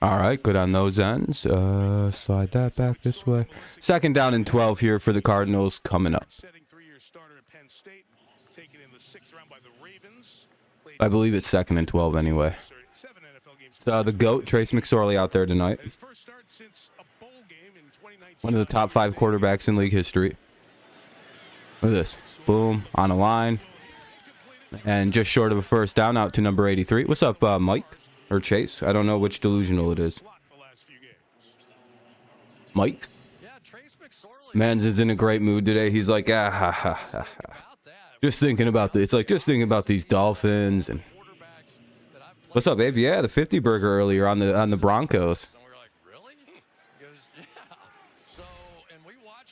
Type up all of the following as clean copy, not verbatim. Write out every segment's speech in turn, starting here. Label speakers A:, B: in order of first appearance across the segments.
A: All right, good on those ends. Slide that back this way. 2nd down and 12 here for the Cardinals coming up. I believe it's 2nd and 12 anyway. So the GOAT, Trace McSorley, out there tonight. One of the top 5 quarterbacks in league history. Look at this. Boom, on a line. And just short of a 1st down, out to number 83. What's up, Mike? Or Chase? I don't know which delusional it is. Mike? Mans is in a great mood today. He's like, just thinking about the, it's like just thinking about these Dolphins. And what's up, babe? Yeah, the 50 burger earlier on the Broncos.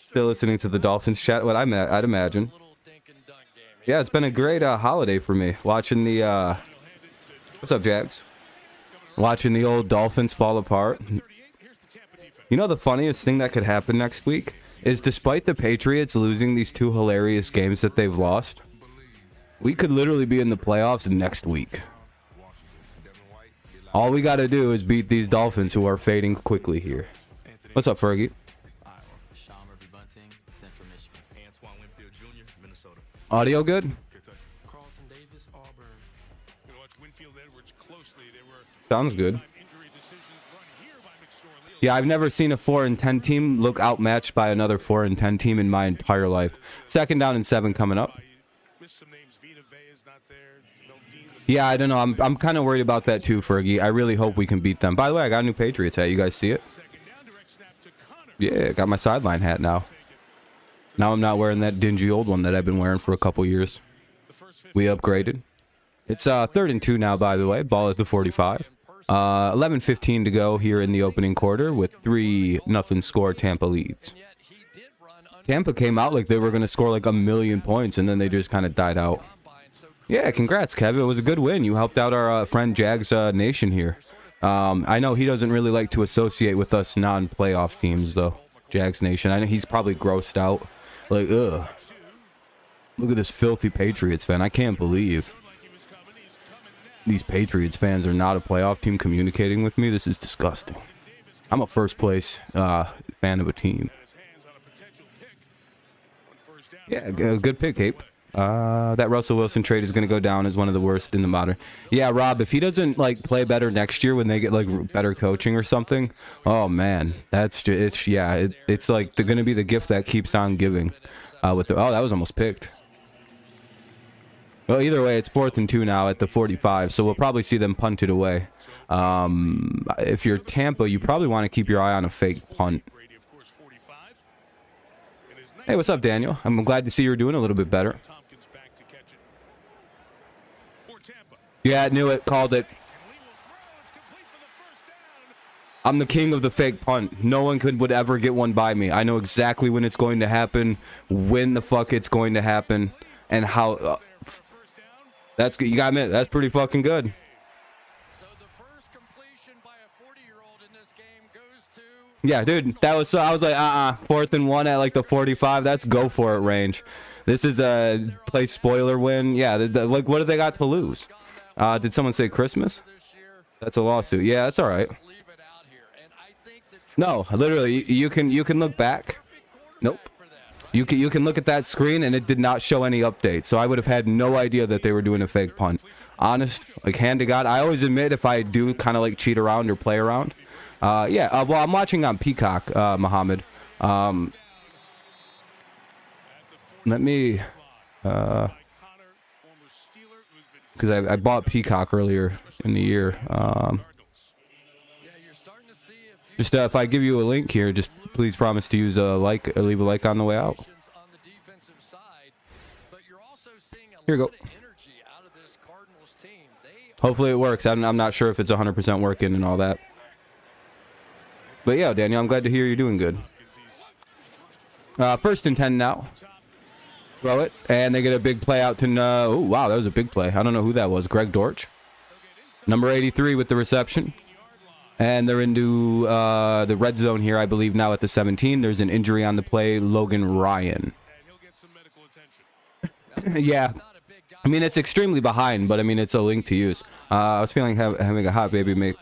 A: Still listening to the Dolphins chat. What I'd imagine. Yeah, it's been a great holiday for me. Watching the what's up, Jags? Watching the old Dolphins fall apart. You know, the funniest thing that could happen next week is, despite the Patriots losing these 2 hilarious games that they've lost, we could literally be in the playoffs next week. All we got to do is beat these Dolphins, who are fading quickly here. What's up, Fergie? Audio good? Sounds good. Yeah, I've never seen a 4-10 team look outmatched by another 4-10 team in my entire life. 2nd down and 7 coming up. Yeah, I don't know. I'm kind of worried about that too, Fergie. I really hope we can beat them. By the way, I got a new Patriots hat. You guys see it? Yeah, got my sideline hat now. Now I'm not wearing that dingy old one that I've been wearing for a couple years. We upgraded. It's 3rd and 2 now, by the way. Ball at the 45. 11:15 to go here in the opening quarter with 3-0 score. Tampa leads. Tampa came out like they were going to score like 1,000,000 points, and then they just kind of died out. Yeah, congrats, Kev. It was a good win. You helped out our friend Jags Nation here. I know he doesn't really like to associate with us non-playoff teams, though. Jags Nation. I know he's probably grossed out. Like, ugh. Look at this filthy Patriots fan. I can't believe these Patriots fans are not a playoff team communicating with me. This is disgusting. I'm a 1st place fan of a team. Yeah, good pick, Ape. That Russell Wilson trade is going to go down as one of the worst in the modern. Yeah, Rob, if he doesn't like play better next year when they get like better coaching or something, oh man, that's just, it's like they're going to be the gift that keeps on giving. With the, oh, that was almost picked. Well, either way, it's 4th and 2 now at the 45, so we'll probably see them punt it away. If you're Tampa, you probably want to keep your eye on a fake punt. Hey, what's up, Daniel? I'm glad to see you're doing a little bit better. Yeah, I knew it. Called it. I'm the king of the fake punt. No one would ever get one by me. I know exactly when it's going to happen, when the fuck it's going to happen, and how... That's good. You got me. That's pretty fucking good. Yeah, dude. That was so. I was like, 4th and 1 at like the 45. That's go for it range. This is a play spoiler win. Yeah. Like, what do they got to lose? Did someone say Christmas? That's a lawsuit. Yeah, that's all right. No, literally, you can look back. Nope. You can look at that screen and it did not show any updates. So I would have had no idea that they were doing a fake punt. Honest, like hand to God. I always admit if I do kind of like cheat around or play around. Yeah, well, I'm watching on Peacock, Muhammad. Let me, because I bought Peacock earlier in the year. Just if I give you a link here, just please promise to use a like, or leave a like on the way out. Here you go. Hopefully it works. I'm not sure if it's 100% working and all that. But yeah, Daniel, I'm glad to hear you're doing good. 1st and 10 now. Throw it, and they get a big play out to... oh, wow, that was a big play. I don't know who that was. Greg Dortch. Number 83 with the reception. And they're into the red zone here, I believe, now at the 17. There's an injury on the play. Logan Ryan. Yeah. I mean, it's extremely behind, but I mean, it's a link to use. I was feeling having a hot baby make.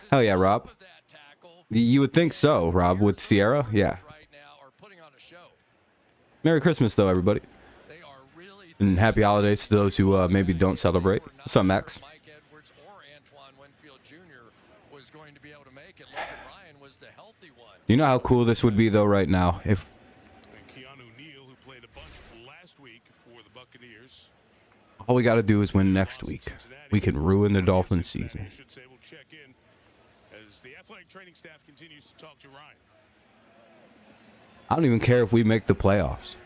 A: Hell yeah, Rob. You would think so, Rob, with Sierra. Yeah. Merry Christmas, though, everybody. And happy holidays to those who maybe don't celebrate. What's up, Max? You know how cool this would be, though, right now? If all we got to do is win next week, we can ruin the Dolphins season. I don't even care if we make the playoffs.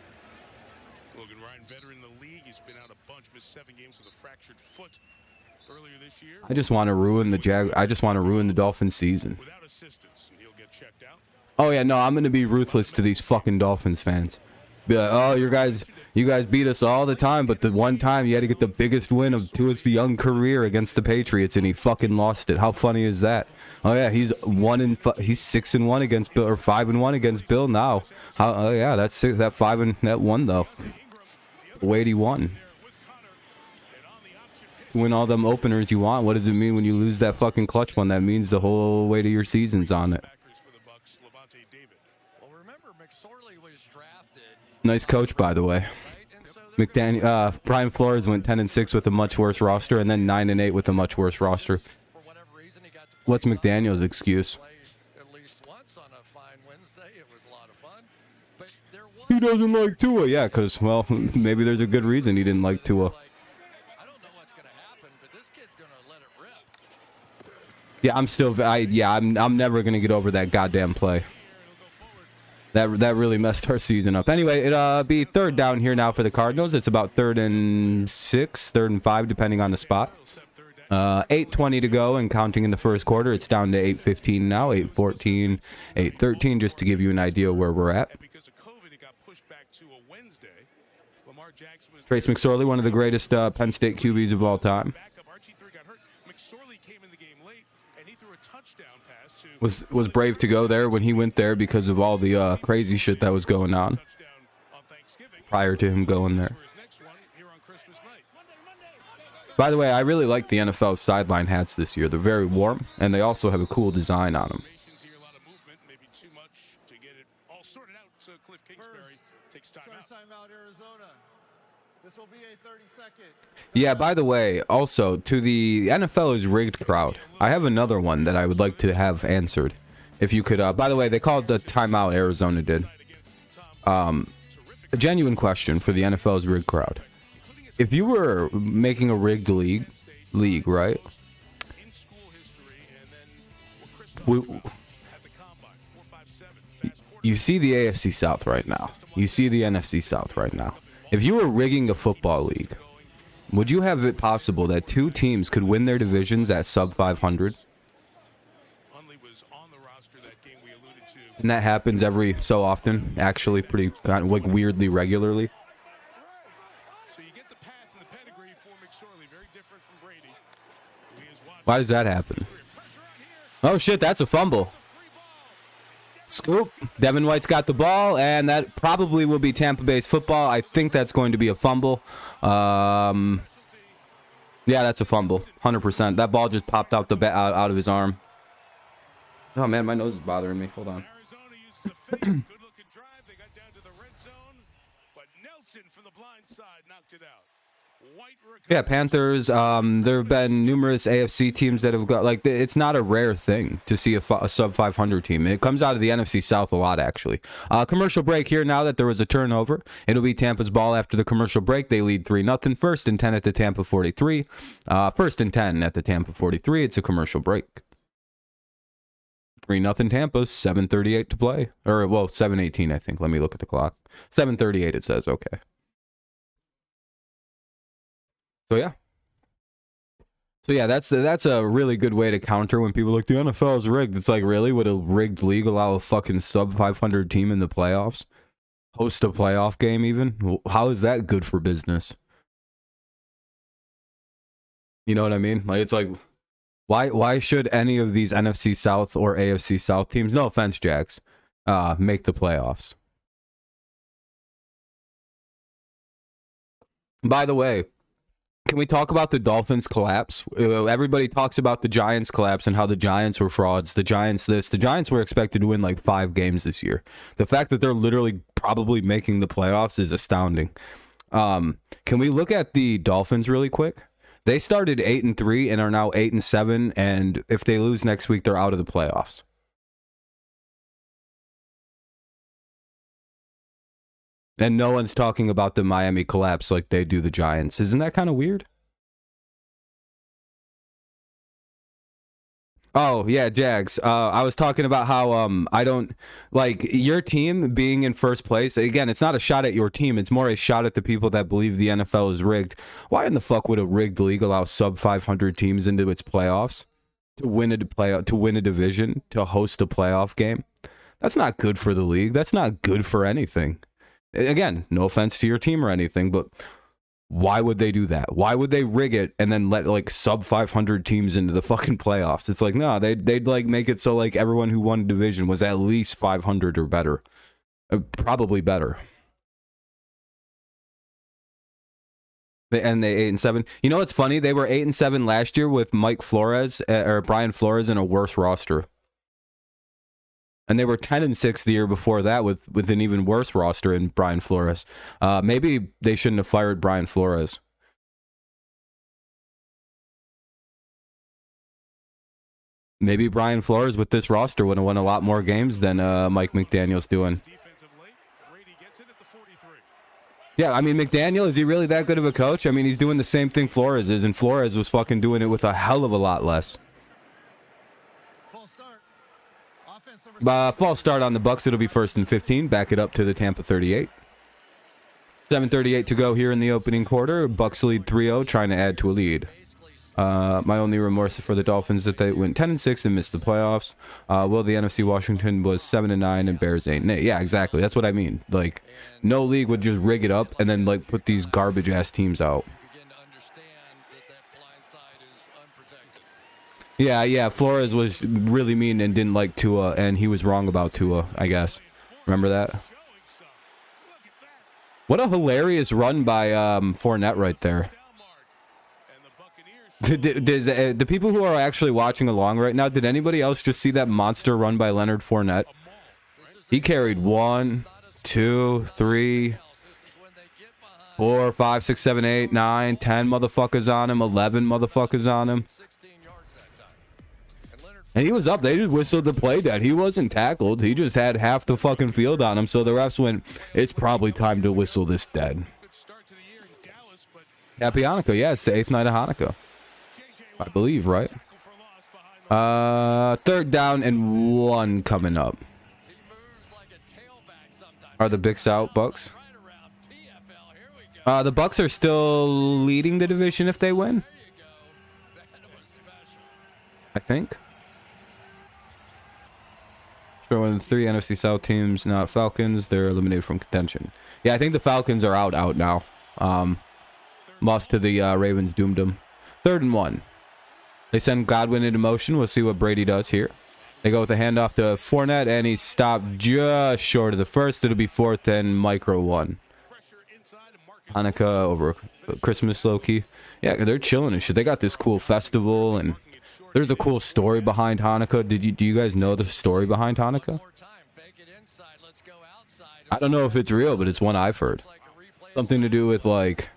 A: I just want to ruin the I just want to ruin the Dolphins season. Oh yeah, no, I'm gonna be ruthless to these fucking Dolphins fans. Be like, oh, you guys beat us all the time, but the one time you had to get the biggest win of Tua's young career against the Patriots, and he fucking lost it. How funny is that? Oh yeah, he's 6-1 against Bill, or 5-1 against Bill now. Oh yeah, that's that 5-1 though. The way he won. Win all them openers you want. What does it mean when you lose that fucking clutch one? That means the whole weight of your season's on it. Nice coach, by the way. Brian Flores went 10-6 with a much worse roster, and then 9-8 with a much worse roster. What's McDaniel's excuse? He doesn't like Tua. Yeah, because, well, maybe there's a good reason he didn't like Tua. Yeah, I'm never gonna get over that goddamn play. That really messed our season up. Anyway, it'll be third down here now for the Cardinals. It's about 3rd and 6, 3rd and 5, depending on the spot. 8:20 to go and counting in the first quarter. It's down to 8:15 now, 8:14, 8:13, just to give you an idea where we're at. Trace McSorley, one of the greatest Penn State QBs of all time. Was brave to go there when he went there because of all the crazy shit that was going on prior to him going there. By the way, I really like the NFL's sideline hats this year. They're very warm, and they also have a cool design on them. Yeah, by the way, also, to the NFL's rigged crowd, I have another one that I would like to have answered. If you could, by the way, they called the timeout, Arizona did. A genuine question for the NFL's rigged crowd. If you were making a rigged league, right? You see the AFC South right now. You see the NFC South right now. If you were rigging a football league, would you have it possible that two teams could win their divisions at sub 500? And that happens every so often, actually, pretty like weirdly regularly. Why does that happen? Oh shit, that's a fumble. Scoop. Devin White's got the ball, and that probably will be Tampa Bay's football. I think that's going to be a fumble. Yeah, that's a fumble. 100%. That ball just popped out out of his arm. Oh man, my nose is bothering me. Hold on. Yeah, Panthers. There have been numerous AFC teams that have got, like, it's not a rare thing to see a sub 500 team. It comes out of the NFC South a lot, actually. Commercial break here now that there was a turnover. It'll be Tampa's ball after the commercial break. They lead 3-0. 1st and 10 at the Tampa 43. 1st and 10 at the Tampa 43. It's a commercial break. 3-0 Tampa, 7:38 to play. Or, well, 7:18, I think. Let me look at the clock. 7:38, it says. Okay. So yeah, that's a really good way to counter when people are like, the NFL is rigged. It's like, really? Would a rigged league allow a fucking sub 500 team in the playoffs? Host a playoff game even? How is that good for business? You know what I mean? Like, it's like, why should any of these NFC South or AFC South teams, no offense, Jags, make the playoffs? By the way, Can we talk about the Dolphins collapse? Everybody talks about the Giants collapse and how the Giants were frauds. The Giants this. The Giants were expected to win like 5 games this year. The fact that they're literally probably making the playoffs is astounding. Can we look at the Dolphins really quick? They started 8-3 and are now 8-7, and if they lose next week, they're out of the playoffs. And no one's talking about the Miami collapse like they do the Giants. Isn't that kind of weird? Oh, yeah, Jags. I was talking about how I don't like your team being in first place. Again, it's not a shot at your team. It's more a shot at the people that believe the NFL is rigged. Why in the fuck would a rigged league allow sub 500 teams into its playoffs to win a division, to host a playoff game? That's not good for the league. That's not good for anything. Again, no offense to your team or anything, but why would they do that? Why would they rig it and then let like sub 500 teams into the fucking playoffs? It's like, no, they'd like make it so like everyone who won a division was at least 500 or better. Probably better. And they 8-7. You know what's funny? They were 8-7 last year with Mike Flores or Brian Flores in a worse roster. And they were 10-6 the year before that with an even worse roster in Brian Flores. Maybe they shouldn't have fired Brian Flores. Maybe Brian Flores with this roster would have won a lot more games than Mike McDaniel's doing. Yeah, I mean, McDaniel, is he really that good of a coach? I mean, he's doing the same thing Flores is, and Flores was fucking doing it with a hell of a lot less. False start on the Bucs. It'll be 1st and 15. Back it up to the Tampa 38. 7:38 to go here in the opening quarter. Bucs lead 3-0, trying to add to a lead. My only remorse for the Dolphins that they went 10-6 and missed the playoffs. Well, the NFC Washington was 7-9 and Bears 8-8. Yeah, exactly. That's what I mean. Like, no league would just rig it up and then like put these garbage ass teams out. Yeah, Flores was really mean and didn't like Tua, and he was wrong about Tua, I guess. Remember that? What a hilarious run by Fournette right there. The people who are actually watching along right now, did anybody else just see that monster run by Leonard Fournette? He carried 1, 2, 3, 4, 5, 6, 7, 8, 9, 10 motherfuckers on him, 11 motherfuckers on him. And he was up. They just whistled the play dead. He wasn't tackled. He just had half the fucking field on him. So the refs went, it's probably time to whistle this dead. Happy Hanukkah. Yeah, it's the 8th night of Hanukkah. I believe, right? 3rd down and 1 coming up. Are the Bics out, Bucs? The Bucs are still leading the division if they win. I think. Throwing 3 NFC South teams, not Falcons. They're eliminated from contention. Yeah, I think the Falcons are out now. Lost to the Ravens, doomed them. 3rd and 1. They send Godwin into motion. We'll see what Brady does here. They go with a handoff to Fournette, and he's stopped just short of the first. It'll be 4th and micro 1. Hanukkah over Christmas, low-key. Yeah, they're chilling and shit. They got this cool festival, and there's a cool story behind Hanukkah. Do you guys know the story behind Hanukkah? I don't know if it's real, but it's one I've heard. Something to do with, like,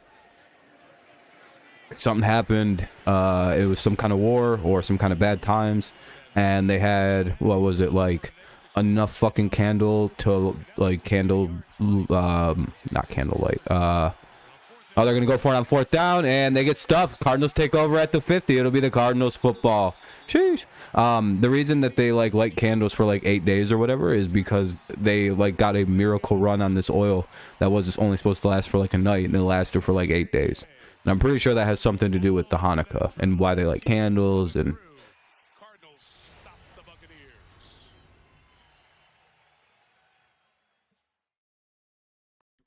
A: something happened. It was some kind of war or some kind of bad times. And they had, what was it, like, enough fucking candle to, like, not candlelight. Oh, they're going to go for it on 4th down, and they get stuffed. Cardinals take over at the 50. It'll be the Cardinals football. Sheesh. The reason that they, like, light candles for, like, 8 days or whatever is because they, like, got a miracle run on this oil that was only supposed to last for, like, a night, and it lasted for, like, 8 days. And I'm pretty sure that has something to do with the Hanukkah and why they light candles and...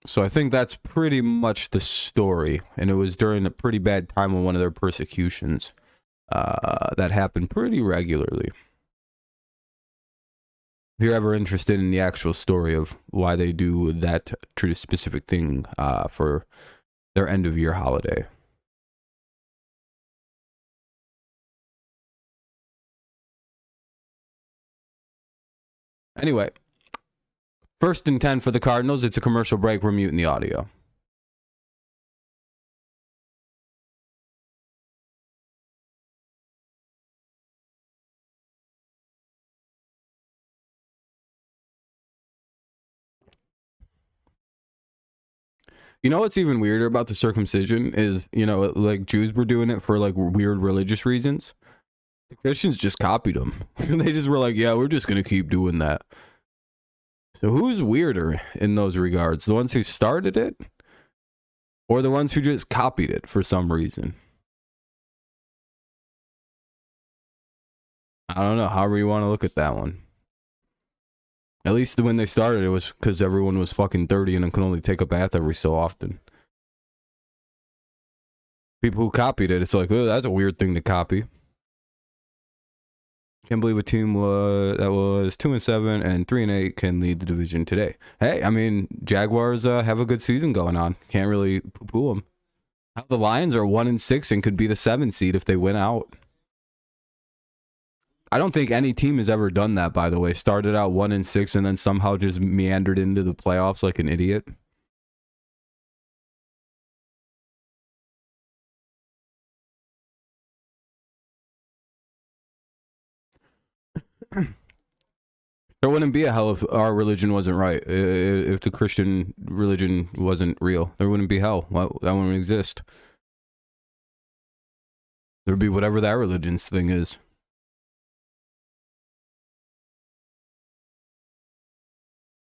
A: So I think that's pretty much the story, and it was during a pretty bad time of one of their persecutions that happened pretty regularly. If you're ever interested in the actual story of why they do that specific thing for their end-of-year holiday. Anyway, 1st and 10 for the Cardinals. It's a commercial break. We're muting the audio. You know what's even weirder about the circumcision is, you know, like Jews were doing it for like weird religious reasons. The Christians just copied them. They just were like, yeah, we're just going to keep doing that. So who's weirder in those regards? The ones who started it or the ones who just copied it for some reason? I don't know. However you want to look at that one. At least when they started, it was because everyone was fucking dirty and could only take a bath every so often. People who copied it, it's like, oh, that's a weird thing to copy. Can't believe a team that was 2-7 and 3-8 can lead the division today. Hey, I mean, Jaguars have a good season going on. Can't really poo-poo them. The Lions are 1-6 and could be the 7th seed if they win out. I don't think any team has ever done that, by the way. Started out 1-6 and then somehow just meandered into the playoffs like an idiot. There wouldn't be a hell if our religion wasn't right. If the Christian religion wasn't real, there wouldn't be hell. That wouldn't exist. There'd be whatever that religion's thing is.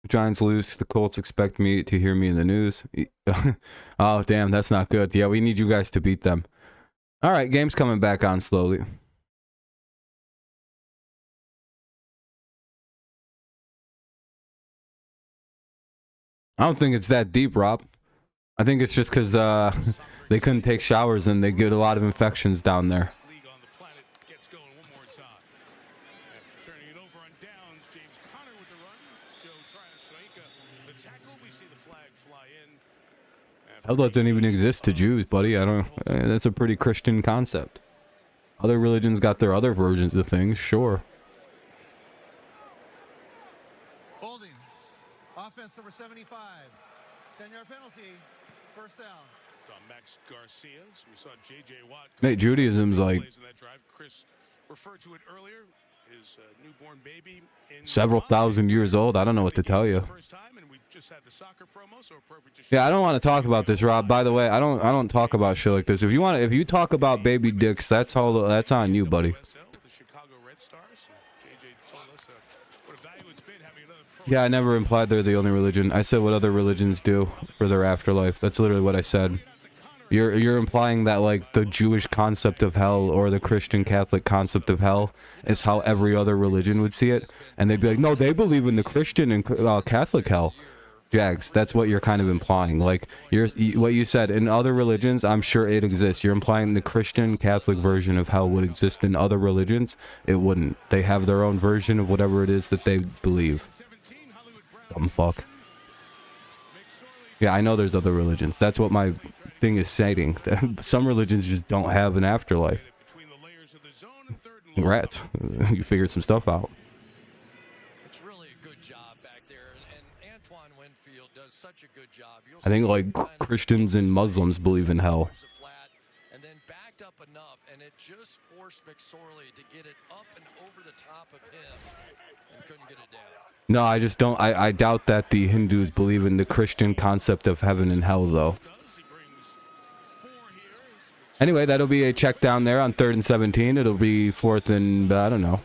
A: Giants lose. The Colts expect me to hear me in the news. Oh, damn, that's not good. Yeah, we need you guys to beat them. All right, game's coming back on slowly. I don't think it's that deep, Rob. I think it's just because they couldn't take showers and they get a lot of infections down there. Hell, that doesn't even exist to Jews, buddy. I don't. That's a pretty Christian concept. Other religions got their other versions of things, sure.
B: Holding. Offense number 75. 10-yard penalty. First down. Max Garcia's. We saw J.J. Watt.
A: Mate, Judaism's like
B: Chris referred to it earlier. His newborn baby
A: several thousand years old. I don't know what to tell you. Yeah, I don't want to talk about this, Rob. By the way, I don't talk about shit like this. If you talk about baby dicks, that's on you, buddy. Yeah, I never implied they're the only religion. I said what other religions do for their afterlife. That's literally what I said. You're implying that like the Jewish concept of hell or the Christian Catholic concept of hell is how every other religion would see it, and they'd be like, no, they believe in the Christian and Catholic hell. Jags, that's what you're kind of implying. Like what you said in other religions, I'm sure it exists. You're implying the Christian Catholic version of hell would exist in other religions. It wouldn't. They have their own version of whatever it is that they believe. Dumb fuck. Yeah, I know there's other religions. That's what my thing is stating. Some religions just don't have an afterlife. Congrats. You figured some stuff out.
C: It's really a good job back there, and Antoine Winfield does such a good job.
A: I think like Christians and Muslims believe in hell.
C: And then backed up enough, and it just forced McSorley to get it up and over the top of him and couldn't get it down.
A: No, I just don't. I doubt that the Hindus believe in the Christian concept of heaven and hell, though. Anyway, that'll be a check down there on 3rd and 17. It'll be 4th and, I don't know.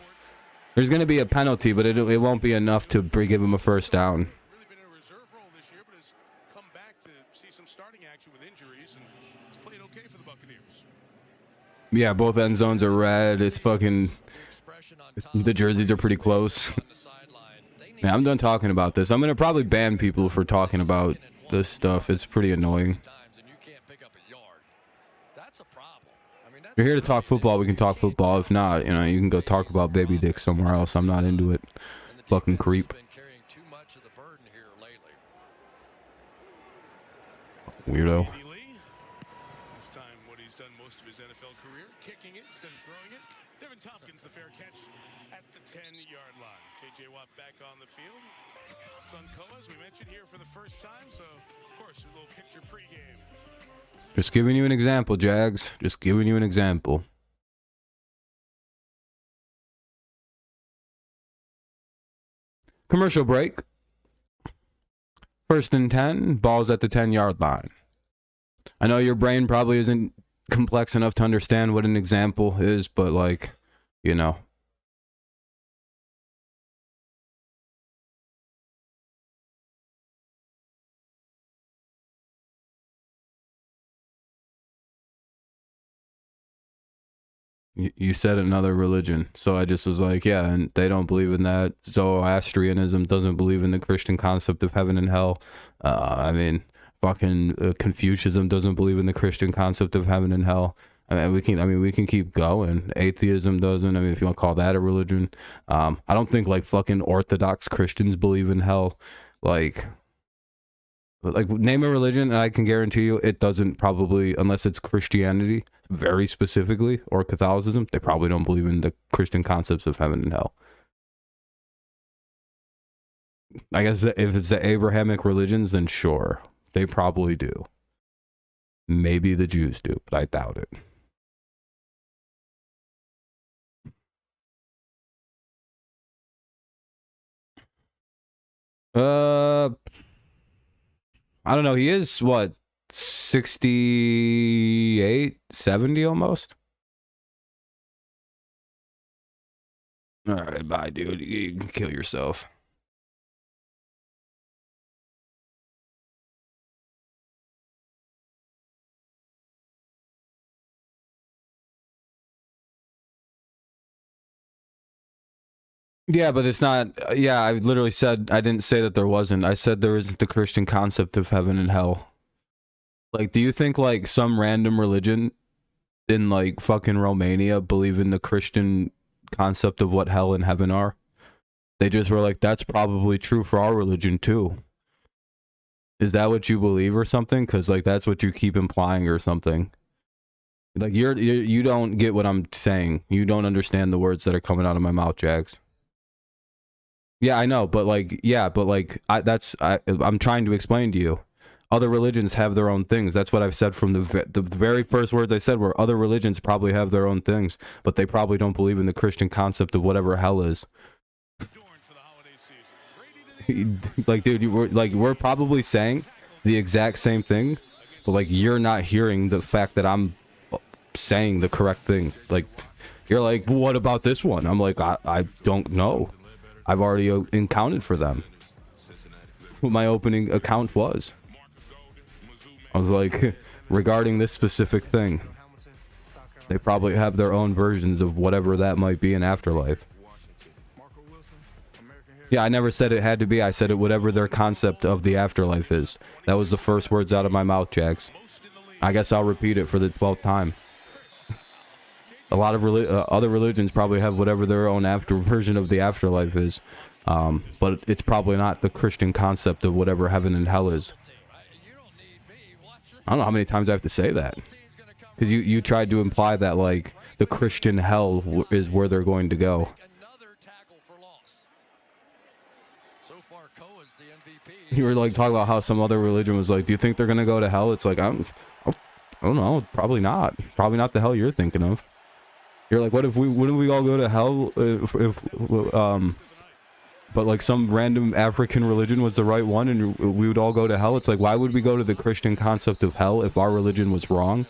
A: There's going to be a penalty, but it won't be enough to give him a first down. Yeah, both end zones are red. It's fucking... The jerseys are pretty close. Yeah, I'm done talking about this. I'm going to probably ban people for talking about this stuff. It's pretty annoying. If you're here to talk football, we can talk football. If not, you know, you can go talk about baby dick somewhere else. I'm not into it. Fucking creep. Weirdo.
B: throwing it. Devin Tompkins, the fair catch at the 10-yard line. J.J. Watt back on the field. Suncoa, as we mentioned, here for the first time. So, of course, a little picture pregame.
A: Just giving you an example, Jags. Just giving you an example. Commercial break. 1st and 10. Ball's at the 10-yard line. I know your brain probably isn't complex enough to understand what an example is, but like, you know. You said another religion, so I just was like, yeah, and they don't believe in that. Zoroastrianism doesn't believe in the Christian concept of heaven and hell. I mean, fucking Confucianism doesn't believe in the Christian concept of heaven and hell. We can keep going. Atheism doesn't. I mean, if you want to call that a religion, I don't think like fucking Orthodox Christians believe in hell. Like name a religion, and I can guarantee you it doesn't, probably, unless it's Christianity very specifically or Catholicism. They probably don't believe in the Christian concepts of heaven and hell. I guess if it's the Abrahamic religions, then sure, they probably do. Maybe the Jews do, but I doubt it. I don't know. He is, what, 68, 70 almost? All right, bye, dude. You can kill yourself. Yeah, but it's not. Yeah, I literally said, I didn't say that there wasn't. I said there isn't the Christian concept of heaven and hell. Like, do you think like some random religion in like fucking Romania believe in the Christian concept of what hell and heaven are? They just were like, that's probably true for our religion too. Is that what you believe or something? Because like that's what you keep implying or something. Like you don't get what I'm saying. You don't understand the words that are coming out of my mouth, Jags. Yeah, I know, but like, I'm trying to explain to you. Other religions have their own things. That's what I've said from the very first words I said were other religions probably have their own things, but they probably don't believe in the Christian concept of whatever hell is. Like, dude, we're probably saying the exact same thing, but like you're not hearing the fact that I'm saying the correct thing. Like, you're like, what about this one? I'm like, I don't know. I've already accounted for them. That's what my opening account was. I was like, regarding this specific thing, they probably have their own versions of whatever that might be in afterlife. Yeah, I never said it had to be. I said it whatever their concept of the afterlife is. That was the first words out of my mouth, Jax. I guess I'll repeat it for the 12th time. A lot of other religions probably have whatever their own version of the afterlife is, but it's probably not the Christian concept of whatever heaven and hell is. I don't know how many times I have to say that, because you tried to imply that like the Christian hell is where they're going to go. You were like talking about how some other religion was like, do you think they're gonna go to hell? It's like, I don't know, probably not. Probably not the hell you're thinking of. You're like, wouldn't we all go to hell but like some random African religion was the right one and we would all go to hell? It's like, why would we go to the Christian concept of hell if our religion was wrong?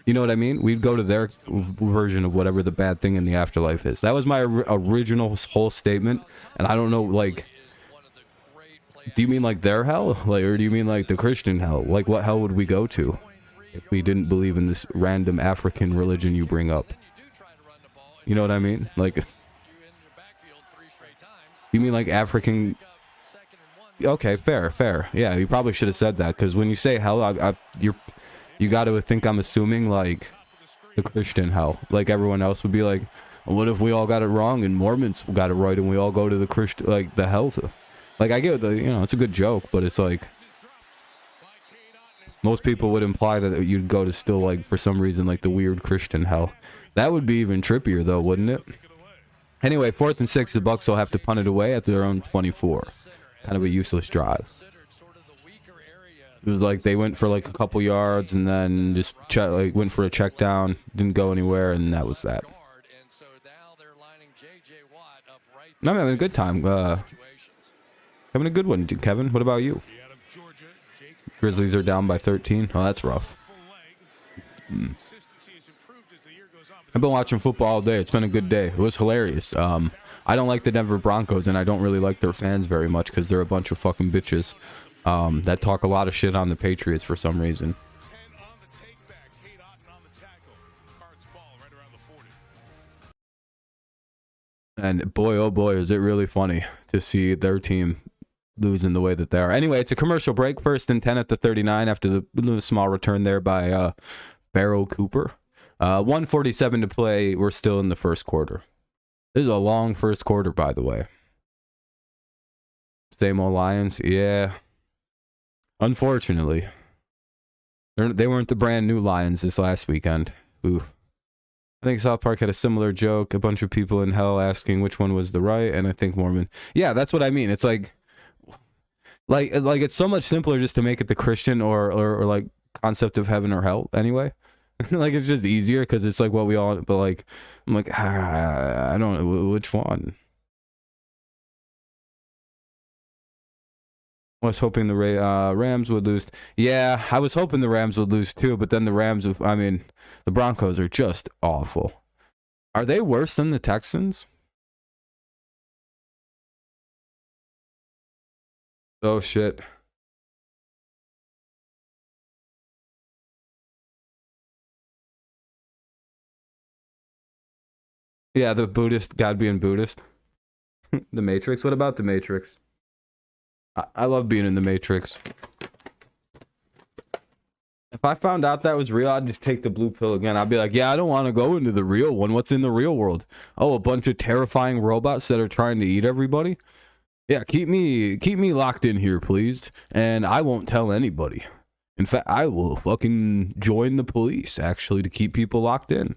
A: You know what I mean? We'd go to their version of whatever the bad thing in the afterlife is. That was my original whole statement, and I don't know, like, do you mean like their hell? Like, or do you mean like the Christian hell? Like, what hell would we go to if we didn't believe in this random African religion you bring up? You know what I mean? Like, you mean like African? Okay, fair. Yeah, you probably should have said that, because when you say hell, you got to think I'm assuming like the Christian hell. Like everyone else would be like, what if we all got it wrong and Mormons got it right and we all go to the Christian, like the hell? Like, I get the, it's a good joke, but it's like, Most people would imply that you'd go to still, like, for some reason, like the weird Christian hell. That would be even trippier, though, wouldn't it? Anyway, 4th and 6, the Bucs will have to punt it away at their own 24. Kind of a useless drive. It was like they went for like a couple yards and then just went for a check down, didn't go anywhere, and that was that. I'm having a good time. Having a good one, Kevin. What about you? Grizzlies are down by 13. Oh, that's rough. I've been watching football all day. It's been a good day. It was hilarious. I don't like the Denver Broncos, and I don't really like their fans very much because they're a bunch of fucking bitches that talk a lot of shit on the Patriots for some reason. And boy, oh boy, is it really funny to see their team losing the way that they are. Anyway, it's a commercial break. 1st and 10 at the 39 after the small return there by Barrow Cooper. 1:47 to play. We're still in the first quarter. This is a long first quarter, by the way. Same old Lions. Yeah. Unfortunately. They weren't the brand new Lions this last weekend. Ooh. I think South Park had a similar joke. A bunch of people in hell asking which one was the right, and I think Mormon. Yeah, that's what I mean. It's like it's so much simpler just to make it the Christian or like concept of heaven or hell anyway. Like it's just easier because it's like what we all. But like I'm like I don't know which one. I was hoping the Rams would lose. Yeah, I was hoping the Rams would lose too, but then the Broncos are just awful. Are they worse than the Texans? Oh, shit. Yeah, the Buddhist, God being Buddhist. The Matrix. What about the Matrix? I love being in the Matrix. If I found out that was real, I'd just take the blue pill again. I'd be like, yeah, I don't want to go into the real one. What's in the real world? Oh, a bunch of terrifying robots that are trying to eat everybody? Yeah, keep me locked in here, please. And I won't tell anybody. In fact, I will fucking join the police, actually, to keep people locked in.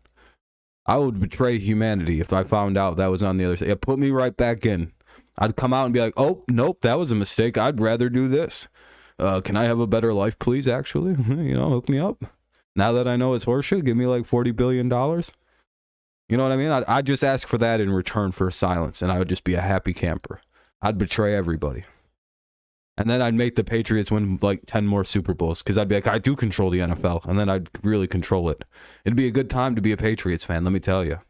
A: I would betray humanity if I found out that was on the other side. Yeah, put me right back in. I'd come out and be like, oh, nope, that was a mistake. I'd rather do this. Can I have a better life, please, actually? Hook me up. Now that I know it's horseshit, give me like $40 billion. You know what I mean? I'd just ask for that in return for silence, and I would just be a happy camper. I'd betray everybody. And then I'd make the Patriots win like 10 more Super Bowls, because I'd be like, I do control the NFL, and then I'd really control it. It'd be a good time to be a Patriots fan, let me tell you.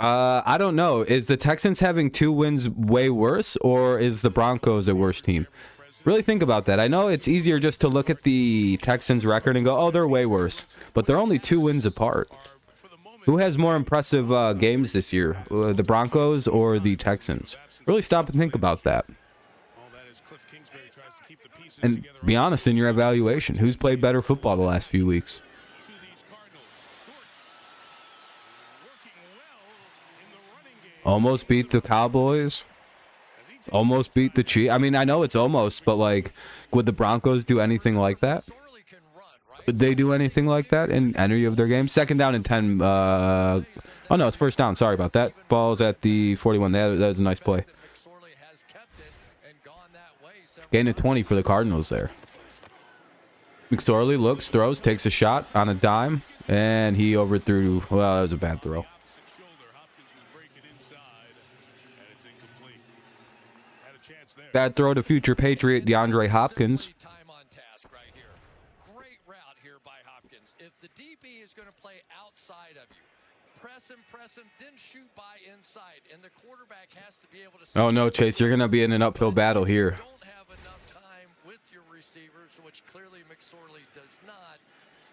A: I don't know. Is the Texans having 2 wins way worse, or is the Broncos a worse team? Really think about that. I know it's easier just to look at the Texans record and go, oh, they're way worse. But they're only 2 wins apart. Who has more impressive games this year? The Broncos or the Texans? Really stop and think about that. And be honest in your evaluation. Who's played better football the last few weeks? Almost beat the Cowboys. Almost beat the Chiefs. I mean, I know it's almost, but like, would the Broncos do anything like that? Would they do anything like that in any of their games? 2nd down and 10. Oh, no, it's 1st down. Sorry about that. Ball's at the 41. That was a nice play. Gain of 20 for the Cardinals there. McSorley looks, throws, takes a shot on a dime, and he overthrew. Well, that was a bad throw. Bad throw to future Patriot DeAndre Hopkins.
C: Great route here by Hopkins. If the DB is going to play outside of you, press him, then shoot by inside, and the quarterback has to be able to.
A: Oh no, Chase, you're going to be in an uphill battle here.
C: Don't have enough time with your receivers, which clearly McSorley does not.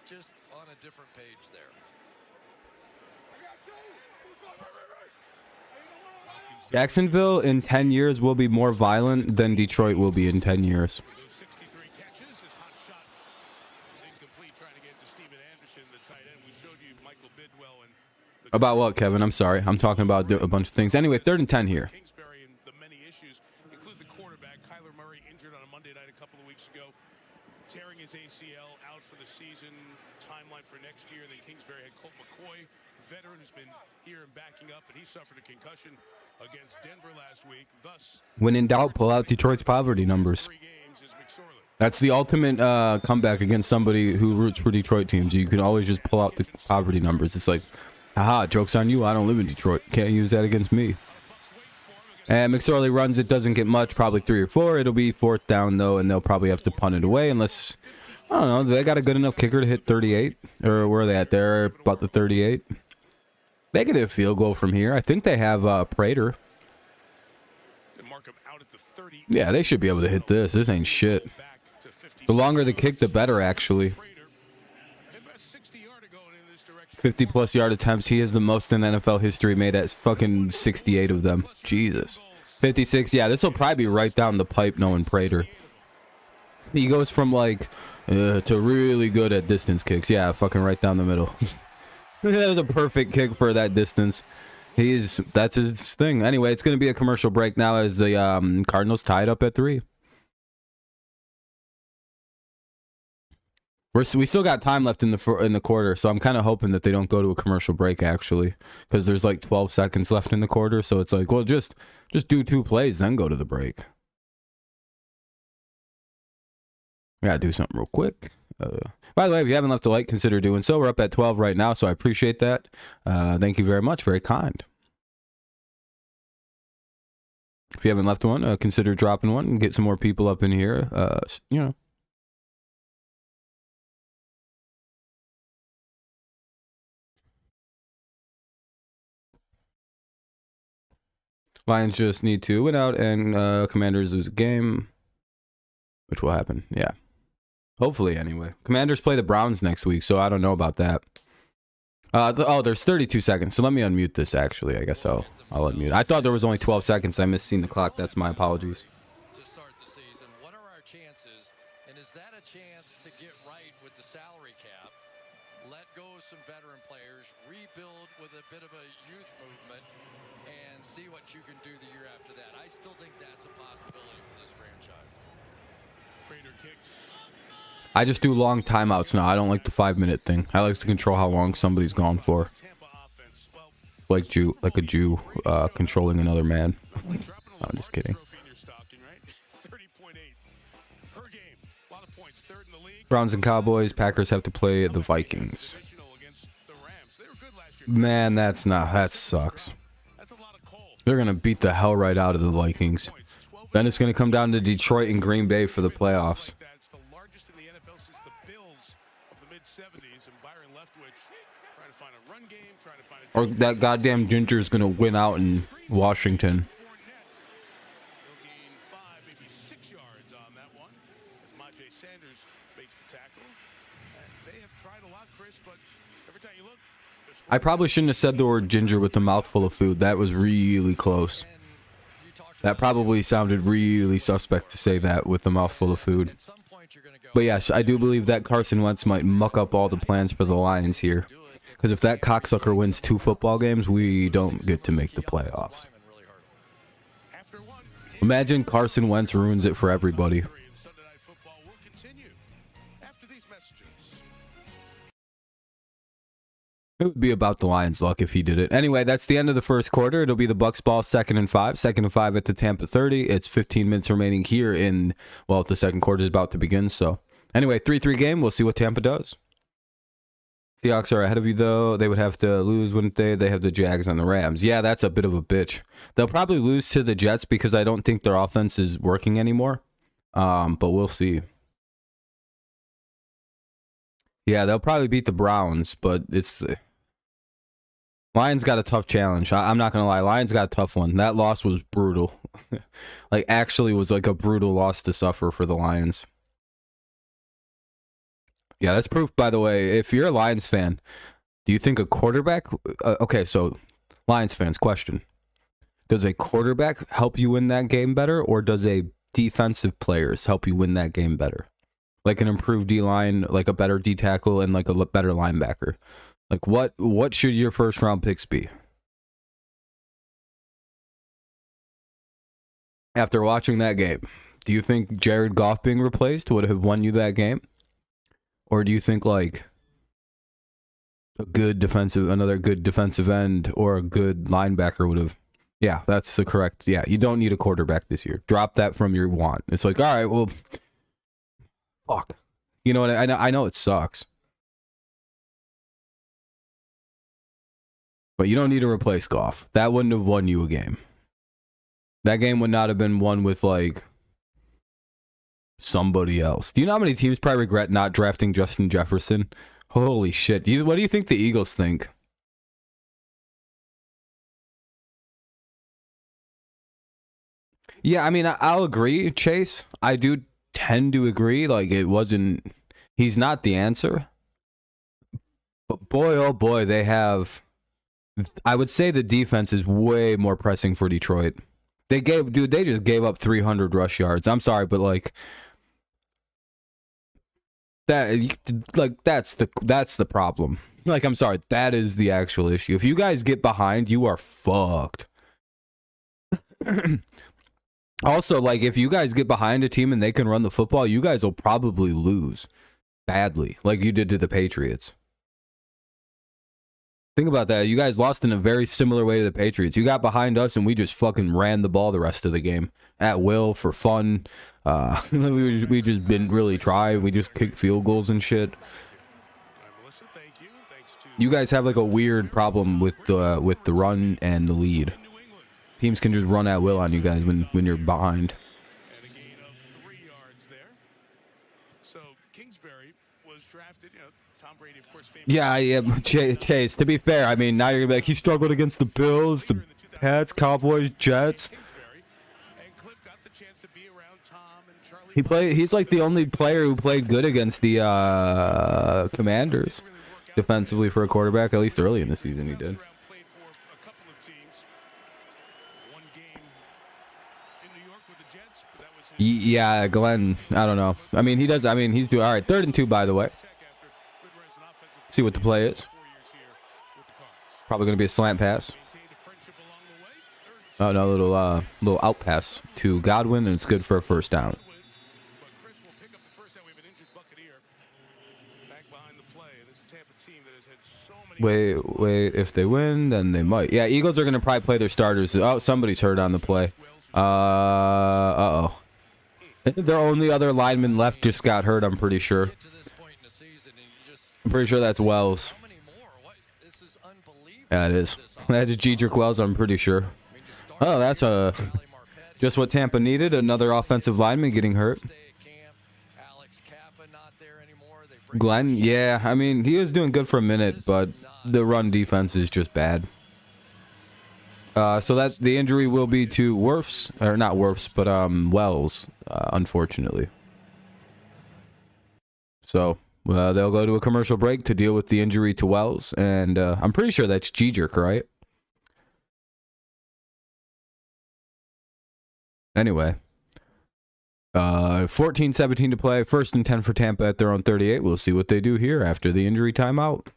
C: Just on a different page there.
A: Jacksonville in 10 years will be more violent than Detroit will be in 10 years. About what, Kevin? I'm sorry. I'm talking about a bunch of things. Anyway, 3rd and 10 here.
B: at the quarterback. Kyler Murray injured on a Monday night a couple of weeks ago, tearing his ACL, out for the season. Timeline for next year. Then Kingsbury had Colt McCoy, veteran who's been here and backing up, but he suffered a concussion against Denver last week. Thus,
A: when in doubt, pull out Detroit's poverty numbers.
B: 3 games is McSorley.
A: That's the ultimate comeback against somebody who roots for Detroit teams. You can always just pull out the poverty numbers. It's like, haha, joke's on you. I don't live in Detroit. Can't use that against me. And McSorley runs it, doesn't get much, probably 3 or 4. It'll be 4th down, though, and they'll probably have to punt it away unless, I don't know, they got a good enough kicker to hit 38? Or where are they at? They're about the 38. They could hit a field goal from here. I think they have Prater. Yeah, they should be able to hit this. This ain't shit. The longer the kick, the better, actually. 50-plus yard attempts. He has the most in NFL history, made at fucking 68 of them. Jesus. 56. Yeah, this will probably be right down the pipe, knowing Prater. He goes from, like, to really good at distance kicks. Yeah, fucking right down the middle. That was a perfect kick for that distance. That's his thing. Anyway, it's going to be a commercial break now as the Cardinals tied up at 3. We still got time left in the quarter, so I'm kind of hoping that they don't go to a commercial break, actually, because there's like 12 seconds left in the quarter. So it's like, well, just do 2 plays, then go to the break. I gotta do something real quick. By the way, if you haven't left a like, consider doing so. We're up at 12 right now, so I appreciate that. Thank you very much. Very kind. If you haven't left one, consider dropping one and get some more people up in here. You know. Lions just need to win out and Commanders lose a game, which will happen. Yeah. Hopefully, anyway. Commanders play the Browns next week, so I don't know about that. There's 32 seconds, so let me unmute this, actually. I guess I'll unmute. I thought there was only 12 seconds. I missed seeing the clock. That's my apologies.
C: To start the season, what are our chances, and is that a chance to get right with the salary cap, let go of some veteran players, rebuild with a bit of a youth movement, and see what you can do the year after that? I still think that's a possibility for this franchise.
B: Prater kicks.
A: I just do long timeouts now. I don't like the 5-minute thing. I like to control how long somebody's gone for. Like a Jew controlling another man. I'm just kidding. Browns and Cowboys. Packers have to play the Vikings. Man, that sucks. They're going to beat the hell right out of the Vikings. Then it's going to come down to Detroit and Green Bay for the playoffs. Or that goddamn Ginger's going to win out in Washington. I probably shouldn't have said the word ginger with a mouthful of food. That was really close. That probably sounded really suspect to say that with a mouthful of food. But yes, I do believe that Carson Wentz might muck up all the plans for the Lions here. Because if that cocksucker wins 2 football games, we don't get to make the playoffs. Imagine Carson Wentz ruins it for everybody. It would be about the Lions' luck if he did it. Anyway, that's the end of the first quarter. It'll be the Bucs ball, 2nd and 5. 2nd and 5 at the Tampa 30. It's 15 minutes remaining here in, well, the second quarter is about to begin. So anyway, 3-3 game. We'll see what Tampa does. Seahawks are ahead of you, though. They would have to lose, wouldn't they? They have the Jags and the Rams. Yeah, that's a bit of a bitch. They'll probably lose to the Jets because I don't think their offense is working anymore. But we'll see. Yeah, they'll probably beat the Browns, but it's the Lions got a tough challenge. I'm not gonna lie, Lions got a tough one. That loss was brutal. Like, actually was like a brutal loss to suffer for the Lions. Yeah, that's proof, by the way. If you're a Lions fan, do you think a quarterback... okay, so, Lions fans, question. Does a quarterback help you win that game better, or does a defensive players help you win that game better? Like an improved D-line, like a better D-tackle, and like a better linebacker. Like, what should your first-round picks be? After watching that game, do you think Jared Goff being replaced would have won you that game? Or do you think like another good defensive end or a good linebacker would have? Yeah, that's the correct. Yeah, you don't need a quarterback this year. Drop that from your want. It's like, all right, well, fuck. You know what? I know it sucks. But you don't need to replace Goff. That wouldn't have won you a game. That game would not have been won with, like, somebody else. Do you know how many teams probably regret not drafting Justin Jefferson? Holy shit. What do you think the Eagles think? Yeah, I mean, I'll agree, Chase. I do tend to agree. Like, he's not the answer. But boy, oh boy, they have... I would say the defense is way more pressing for Detroit. They just gave up 300 rush yards. I'm sorry, but like that's the problem. Like, I'm sorry, that is the actual issue. If you guys get behind, you are fucked. Also, like, if you guys get behind a team and they can run the football, you guys will probably lose badly, like you did to the Patriots. Think about that. You guys lost in a very similar way to the Patriots. You got behind us and we just fucking ran the ball the rest of the game at will for fun. We just didn't really try. We just kicked field goals and shit. You guys have like a weird problem with the run and the lead. Teams can just run at will on you guys when you're behind.
B: And a gain of 3 yards there. So Kingsbury was drafted, Tom Brady, of course, famous.
A: Yeah, Chase, to be fair, I mean, now you're going to be like, he struggled against the Bills, the Pats, Cowboys, Jets. He's like the only player who played good against the Commanders defensively for a quarterback, at least early in the season he did. Yeah, Glenn, I don't know. I mean, he's doing all right. 3rd and 2, by the way. See what the play is. Probably going to be a slant pass. Oh, no, little out pass to Godwin, and it's good for a first down. Wait, if they win, then they might. Yeah, Eagles are going to probably play their starters. Oh, somebody's hurt on the play. Uh-oh. Their only other lineman left just got hurt, I'm pretty sure. I'm pretty sure that's Wells. Yeah, it is. That's Jedrick Wells, I'm pretty sure. Oh, that's just what Tampa needed. Another offensive lineman getting hurt. Glenn, yeah, I mean, he was doing good for a minute, but the run defense is just bad. So that the injury will be to Wirfs, or not Wirfs, but Wells, unfortunately. So they'll go to a commercial break to deal with the injury to Wells, and I'm pretty sure that's Jedrick, right? Anyway, 14-17 to play, 1st and 10 for Tampa at their own 38. We'll see what they do here after the injury timeout.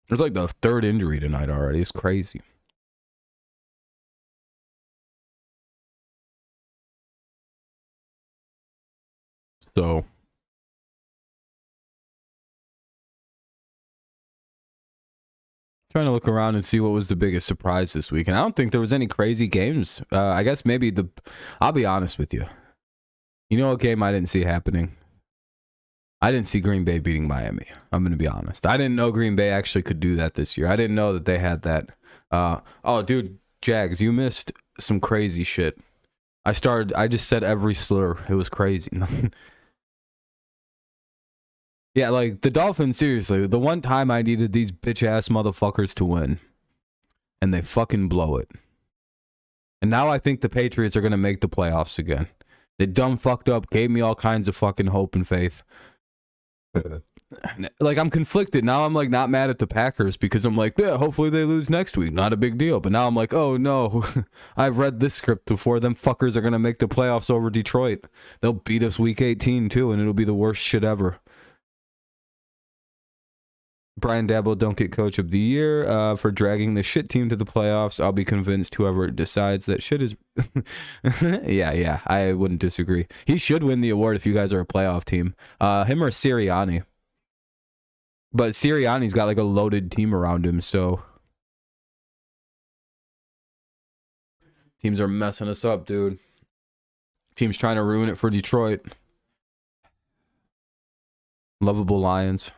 A: There's like the 3rd injury tonight already. It's crazy. So, trying to look around and see what was the biggest surprise this week. And I don't think there was any crazy games. I guess maybe I'll be honest with you. You know what game I didn't see happening? I didn't see Green Bay beating Miami. I'm going to be honest. I didn't know Green Bay actually could do that this year. I didn't know that they had that. Oh, dude, Jags, you missed some crazy shit. I just said every slur. It was crazy. Yeah, like, the Dolphins, seriously, the one time I needed these bitch-ass motherfuckers to win, and they fucking blow it. And now I think the Patriots are going to make the playoffs again. They dumb fucked up, gave me all kinds of fucking hope and faith. Like, I'm conflicted. Now I'm, like, not mad at the Packers because I'm like, yeah, hopefully they lose next week. Not a big deal. But now I'm like, oh, no. I've read this script before. Them fuckers are going to make the playoffs over Detroit. They'll beat us week 18, too, and it'll be the worst shit ever. Brian Dabble don't get coach of the year for dragging the shit team to the playoffs. I'll be convinced whoever decides that shit is yeah, I wouldn't disagree. He should win the award if you guys are a playoff team. Him or Sirianni. But Sirianni's got like a loaded team around him, so teams are messing us up, dude. Teams trying to ruin it for Detroit. Lovable Lions.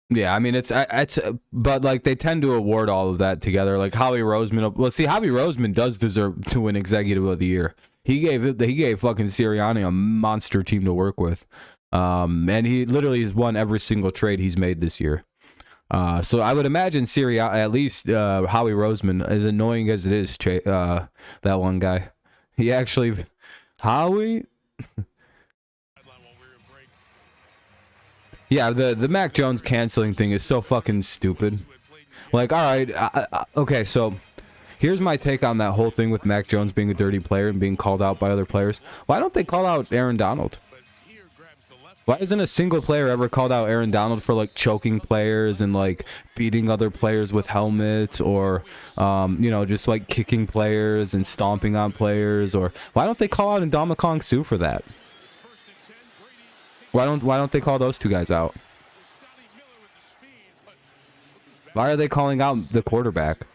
A: Yeah, I mean it's but like they tend to award all of that together. Like Howie Roseman. Well, see, Howie Roseman does deserve to win Executive of the Year. He gave fucking Sirianni a monster team to work with, and he literally has won every single trade he's made this year. So I would imagine Sirianni, at least Howie Roseman, as annoying as it is, that one guy, he actually Howie. Yeah, the Mac Jones canceling thing is so fucking stupid. Like, all right, okay, so here's my take on that whole thing with Mac Jones being a dirty player and being called out by other players. Why don't they call out Aaron Donald? Why isn't a single player ever called out Aaron Donald for like choking players and like beating other players with helmets, or you know, just like kicking players and stomping on players? Or why don't they call out Ndamukong Suh for that? Why don't they call those two guys out? Why are they calling out the quarterback?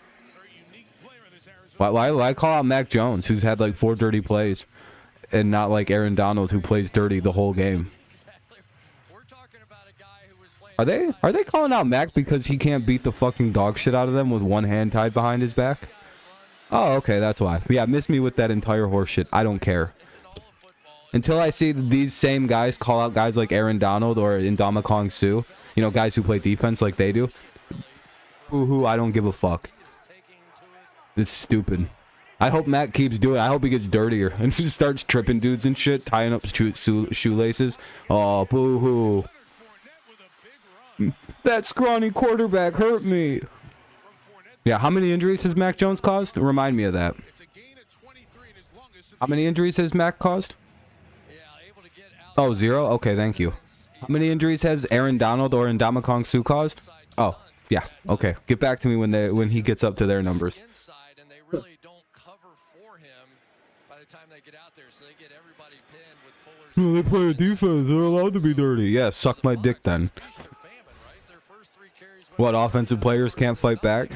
A: Why call out Mac Jones, who's had like 4 dirty plays, and not like Aaron Donald, who plays dirty the whole game? Are they calling out Mac because he can't beat the fucking dog shit out of them with one hand tied behind his back? Oh, okay, that's why. Yeah, miss me with that entire horse shit. I don't care. Until I see these same guys call out guys like Aaron Donald or Ndamukong Suh, you know, guys who play defense like they do. Boo-hoo, I don't give a fuck. It's stupid. I hope Matt keeps doing it. I hope he gets dirtier and just starts tripping dudes and shit, tying up shoelaces. Oh, boo-hoo. That scrawny quarterback hurt me. Yeah, how many injuries has Mac Jones caused? Remind me of that. How many injuries has Mac caused? Oh, 0? Okay, thank you. How many injuries has Aaron Donald or Ndamukong Suh caused? Oh, yeah. Okay, get back to me when he gets up to their numbers. No, they play a defense. They're allowed to be dirty. Yeah, suck my dick then. What, offensive players can't fight back?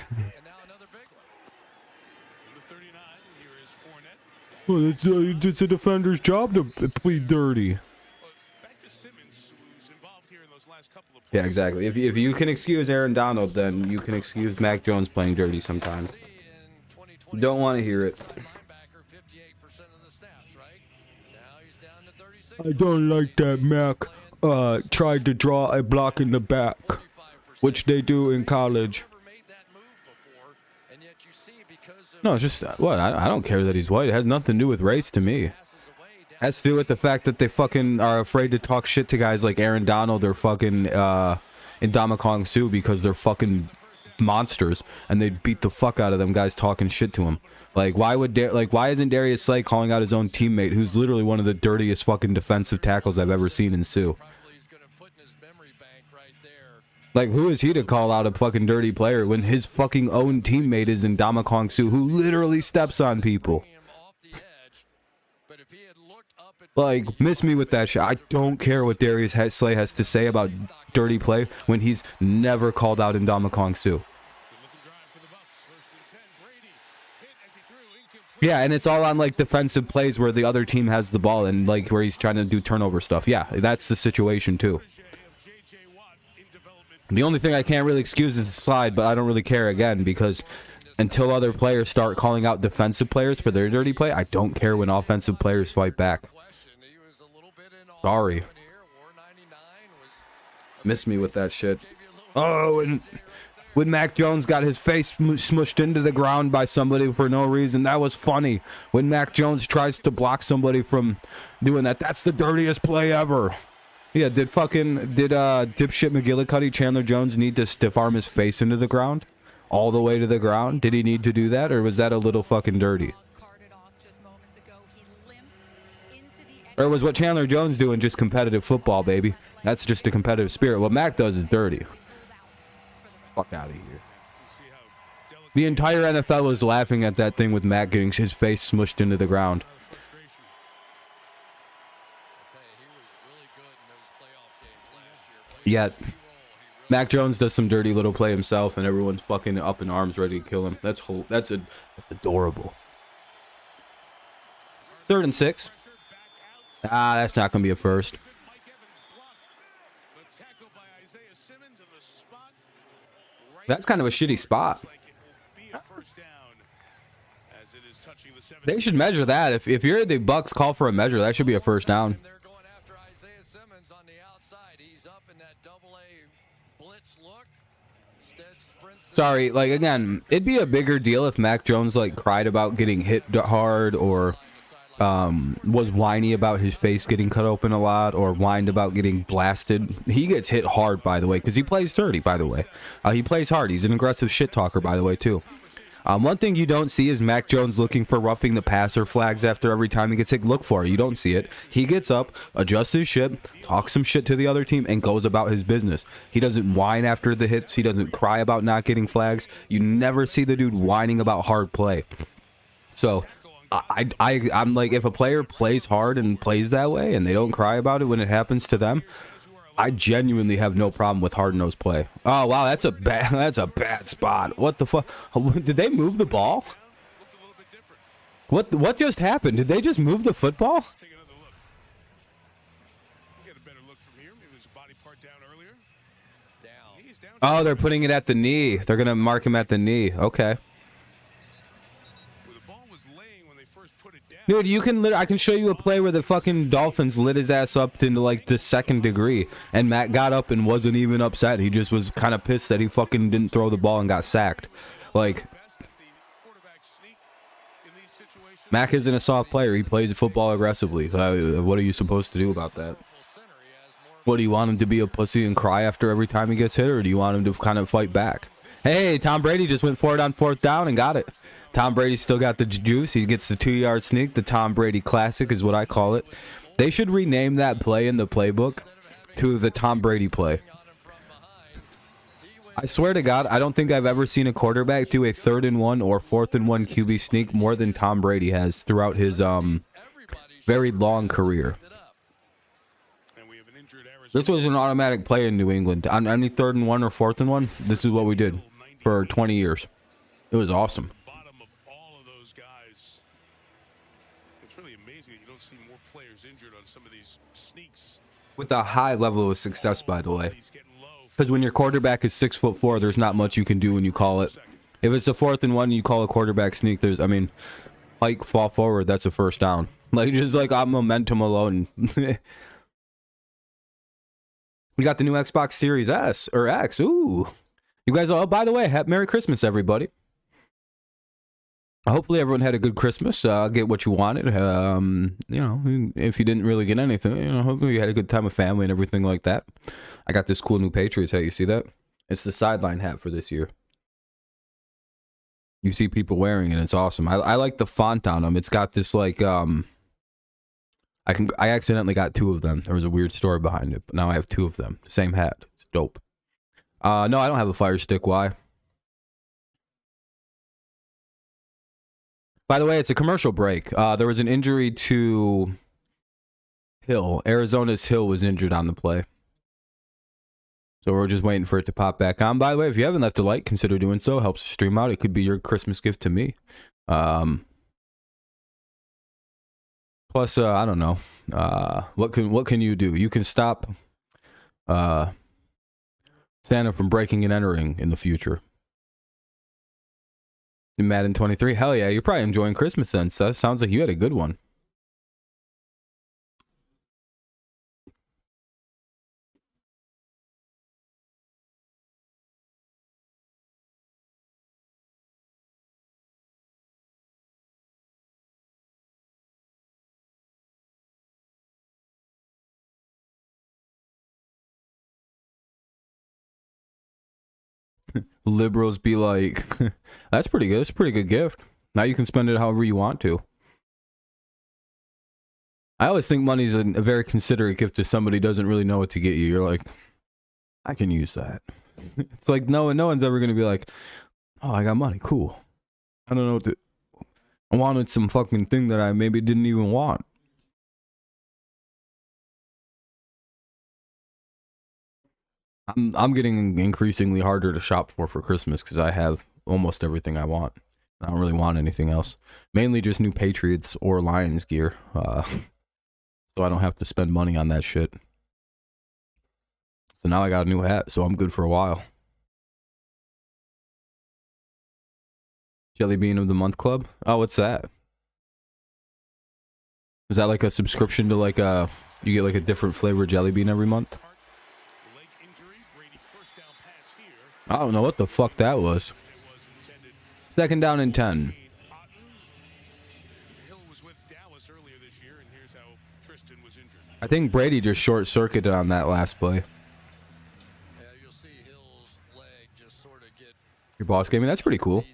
A: Well, it's a defender's job to plead dirty. Yeah, exactly. If you can excuse Aaron Donald, then you can excuse Mac Jones playing dirty sometimes. Don't want to hear it. I don't like that Mac tried to draw a block in the back, which they do in college. No, it's just, what? I don't care that he's white. It has nothing to do with race to me. It has to do with the fact that they fucking are afraid to talk shit to guys like Aaron Donald or fucking Ndamukong Suh because they're fucking monsters and they beat the fuck out of them guys talking shit to him. Like, why isn't Darius Slay calling out his own teammate, who's literally one of the dirtiest fucking defensive tackles I've ever seen in Suh? Like, who is he to call out a fucking dirty player when his fucking own teammate is Ndamukong Suh, who literally steps on people? Like, miss me with that shit. I don't care what Darius Slay has to say about dirty play when he's never called out Ndamukong Suh. Yeah, and it's all on like defensive plays where the other team has the ball and like where he's trying to do turnover stuff. Yeah, that's the situation too. The only thing I can't really excuse is the slide, but I don't really care again because until other players start calling out defensive players for their dirty play, I don't care when offensive players fight back. Sorry. Miss me with that shit. Oh, and when Mac Jones got his face smushed into the ground by somebody for no reason, that was funny. When Mac Jones tries to block somebody from doing that, that's the dirtiest play ever. Yeah, did dipshit McGillicuddy Chandler Jones need to stiff arm his face into the ground? All the way to the ground? Did he need to do that, or was that a little fucking dirty? Or was what Chandler Jones doing just competitive football, baby? That's just a competitive spirit. What Mac does is dirty. Fuck out of here. The entire NFL is laughing at that thing with Mac getting his face smushed into the ground. Yet, Mac Jones does some dirty little play himself, and everyone's fucking up in arms ready to kill him. That's adorable. 3rd and 6. That's not going to be a first. That's kind of a shitty spot. They should measure that. If you're the Bucks, call for a measure. That should be a first down. Sorry, like, again, it'd be a bigger deal if Mac Jones, like, cried about getting hit hard or was whiny about his face getting cut open a lot or whined about getting blasted. He gets hit hard, by the way, because he plays dirty, by the way. He plays hard. He's an aggressive shit talker, by the way, too. One thing you don't see is Mac Jones looking for roughing the passer flags after every time he gets hit. Look for it. You don't see it. He gets up, adjusts his shit, talks some shit to the other team, and goes about his business. He doesn't whine after the hits. He doesn't cry about not getting flags. You never see the dude whining about hard play. So I'm like, if a player plays hard and plays that way and they don't cry about it when it happens to them, I genuinely have no problem with hard-nosed play. Oh wow, that's a bad spot. What the fuck? Did they move the ball? What just happened? Did they just move the football? Oh, they're putting it at the knee. They're gonna mark him at the knee. Okay. Dude, I can show you a play where the fucking Dolphins lit his ass up into like the 2nd degree, and Matt got up and wasn't even upset. He just was kind of pissed that he fucking didn't throw the ball and got sacked. Like, Mac isn't a soft player. He plays football aggressively. What are you supposed to do about that? What, do you want him to be a pussy and cry after every time he gets hit, or do you want him to kind of fight back? Hey, Tom Brady just went for it on 4th down and got it. Tom Brady still got the juice. He gets the 2-yard sneak. The Tom Brady classic is what I call it. They should rename that play in the playbook to the Tom Brady play. I swear to God, I don't think I've ever seen a quarterback do a 3rd and 1 or 4th and 1 QB sneak more than Tom Brady has throughout his very long career. This was an automatic play in New England. On any 3rd and 1 or 4th and 1, this is what we did for 20 years. It was awesome. With a high level of success, by the way. Because when your quarterback is 6'4", there's not much you can do when you call it. If it's a 4th and 1 and you call a quarterback sneak, hike, fall forward, that's a first down. Like, just like on momentum alone. We got the new Xbox Series S, or X, ooh. You guys, oh, by the way, Merry Christmas, everybody. Hopefully everyone had a good Christmas. Get what you wanted. You know, if you didn't really get anything, you know, hopefully you had a good time with family and everything like that. I got this cool new Patriots hat. You see that? It's the sideline hat for this year. You see people wearing it. It's awesome. I like the font on them. It's got this like I accidentally got 2 of them. There was a weird story behind it, but now I have 2 of them. Same hat. It's dope. No, I don't have a Fire Stick. Why? By the way, it's a commercial break. There was an injury to Hill. Arizona's Hill was injured on the play. So we're just waiting for it to pop back on. By the way, if you haven't left a like, consider doing so. Helps the stream out. It could be your Christmas gift to me. Plus, I don't know. What can you do? You can stop Santa from breaking and entering in the future. In Madden 23? Hell yeah, you're probably enjoying Christmas then, Seth. Sounds like you had a good one. Liberals be like, that's pretty good. It's a pretty good gift. Now you can spend it however you want to. I always think money's a very considerate gift to somebody who doesn't really know what to get you. You're like, I can use that. It's like no one's ever gonna be like, oh, I got money, cool. I don't know what to. I wanted some fucking thing that I maybe didn't even want. I'm getting increasingly harder to shop for Christmas because I have almost everything I want. I don't really want anything else. Mainly just new Patriots or Lions gear. So I don't have to spend money on that shit. So now I got a new hat, so I'm good for a while. Jelly Bean of the Month Club? Oh, what's that? Is that like a subscription to like a... You get like a different flavor jelly bean every month? I don't know what the fuck that was. Second down and 10. I think Brady just short-circuited on that last play.
C: Yeah, you'll see Hill's leg just sort of get
A: Your boss gave me? That's pretty cool.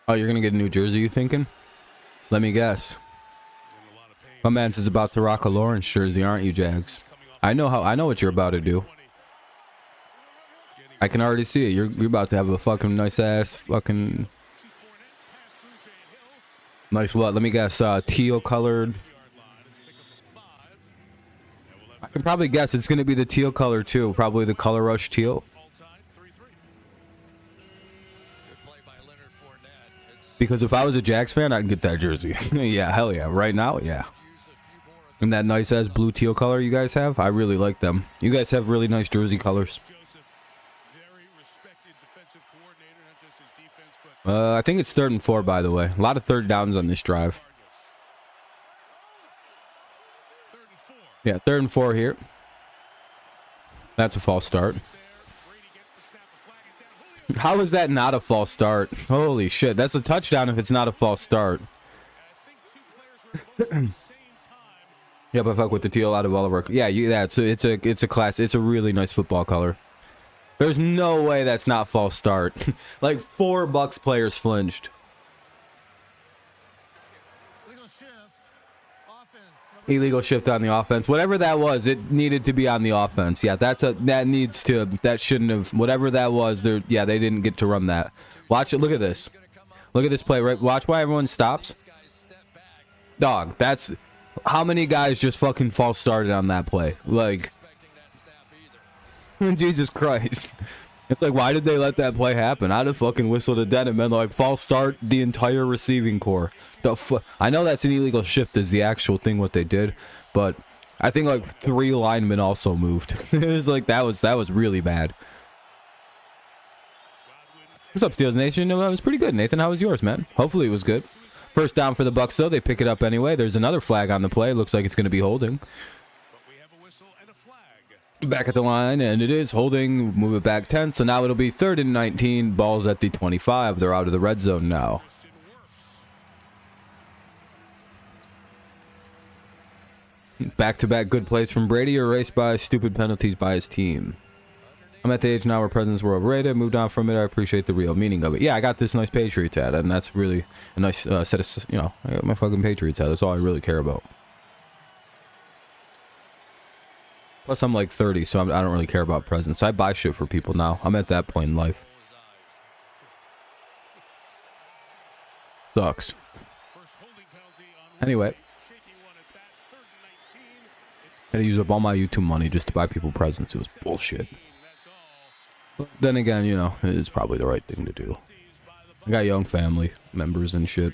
A: Oh, you're gonna get a new jersey, you thinking? Let me guess. My man's is about to rock a Lawrence jersey, aren't you, Jags? I know what you're about to do. I can already see it. You're about to have a fucking nice ass fucking nice what? Let me guess. Teal colored. I can probably guess it's gonna be the teal color too. Probably the Color Rush teal. Because if I was a Jags fan, I'd get that jersey. Yeah, hell yeah. Right now, yeah. And that nice ass blue teal color you guys have, I really like them. You guys have really nice jersey colors. I think it's 3rd and 4, by the way. A lot of third downs on this drive. Yeah, 3rd and 4 here. That's a false start. How is that not a false start? Holy shit, that's a touchdown if it's not a false start. Yeah, but fuck with the teal out of all of our... Yeah, it's a class. It's a really nice football color. There's no way that's not false start. Like 4 Bucks players flinched. Illegal shift on the offense. Whatever that was, it needed to be on the offense. Yeah, that shouldn't have. Whatever that was, they didn't get to run that. Watch it. Look at this. Look at this play. Right. Watch why everyone stops. Dog. That's how many guys just fucking false started on that play. Like, Jesus Christ. It's like, why did they let that play happen? I'd have fucking whistled a dead and been like, false start the entire receiving core. I know that's an illegal shift is the actual thing what they did, but I think like 3 linemen also moved. It was like, that was really bad. What's up, Steelers Nation? No, that was pretty good. Nathan, how was yours, man? Hopefully it was good. First down for the Bucks, though. They pick it up anyway. There's another flag on the play. Looks like it's going to be holding. Back at the line, and it is holding. Move it back 10, so now it'll be 3rd and 19. Ball's at the 25. They're out of the red zone now. Back-to-back good plays from Brady, erased by stupid penalties by his team. I'm at the age now where presidents were overrated. Moved on from it. I appreciate the real meaning of it. Yeah, I got this nice Patriots hat, and that's really a nice set of, I got my fucking Patriots hat. That's all I really care about. Plus, I'm like 30, so I don't really care about presents. I buy shit for people now. I'm at that point in life. Sucks. Anyway. I had to use up all my YouTube money just to buy people presents. It was bullshit. But then again, it is probably the right thing to do. I got young family members and shit.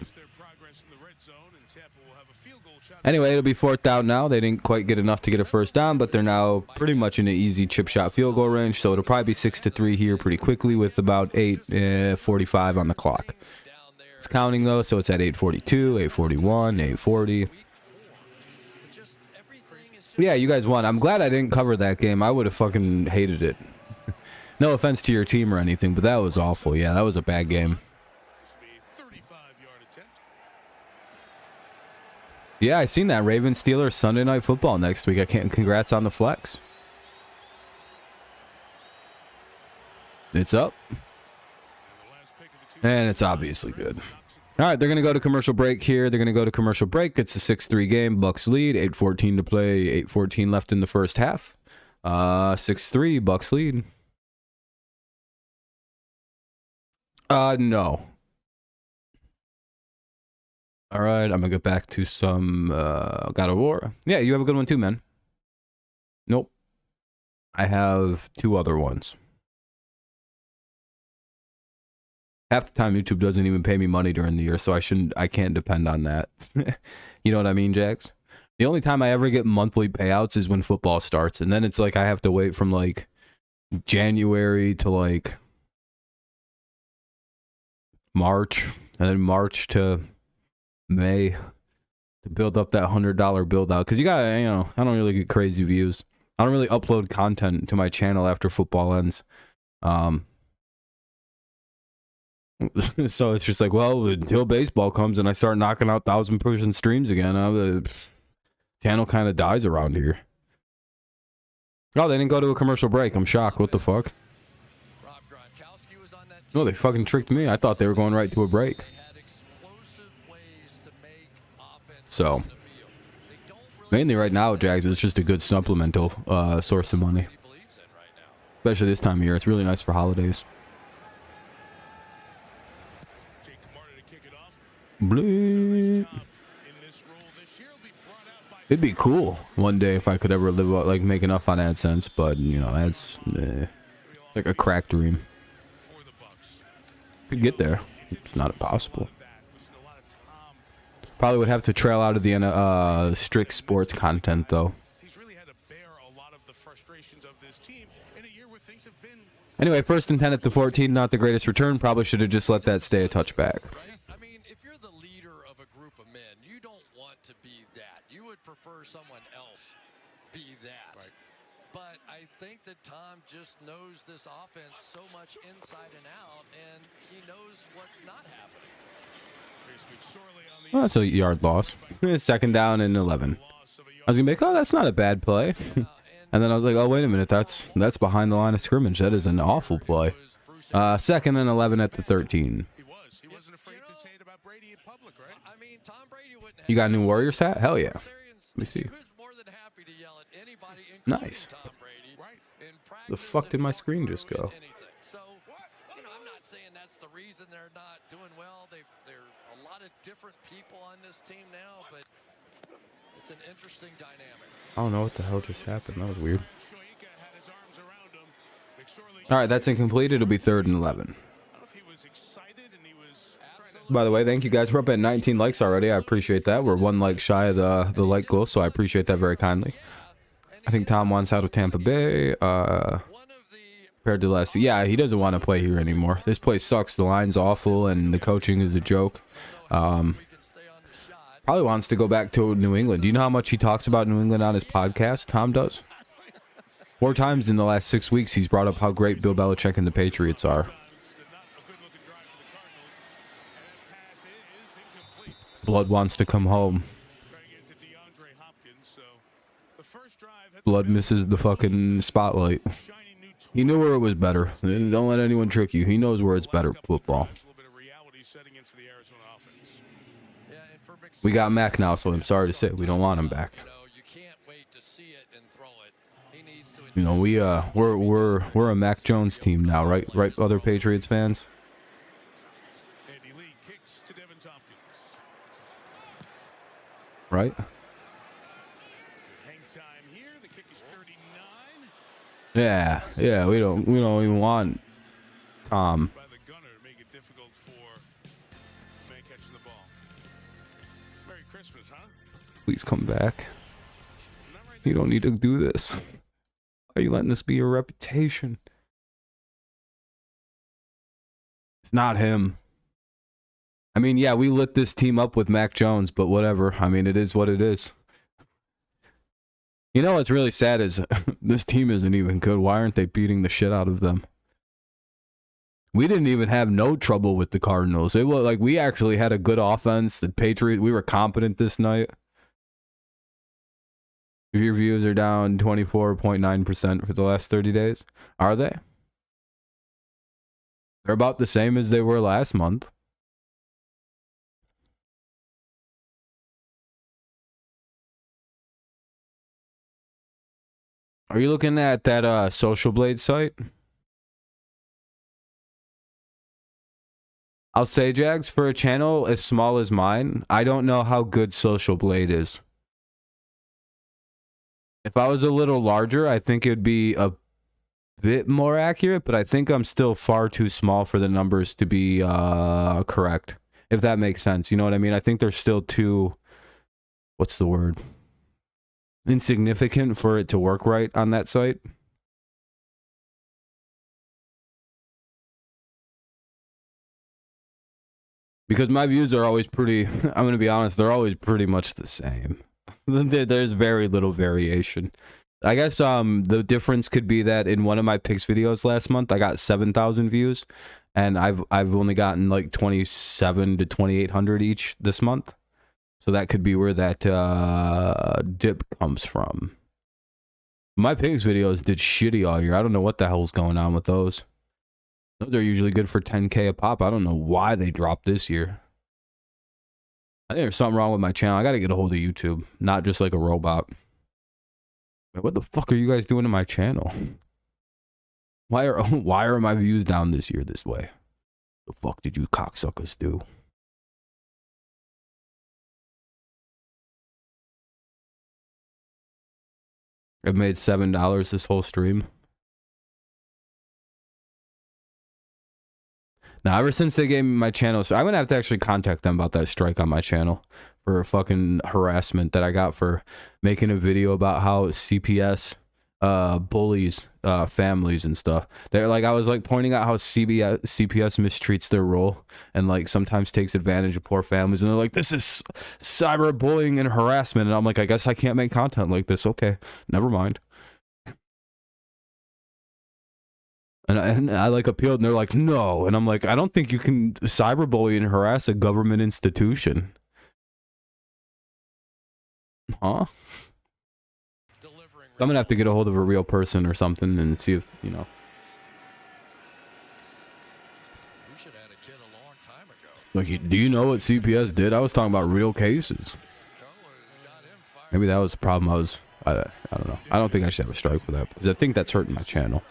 A: Anyway, it'll be 4th down now. They didn't quite get enough to get a first down, but they're now pretty much in an easy chip shot field goal range. So it'll probably be 6-3 here pretty quickly with about 8:45 on the clock. It's counting though, so it's at 8:42, 8:41, 8:40. Yeah, you guys won. I'm glad I didn't cover that game. I would have fucking hated it. No offense to your team or anything, but that was awful. Yeah, that was a bad game. Yeah, I seen that. Ravens Steelers Sunday Night Football next week. I can't. Congrats on the flex. It's up. And it's obviously good. All right, they're going to go to commercial break here. They're going to go to commercial break. It's a 6-3 game. Bucks lead. 8:14 to play. 8:14 left in the first half. 6-3, Bucks lead. No. All right, I'm going to get back to some God of War. Yeah, you have a good one too, man. Nope. I have 2 other ones. Half the time YouTube doesn't even pay me money during the year, so I can't depend on that. You know what I mean, Jax? The only time I ever get monthly payouts is when football starts, and then it's like I have to wait from like January to like March, and then March to May to build up that $100 build out. Because you got, I don't really get crazy views. I don't really upload content to my channel after football ends. So it's just like, well, until baseball comes and I start knocking out 1,000-person streams again, the channel kind of dies around here. Oh, they didn't go to a commercial break. I'm shocked. What the fuck? No, they fucking tricked me. I thought they were going right to a break. So, mainly right now, Jags, it's just a good supplemental source of money. Especially this time of year. It's really nice for holidays. Bleep. It'd be cool one day if I could ever live like make enough on AdSense, but you know that's it's like a crack dream. Could get there. It's not impossible. Probably would have to trail out of the strict sports content though. Anyway, 1st and 10 at the 14, not the greatest return. Probably should have just let that stay a touchback.
C: Someone else be that. Right. But I think that Tom just knows this offense so much inside and out, and he knows what's not happening.
A: Well, that's a yard loss. 2nd down and 11. I was gonna be like, oh, that's not a bad play. And then I was like, oh, wait a minute, that's behind the line of scrimmage. That is an awful play. 2nd and 11 at the 13.
B: He wasn't afraid to say it about Brady in public, right? I mean, Tom Brady wouldn't have.
A: You got a new Warriors hat? Hell yeah. Let me see. Nice. The fuck did my screen just go?
C: So, you know, I'm not saying that's the reason they're not doing well. There are a lot of different people on this team now, but it's an interesting dynamic.
A: I don't know what the hell just happened. That was weird. All right, that's incomplete. It'll be 3rd and 11. By the way, thank you guys. We're up at 19 likes already. I appreciate that. We're 1 like shy of the like goal, so I appreciate that very kindly. I think Tom wants out of Tampa Bay. Compared to the last 2. Yeah, he doesn't want to play here anymore. This place sucks. The line's awful, and the coaching is a joke. Probably wants to go back to New England. Do you know how much he talks about New England on his podcast? Tom does. 4 times in the last 6 weeks, he's brought up how great Bill Belichick and the Patriots are. Blood wants to come home. Blood misses the fucking spotlight. He knew where it was better. Don't let anyone trick you. He knows where it's better. Football. We got Mac now, so I'm sorry to say we don't want him back. You know, we're a Mac Jones team now, right? Right, other Patriots fans. Right? Yeah, we don't even want Tom. Please come back. You don't need to do this. Why are you letting this be your reputation? It's not him. I mean, yeah, we lit this team up with Mac Jones, but whatever. I mean, it is what it is. You know what's really sad is this team isn't even good. Why aren't they beating the shit out of them? We didn't even have no trouble with the Cardinals. It was like we actually had a good offense. The Patriots, we were competent this night. Your views are down 24.9% for the last 30 days. Are they? They're about the same as they were last month. Are you looking at that Social Blade site? I'll say, Jags, for a channel as small as mine, I don't know how good Social Blade is. If I was a little larger, I think it'd be a bit more accurate, but I think I'm still far too small for the numbers to be correct. If that makes sense. You know what I mean? I think they're still too, what's the word? Insignificant for it to work right on that site. Because my views are always pretty, I'm going to be honest, they're always pretty much the same. There's very little variation. I guess the difference could be that in one of my picks videos last month, I got 7,000 views, and I've only gotten like 27 to 2,800 each this month. So that could be where that dip comes from. My picks videos did shitty all year. I don't know what the hell's going on with those. Those are usually good for 10K a pop. I don't know why they dropped this year. I think there's something wrong with my channel. I gotta get a hold of YouTube, not just like a robot. Man, what the fuck are you guys doing to my channel? Why are my views down this year this way? The fuck did you cocksuckers do? I've made $7 this whole stream. Now, ever since they gave me my channel, so I'm gonna have to actually contact them about that strike on my channel for fucking harassment that I got for making a video about how CPS bullies families and stuff. They're like, I was like pointing out how CPS mistreats their role and like sometimes takes advantage of poor families, and they're like, this is cyberbullying and harassment, and I'm like, I guess I can't make content like this. Okay, never mind. And I like appealed, and they're like, no. And I'm like, I don't think you can cyberbully and harass a government institution. Huh? So I'm gonna have to get a hold of a real person or something and see if, you know.
C: You should have had a kid a long time ago.
A: Like, do you know what CPS did? I was talking about real cases. Maybe that was the problem. I don't know. I don't think I should have a strike for that, because I think that's hurting my channel.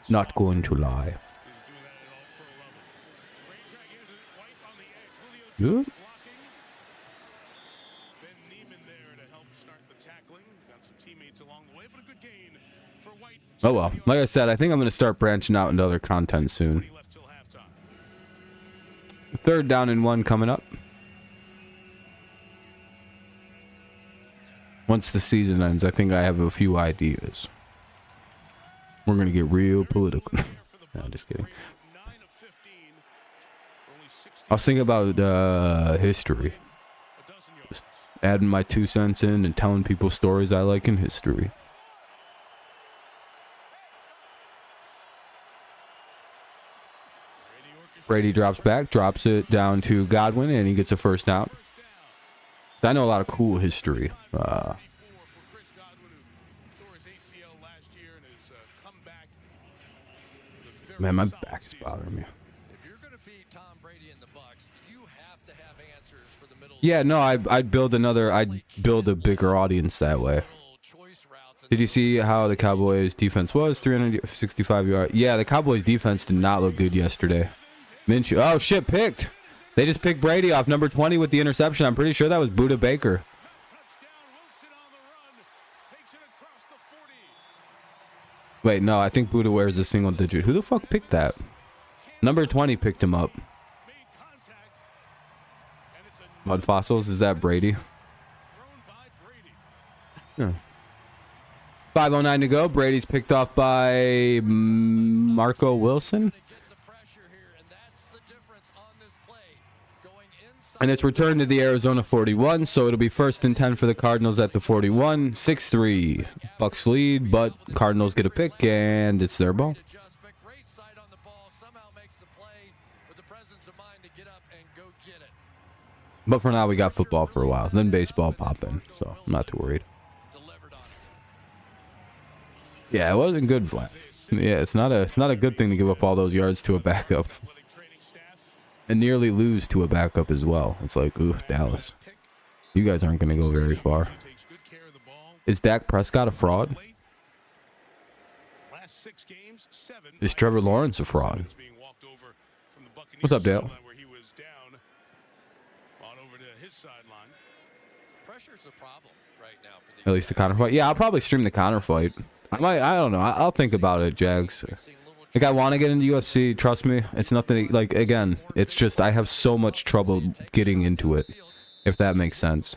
A: Not going to lie. Good. Oh well, like I said, I think I'm going to start branching out into other content soon. 3rd down and 1 coming up. Once the season ends, I think I have a few ideas. We're going to get real political. No, just kidding. I was thinking about history. Just adding my 2 cents in and telling people stories I like in history. Brady drops back, drops it down to Godwin, and he gets a first down. So I know a lot of cool history. Man, my back is bothering me.
C: If you're going to beat Tom Brady and the Bucs, you have to have answers for the middle.
A: Yeah, no, I'd build a bigger audience that way. Did you see how the Cowboys defense was? 365 yards. Yeah, the Cowboys defense did not look good yesterday. Minshew. Oh shit, picked. They just picked Brady off number 20 with the interception. I'm pretty sure that was Buda Baker. Wait, no, I think Buda wears a single digit. Who the fuck picked that? Number 20 picked him up. Mud Fossils, is that Brady? Yeah. 5:09 to go. Brady's picked off by Marco Wilson. And it's returned to the Arizona 41, so it'll be 1st and 10 for the Cardinals at the 41. 6-3. Bucks lead, but Cardinals get a pick, and it's their ball. But for now, we got football for a while. Then baseball pop in, so I'm not too worried. Yeah, it wasn't good, Flat. Yeah, it's not a good thing to give up all those yards to a backup. And nearly lose to a backup as well. It's like, ooh, Dallas. You guys aren't going to go very far. Is Dak Prescott a fraud?
B: 6 games, 7.
A: Is Trevor Lawrence a fraud?
B: Being walked over from the Buccaneers
A: What's up, Dale?
B: where he was down on over to his sideline.
C: Pressure's a problem right now for these
A: At least the Connor fight. Yeah, I'll probably stream the Connor fight. I don't know. I'll think about it, Jags. Like, I want to get into UFC. Trust me. It's nothing, like, again, it's just I have so much trouble getting into it, if that makes sense.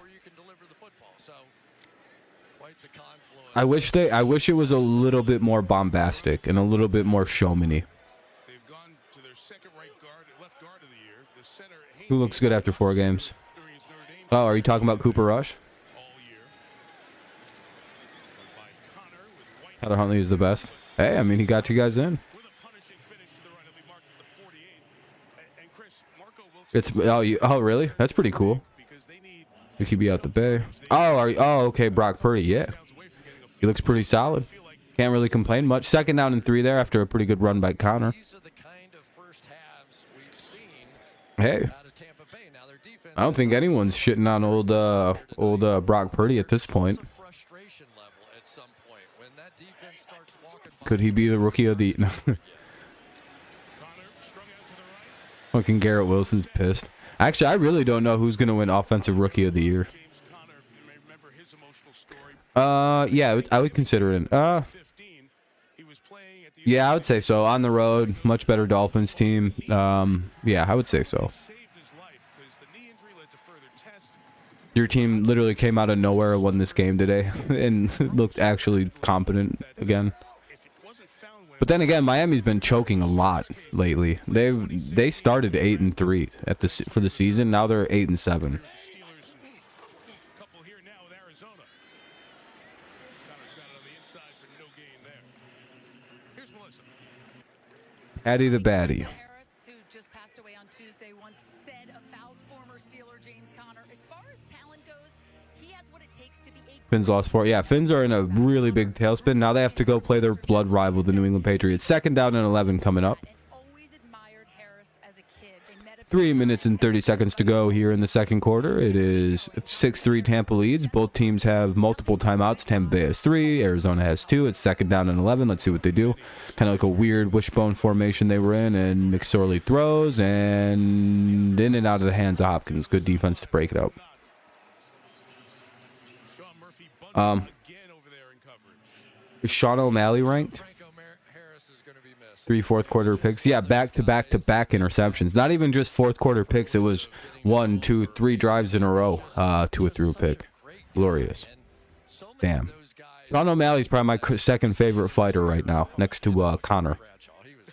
A: I wish it was a little bit more bombastic and a little bit more showmany.
B: They've gone to their second left guard of the year. The center,
A: Who looks good after 4 games? Oh, are you talking about Cooper Rush? Tyler Huntley is the best. Hey, I mean, he got you guys in. It's oh really? That's pretty cool. You could be out the bay. Oh, okay, Brock Purdy, yeah. He looks pretty solid. Can't really complain much. Second down and 3 there after a pretty good run by Connor. Hey, I don't think anyone's shitting on old Brock Purdy at this point. Could he be the rookie of the? Fucking Garrett Wilson's pissed. Actually, I really don't know who's gonna win Offensive Rookie of the Year. Yeah, I would consider it. Yeah, I would say so. On the road, much better Dolphins team. Yeah, I would say so. Your team literally came out of nowhere and won this game today, and looked actually competent again. But then again, Miami's been choking a lot lately. They started 8-3 for the season. Now they're 8-7. Patty the Batty.
D: Who just passed away on Tuesday, once said about former Steeler James Conner, as far as talent goes, he has what it takes to be a
A: Finns lost 4. Yeah, Finns are in a really big tailspin. Now they have to go play their blood rival, the New England Patriots. Second down and 11 coming up. 3 minutes and 30 seconds to go here in the second quarter. It is 6-3 Tampa leads. Both teams have multiple timeouts. Tampa Bay has 3. Arizona has 2. It's second down and 11. Let's see what they do. Kind of like a weird wishbone formation they were in. And McSorley throws and in and out of the hands of Hopkins. Good defense to break it up. Is Sean O'Malley ranked? 3 fourth quarter picks. Yeah, back to back interceptions. Not even just fourth quarter picks. It was 1, 2, 3 drives in a row to a through pick. Glorious. Damn. Sean O'Malley's probably my second favorite fighter right now, next to Connor.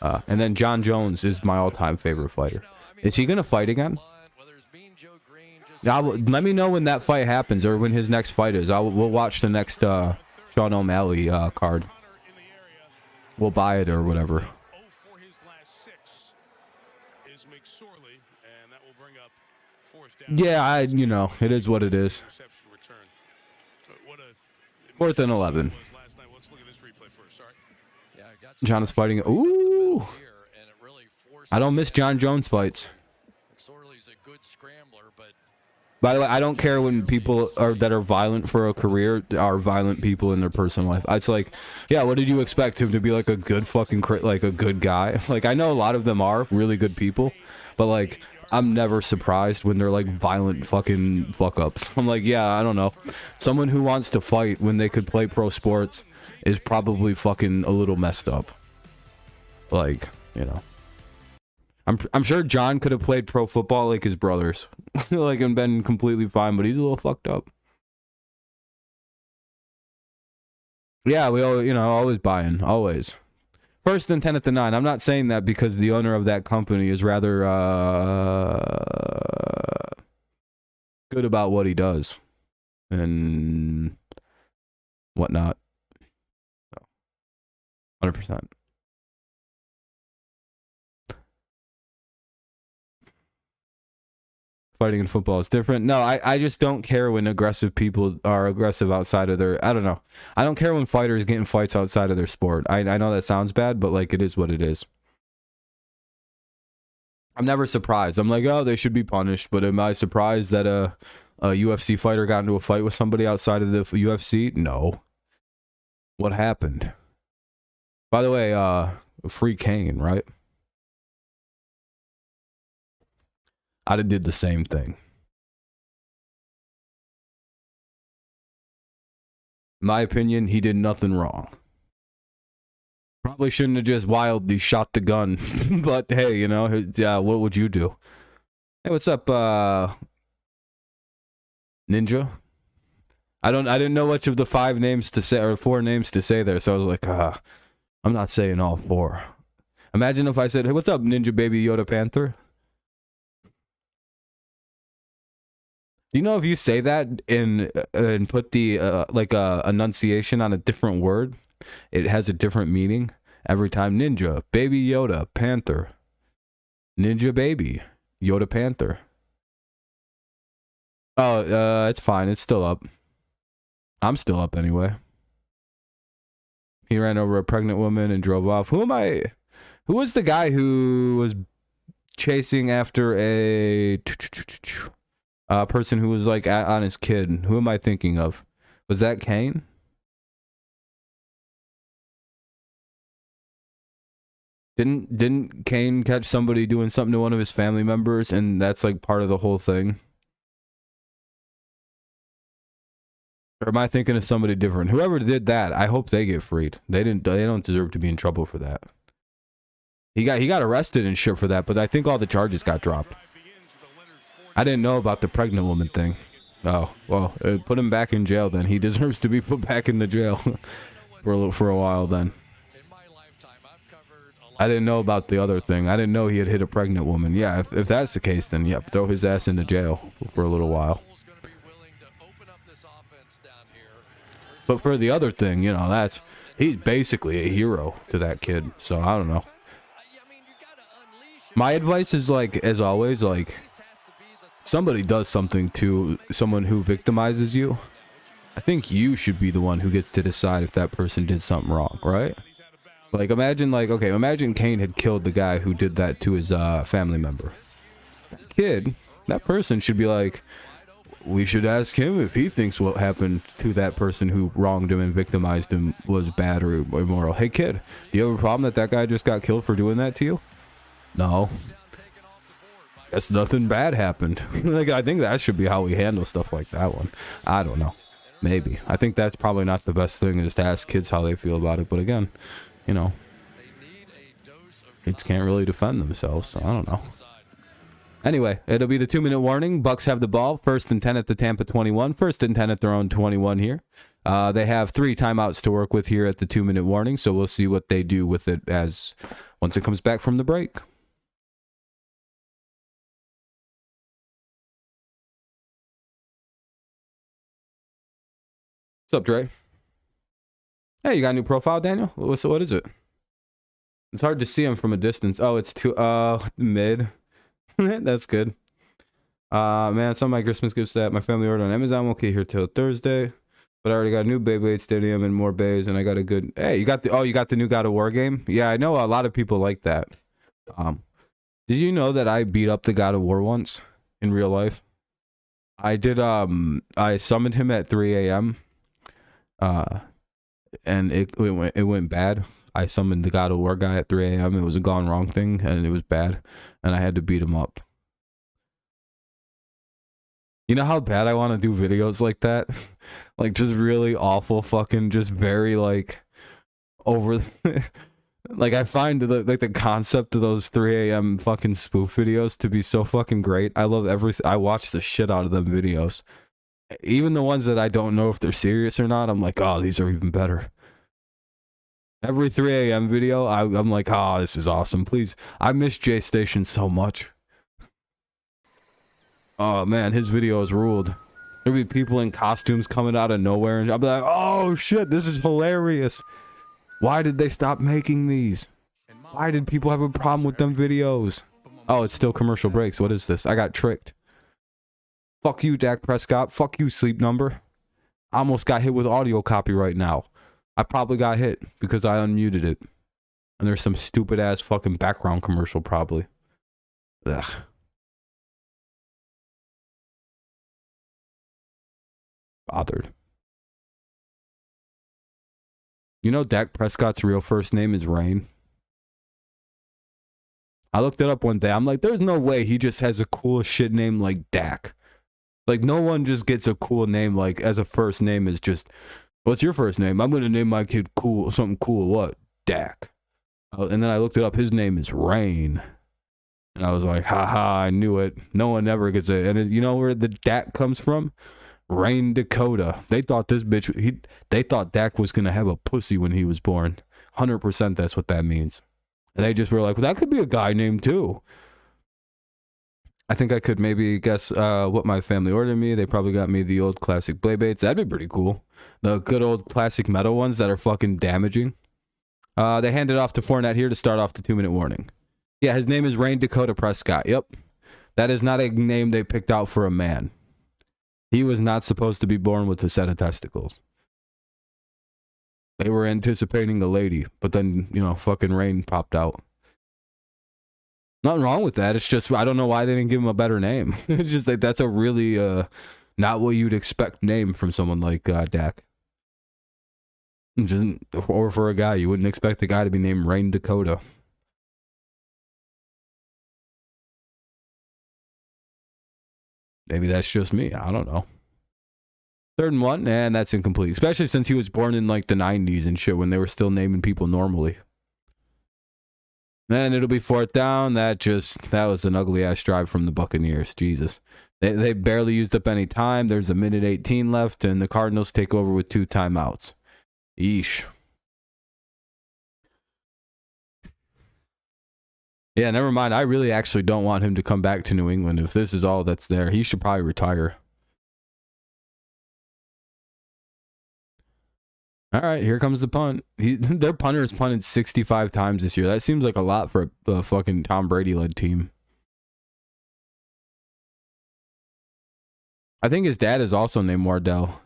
A: And then John Jones is my all-time favorite fighter. Is he going to fight again? Let me know when that fight happens or when his next fight is. We'll watch the next Sean O'Malley card. We'll buy it or whatever. Yeah, you know, it is what it is. 4th and 11. John is fighting. Ooh. I don't miss John Jones fights. By the way, I don't care when people that are violent for a career are violent people in their personal life. It's like, yeah, what did you expect him to be, like a good fucking like a good guy? Like, I know a lot of them are really good people, but like, I'm never surprised when they're like violent fucking fuck ups. I'm like, yeah, I don't know. Someone who wants to fight when they could play pro sports is probably fucking a little messed up. Like, you know. I'm sure John could have played pro football like his brothers, like, and been completely fine, but he's a little fucked up. Yeah, we all, you know, always buying, always. 1st and 10 at the 9. I'm not saying that because the owner of that company is rather good about what he does and whatnot. 100%. Fighting in football is different. No, I just don't care when aggressive people are aggressive outside of their, I don't know. I don't care when fighters get in fights outside of their sport. I know that sounds bad, but like, it is what it is. I'm never surprised. I'm like, oh, they should be punished. But am I surprised that a UFC fighter got into a fight with somebody outside of the UFC? No. What happened? By the way, free Kane, right? I'd have did the same thing. In my opinion, he did nothing wrong. Probably shouldn't have just wildly shot the gun. But hey, you know, yeah, what would you do? Hey, what's up, Ninja? I didn't know which of the 5 names to say, or 4 names to say there, so I was like, I'm not saying all 4. Imagine if I said, hey, what's up, Ninja Baby Yoda Panther? Do you know if you say that and put the like enunciation on a different word, it has a different meaning every time? Ninja Baby Yoda Panther, Ninja Baby Yoda Panther. Oh, it's fine. It's still up. I'm still up anyway. He ran over a pregnant woman and drove off. Who was the guy who was chasing after a person who was like on his kid? Who am I thinking of? Was that Kane? Didn't Kane catch somebody doing something to one of his family members, and that's like part of the whole thing? Or am I thinking of somebody different? Whoever did that, I hope they get freed. They don't deserve to be in trouble for that. He got arrested and shit for that, but I think all the charges got dropped. I didn't know about the pregnant woman thing. Oh, well, put him back in jail then. He deserves to be put back in the jail for a while then. I didn't know about the other thing. I didn't know he had hit a pregnant woman. Yeah, if that's the case, then yep, throw his ass into jail for a little while. But for the other thing, you know, he's basically a hero to that kid. So I don't know. My advice is, like, as always, like, somebody does something to someone who victimizes you, I think you should be the one who gets to decide if that person did something wrong, right? Like, imagine Kane had killed the guy who did that to his family member. That person should be like, we should ask him if he thinks what happened to that person who wronged him and victimized him was bad or immoral. Hey, kid, do you have a problem that guy just got killed for doing that to you? No. Guess nothing bad happened. Like, I think that should be how we handle stuff like that one. I don't know. Maybe. I think that's probably not the best thing, is to ask kids how they feel about it. But again, you know, kids can't really defend themselves, so I don't know. Anyway, it'll be the 2-minute warning. Bucks have the ball. 1st and 10 at the Tampa 21. 1st and 10 at their own 21 here. They have 3 timeouts to work with here at the 2-minute warning, so we'll see what they do with it once it comes back from the break. What's up, Dre? Hey, you got a new profile, Daniel? What is it? It's hard to see him from a distance. Oh, it's mid. That's good. Man, some of my Christmas gifts that my family ordered on Amazon won't get here till Thursday. But I already got a new Beyblade Stadium and more bays, and I got a good. Hey, you got the new God of War game? Yeah, I know a lot of people like that. Did you know that I beat up the God of War once in real life? I did. I summoned him at 3 a.m. And it went bad. I summoned the God of War guy at 3 a.m. It was a gone wrong thing, and it was bad, and I had to beat him up. You know how bad I want to do videos like that? Like, just really awful fucking, just very, like, over... Like, I find, the concept of those 3 a.m. fucking spoof videos to be so fucking great. I watch the shit out of them videos. Even the ones that I don't know if they're serious or not, I'm like, oh, these are even better. Every 3 a.m. video, I'm like, oh, this is awesome. Please. I miss Jay Station so much. Oh, man, his videos ruled. There'd be people in costumes coming out of nowhere, and I'll be like, oh, shit, this is hilarious. Why did they stop making these? Why did people have a problem with them videos? Oh, it's still commercial breaks. What is this? I got tricked. Fuck you, Dak Prescott. Fuck you, Sleep Number. I almost got hit with audio copyright now. I probably got hit because I unmuted it. And there's some stupid ass fucking background commercial probably. Ugh. Bothered. You know Dak Prescott's real first name is Rain? I looked it up one day. I'm like, there's no way he just has a cool shit name like Dak. Like, no one just gets a cool name like as a first name is just, what's your first name? I'm going to name my kid cool, something cool. What? Dak. And then I looked it up. His name is Rain. And I was like, haha, I knew it. No one ever gets it. And you know where the Dak comes from? Rain, Dakota. They thought this bitch, they thought Dak was going to have a pussy when he was born. 100% that's what that means. And they just were like, well, that could be a guy name too. I think I could maybe guess what my family ordered me. They probably got me the old classic Blade Baits. That'd be pretty cool. The good old classic metal ones that are fucking damaging. They handed off to Fournette here to start off the 2-minute warning. Yeah, his name is Rain Dakota Prescott. Yep. That is not a name they picked out for a man. He was not supposed to be born with a set of testicles. They were anticipating a lady, but then, you know, fucking Rain popped out. Nothing wrong with that. It's just, I don't know why they didn't give him a better name. It's just like, that's a really, not what you'd expect name from someone like Dak. Just, or for a guy, you wouldn't expect the guy to be named Rain Dakota. Maybe that's just me. I don't know. 3rd and 1, and that's incomplete. Especially since he was born in like the 90s and shit when they were still naming people normally. And it'll be 4th down. That was an ugly ass drive from the Buccaneers. Jesus. They barely used up any time. There's 1:18 left, and the Cardinals take over with 2 timeouts. Eesh. Yeah, never mind. I really actually don't want him to come back to New England. If this is all that's there, he should probably retire. All right, here comes the punt. Their punter has punted 65 times this year. That seems like a lot for a fucking Tom Brady-led team. I think his dad is also named Wardell.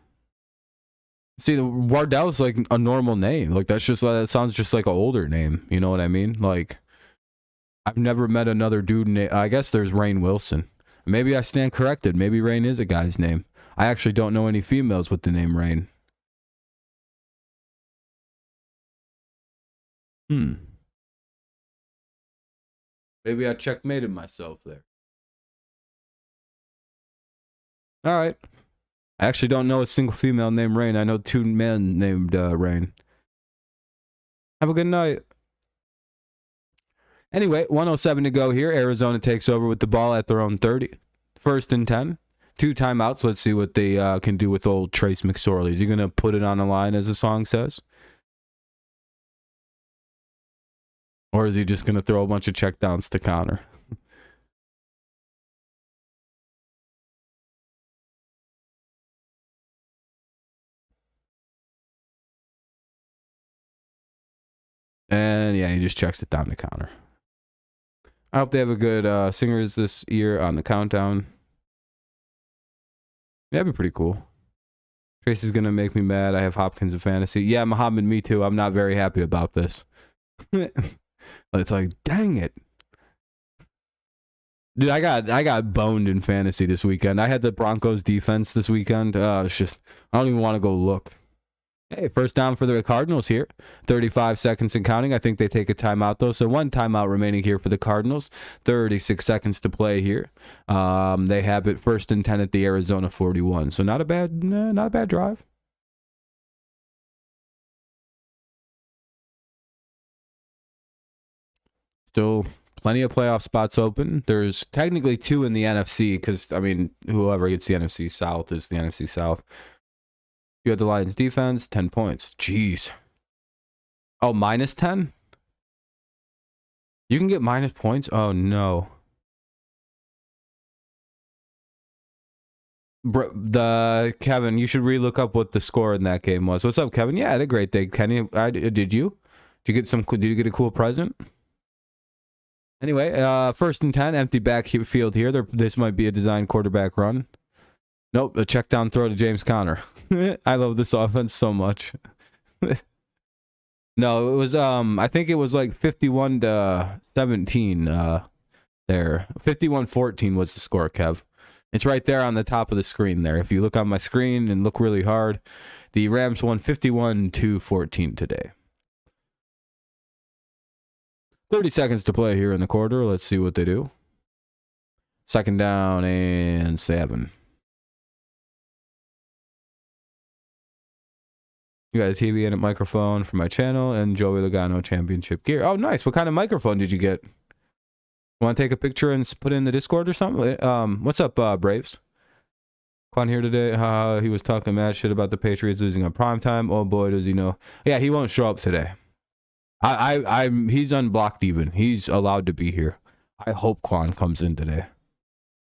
A: See, Wardell's like a normal name. Like, that sounds just like an older name. You know what I mean? Like, I've never met another dude named, I guess there's Rain Wilson. Maybe I stand corrected. Maybe Rain is a guy's name. I actually don't know any females with the name Rain. Maybe I checkmated myself there. All right. I actually don't know a single female named Rain. I know 2 men named Rain. Have a good night. Anyway, 1:07 to go here. Arizona takes over with the ball at their own 30. 1st and 10. 2 timeouts. Let's see what they can do with old Trace McSorley. Is he going to put it on the line, as the song says? Or is he just going to throw a bunch of checkdowns to Connor? And yeah, he just checks it down to Connor. I hope they have a good singers this year on the countdown. Yeah, that'd be pretty cool. Trace is going to make me mad. I have Hopkins in fantasy. Yeah, Muhammad, me too. I'm not very happy about this. It's like, dang it. Dude, I got boned in fantasy this weekend. I had the Broncos defense this weekend. It's just, I don't even want to go look. Hey, 1st down for the Cardinals here. 35 seconds and counting. I think they take a timeout, though. So 1 timeout remaining here for the Cardinals. 36 seconds to play here. They have it 1st and 10 at the Arizona 41. So not a bad drive. Still plenty of playoff spots open. There's technically 2 in the NFC because, I mean, whoever gets the NFC South is the NFC South. You had the Lions defense, 10 points. Jeez. Oh, minus 10? You can get minus points? Oh, no. Kevin, you should re-look up what the score in that game was. What's up, Kevin? Yeah, I had a great day. Kenny, did you? Did you get a cool present? Anyway, 1st and 10, empty backfield here. This might be a design quarterback run. Nope, a check down throw to James Conner. I love this offense so much. No, it was I think it was like 51-17 there. 51-14 was the score, Kev. It's right there on the top of the screen there. If you look on my screen and look really hard, the Rams won 51-14 today. 30 seconds to play here in the quarter. Let's see what they do. 2nd down and 7. You got a TV and a microphone for my channel and Joey Logano championship gear. Oh, nice. What kind of microphone did you get? Want to take a picture and put it in the Discord or something? What's up, Braves? Quan here today. He was talking mad shit about the Patriots losing on primetime. Oh boy, does he know. Yeah, he won't show up today. He's unblocked even. He's allowed to be here. I hope Quan comes in today.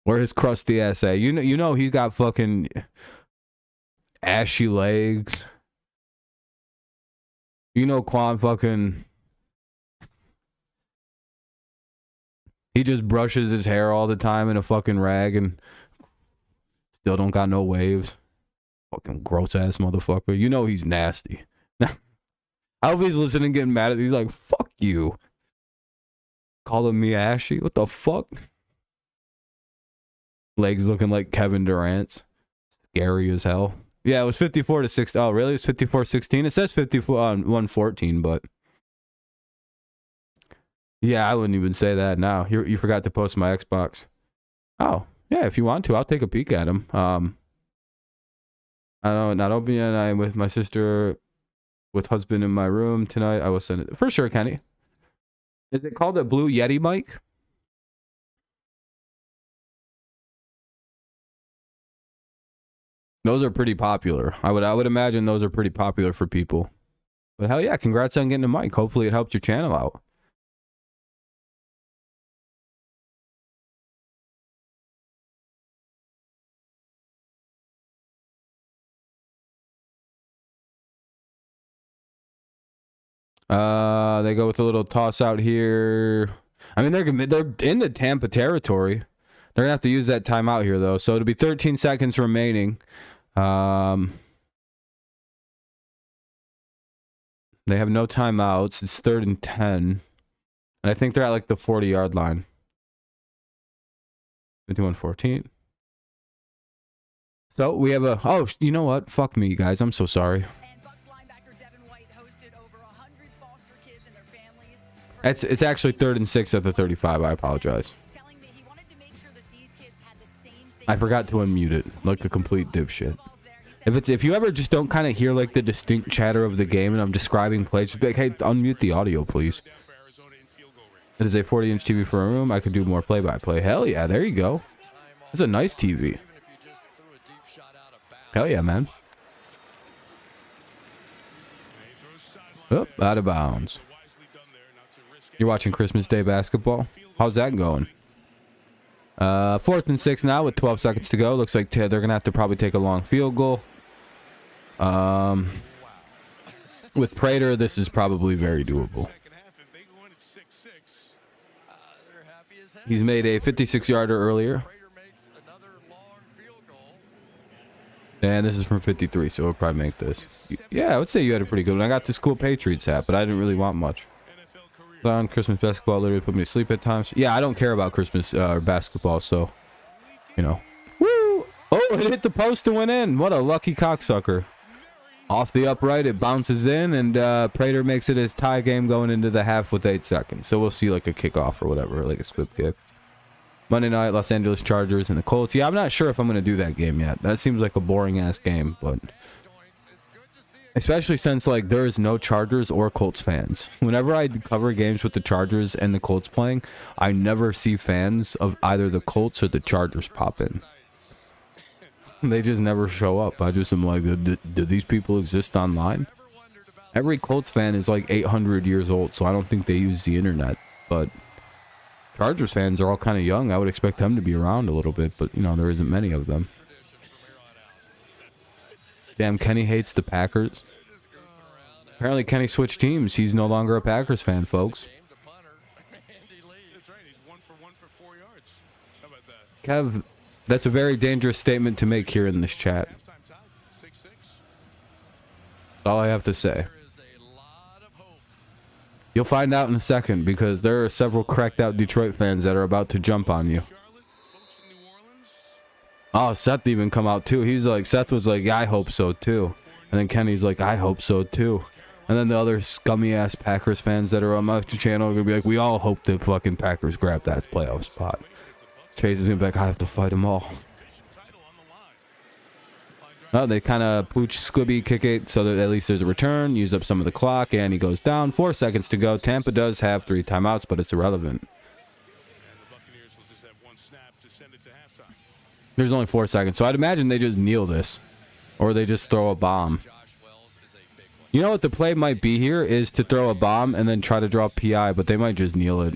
A: Where his crusty ass at? You know he got fucking ashy legs. You know Quan fucking... He just brushes his hair all the time in a fucking rag and still don't got no waves. Fucking gross ass motherfucker. You know he's nasty. I hope he's listening getting mad at me. He's like, fuck you. Calling me ashy? What the fuck? Legs looking like Kevin Durant's. Scary as hell. Yeah, it was 54-6. Oh, really? It was 54-16? It says 54-114, but... Yeah, I wouldn't even say that now. You forgot to post my Xbox. Oh, yeah, if you want to, I'll take a peek at him. I don't know, not open yet. I'm with my sister, with husband in my room tonight. I will send it. For sure, Kenny. Is it called a Blue Yeti mic? Those are pretty popular. I would imagine those are pretty popular for people. But hell yeah, congrats on getting a mic. Hopefully it helped your channel out. They go with a little toss out here. I mean, they're in the Tampa territory. They're gonna have to use that timeout here though. So it'll be 13 seconds remaining. They have no timeouts. It's 3rd and 10. And I think they're at like the 40-yard line. 51-14. So we have a... Oh, you know what? Fuck me, guys. I'm so sorry. It's actually 3rd and 6 at the 35. I apologize. I forgot to unmute it like a complete dipshit. If you ever just don't kind of hear like the distinct chatter of the game and I'm describing plays, just be like, hey, unmute the audio, please. It is a 40-inch TV for a room. I could do more play-by-play. Hell yeah, there you go. It's a nice TV. Hell yeah, man. Oh, out of bounds. You're watching Christmas Day basketball? How's that going? 4th and 6 now with 12 seconds to go. Looks like they're going to have to probably take a long field goal. With Prater, this is probably very doable. He's made a 56-yarder earlier. And this is from 53, so we'll probably make this. Yeah, I would say you had a pretty good one. I got this cool Patriots hat, but I didn't really want much. On Christmas basketball literally put me to sleep at times. Yeah, I don't care about Christmas basketball, so you know. Woo! Oh, it hit the post and went in. What a lucky cocksucker. Off the upright, it bounces in, and Prater makes it his tie game going into the half with 8 seconds. So we'll see like a kickoff or whatever, like a squib kick. Monday night, Los Angeles Chargers and the Colts. Yeah, I'm not sure if I'm going to do that game yet. That seems like a boring-ass game, but... Especially since, like, there is no Chargers or Colts fans. Whenever I cover games with the Chargers and the Colts playing, I never see fans of either the Colts or the Chargers pop in. They just never show up. I just am like, do these people exist online? Every Colts fan is like 800 years old, so I don't think they use the internet. But Chargers fans are all kind of young. I would expect them to be around a little bit, but, you know, there isn't many of them. Damn, Kenny hates the Packers. Apparently, Kenny switched teams. He's no longer a Packers fan, folks. Kev, that's a very dangerous statement to make here in this chat. That's all I have to say. You'll find out in a second, because there are several cracked out Detroit fans that are about to jump on you. Oh, Seth even come out too. He's like, Seth was like, yeah, I hope so too. And then Kenny's like, I hope so too. And then the other scummy ass Packers fans that are on my channel are gonna be like, we all hope the fucking Packers grab that playoff spot. Chase is gonna be like, I have to fight them all. Oh, they kind of pooch Squibby kick it so that at least there's a return. Use up some of the clock, and he goes down. 4 seconds to go. Tampa does have 3 timeouts, but it's irrelevant.
B: And the Buccaneers will just have 1 snap to send it to halftime.
A: There's only 4 seconds, so I'd imagine they just kneel this, or they just throw a bomb. You know what the play might be here is to throw a bomb and then try to draw PI, but they might just kneel it.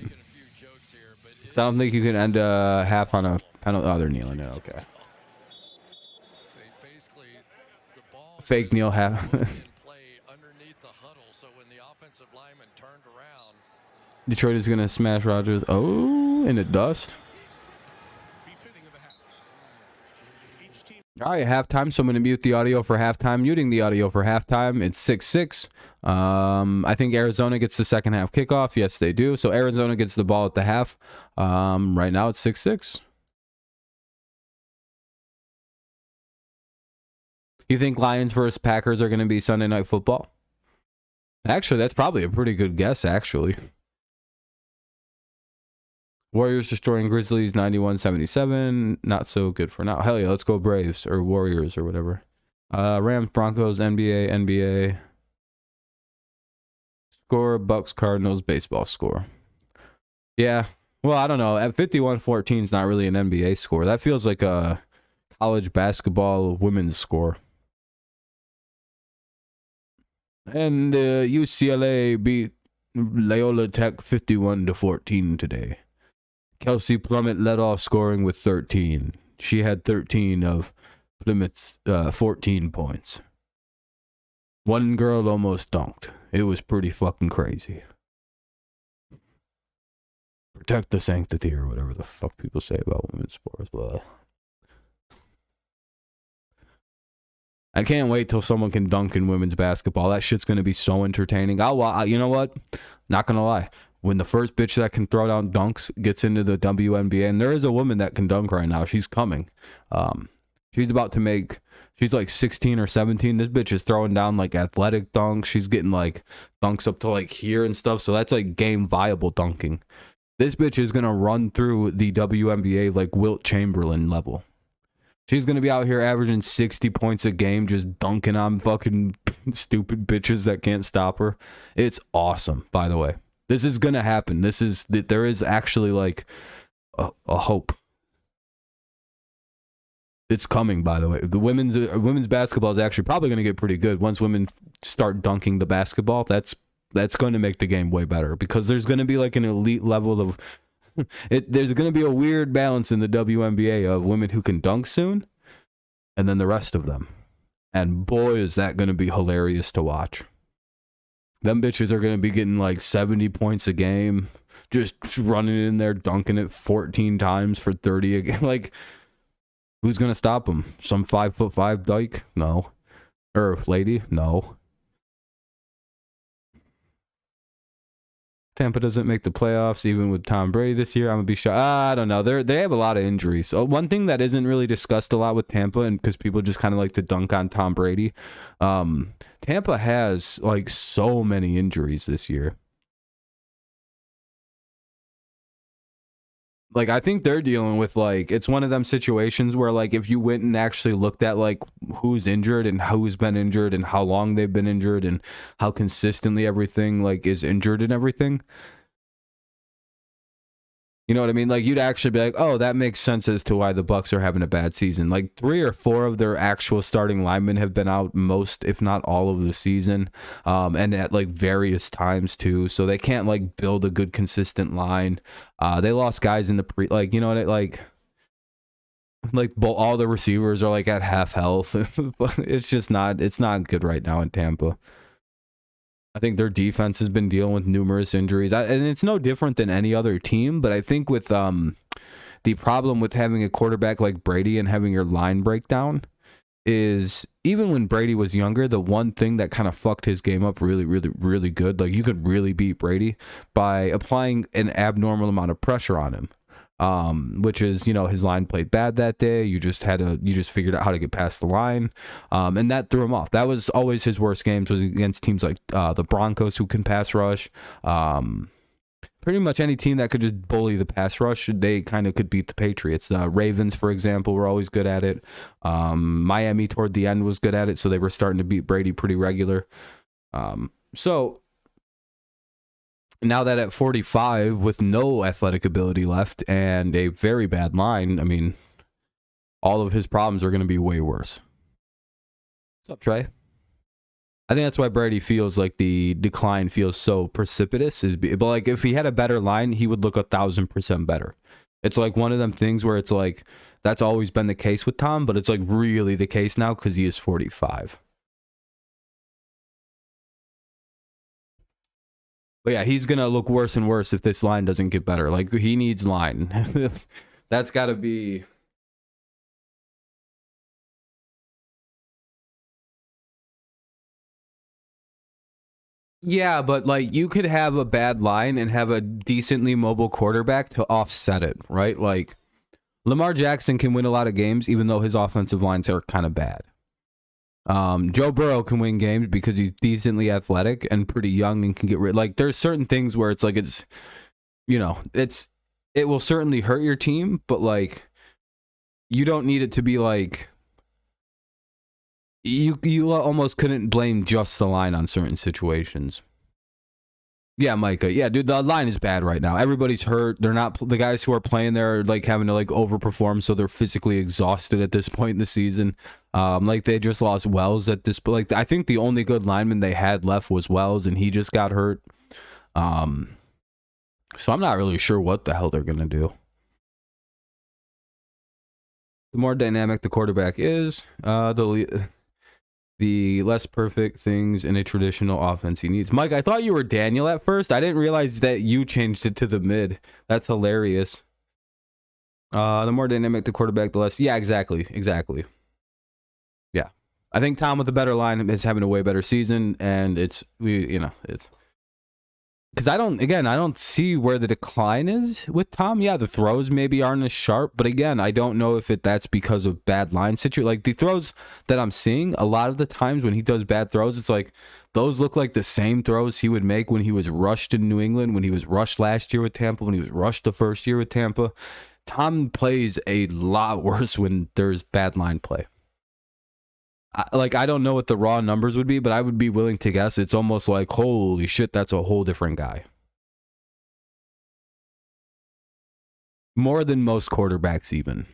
A: So I don't think you can end a half on a penalty. Oh, they're kneeling it. Okay. Fake kneel half. Detroit is gonna smash Rodgers. Oh, in the dust. All right, halftime. So I'm gonna mute the audio for halftime. Muting the audio for halftime. It's 6-6. I think Arizona gets the second half kickoff. Yes, they do. So Arizona gets the ball at the half. Right now it's 6-6. You think Lions versus Packers are going to be Sunday Night Football? Actually, that's probably a pretty good guess, actually. Warriors destroying Grizzlies 91-77. Not so good for now. Hell yeah, let's go Braves or Warriors or whatever. Rams, Broncos, NBA. Score, Bucks, Cardinals, baseball score. Yeah, well, I don't know. At 51-14 is not really an NBA score. That feels like a college basketball women's score. And UCLA beat Loyola Tech 51-14 today. Kelsey Plummet led off scoring with 13. She had 13 of Plymouth's 14 points. One girl almost dunked. It was pretty fucking crazy. Protect the sanctity or whatever the fuck people say about women's sports. Blah. I can't wait till someone can dunk in women's basketball. That shit's going to be so entertaining. You know what? Not going to lie. When the first bitch that can throw down dunks gets into the WNBA, and there is a woman that can dunk right now. She's coming. She's about to make, she's like 16 or 17. This bitch is throwing down like athletic dunks. She's getting like dunks up to like here and stuff. So that's like game viable dunking. This bitch is going to run through the WNBA like Wilt Chamberlain level. She's going to be out here averaging 60 points a game, just dunking on fucking stupid bitches that can't stop her. It's awesome, by the way. This is going to happen. There is actually like a hope. It's coming, by the way. The women's basketball is actually probably going to get pretty good once women start dunking the basketball. That's going to make the game way better because there's going to be like an elite level of there's going to be a weird balance in the WNBA of women who can dunk soon and then the rest of them. And boy, is that going to be hilarious to watch. Them bitches are going to be getting like 70 points a game, just running in there, dunking it 14 times for 30 a game. Like, who's going to stop them? Some 5'5" dyke? No. Or lady? No. Tampa doesn't make the playoffs even with Tom Brady this year. I'm gonna be shocked. I don't know. They have a lot of injuries. So one thing that isn't really discussed a lot with Tampa, and because people just kind of like to dunk on Tom Brady, Tampa has like so many injuries this year. Like, I think they're dealing with, like, it's one of them situations where, like, if you went and actually looked at, like, who's injured and who's been injured and how long they've been injured and how consistently everything, like, is injured and everything. You know what I mean? Like, you'd actually be like, oh, that makes sense as to why the Bucs are having a bad season. Like, 3 or 4 of their actual starting linemen have been out most, if not all of the season, and at, like, various times, too. So they can't, like, build a good, consistent line. They lost guys in the like, you know what I like all the receivers are, like, at half health. It's just not, it's not good right now in Tampa. I think their defense has been dealing with numerous injuries, and it's no different than any other team. But I think with the problem with having a quarterback like Brady and having your line breakdown is even when Brady was younger, the one thing that kind of fucked his game up really, really, really good, like you could really beat Brady by applying an abnormal amount of pressure on him. which is, you know, his line played bad that day. You just figured out how to get past the line, and that threw him off. That was always his worst games, was against teams like the Broncos, who can pass rush. Pretty much any team that could just bully the pass rush, they kind of could beat the Patriots. The Ravens, for example, were always good at it. Miami toward the end was good at it, so they were starting to beat Brady pretty regular. So now that at 45, with no athletic ability left and a very bad line, I mean, all of his problems are going to be way worse. What's up, Trey? I think that's why Brady feels like the decline feels so precipitous. But like, if he had a better line, he would look 1,000% better. It's like one of them things where it's like, that's always been the case with Tom, but it's like really the case now because he is 45. But yeah, he's going to look worse and worse if this line doesn't get better. Like, he needs line. That's got to be... Yeah, but like, you could have a bad line and have a decently mobile quarterback to offset it, right? Like, Lamar Jackson can win a lot of games even though his offensive lines are kind of bad. Joe Burrow can win games because he's decently athletic and pretty young and can get rid. Like, there's certain things where it's like, it's, you know, it will certainly hurt your team, but like, you don't need it to be like, you almost couldn't blame just the line on certain situations. Yeah, Micah. Yeah, dude, the line is bad right now. Everybody's hurt. They're not, the guys who are playing there are like having to like overperform, so they're physically exhausted at this point in the season. Like, they just lost Wells at this, like, I think the only good lineman they had left was Wells, and he just got hurt. So I'm not really sure what the hell they're gonna do. The more dynamic the quarterback is, the less perfect things in a traditional offense he needs. Mike, I thought you were Daniel at first. I didn't realize that you changed it to the mid. That's hilarious. The more dynamic the quarterback, the less... Yeah, exactly. Yeah. I think Tom with a better line is having a way better season, and it's... Because I don't see where the decline is with Tom. Yeah, the throws maybe aren't as sharp, but again, I don't know if that's because of bad line situation. Like, the throws that I'm seeing, a lot of the times when he does bad throws, it's like, those look like the same throws he would make when he was rushed in New England, when he was rushed last year with Tampa, when he was rushed the first year with Tampa. Tom plays a lot worse when there's bad line play. I don't know what the raw numbers would be, but I would be willing to guess it's almost like, holy shit, that's a whole different guy. More than most quarterbacks even.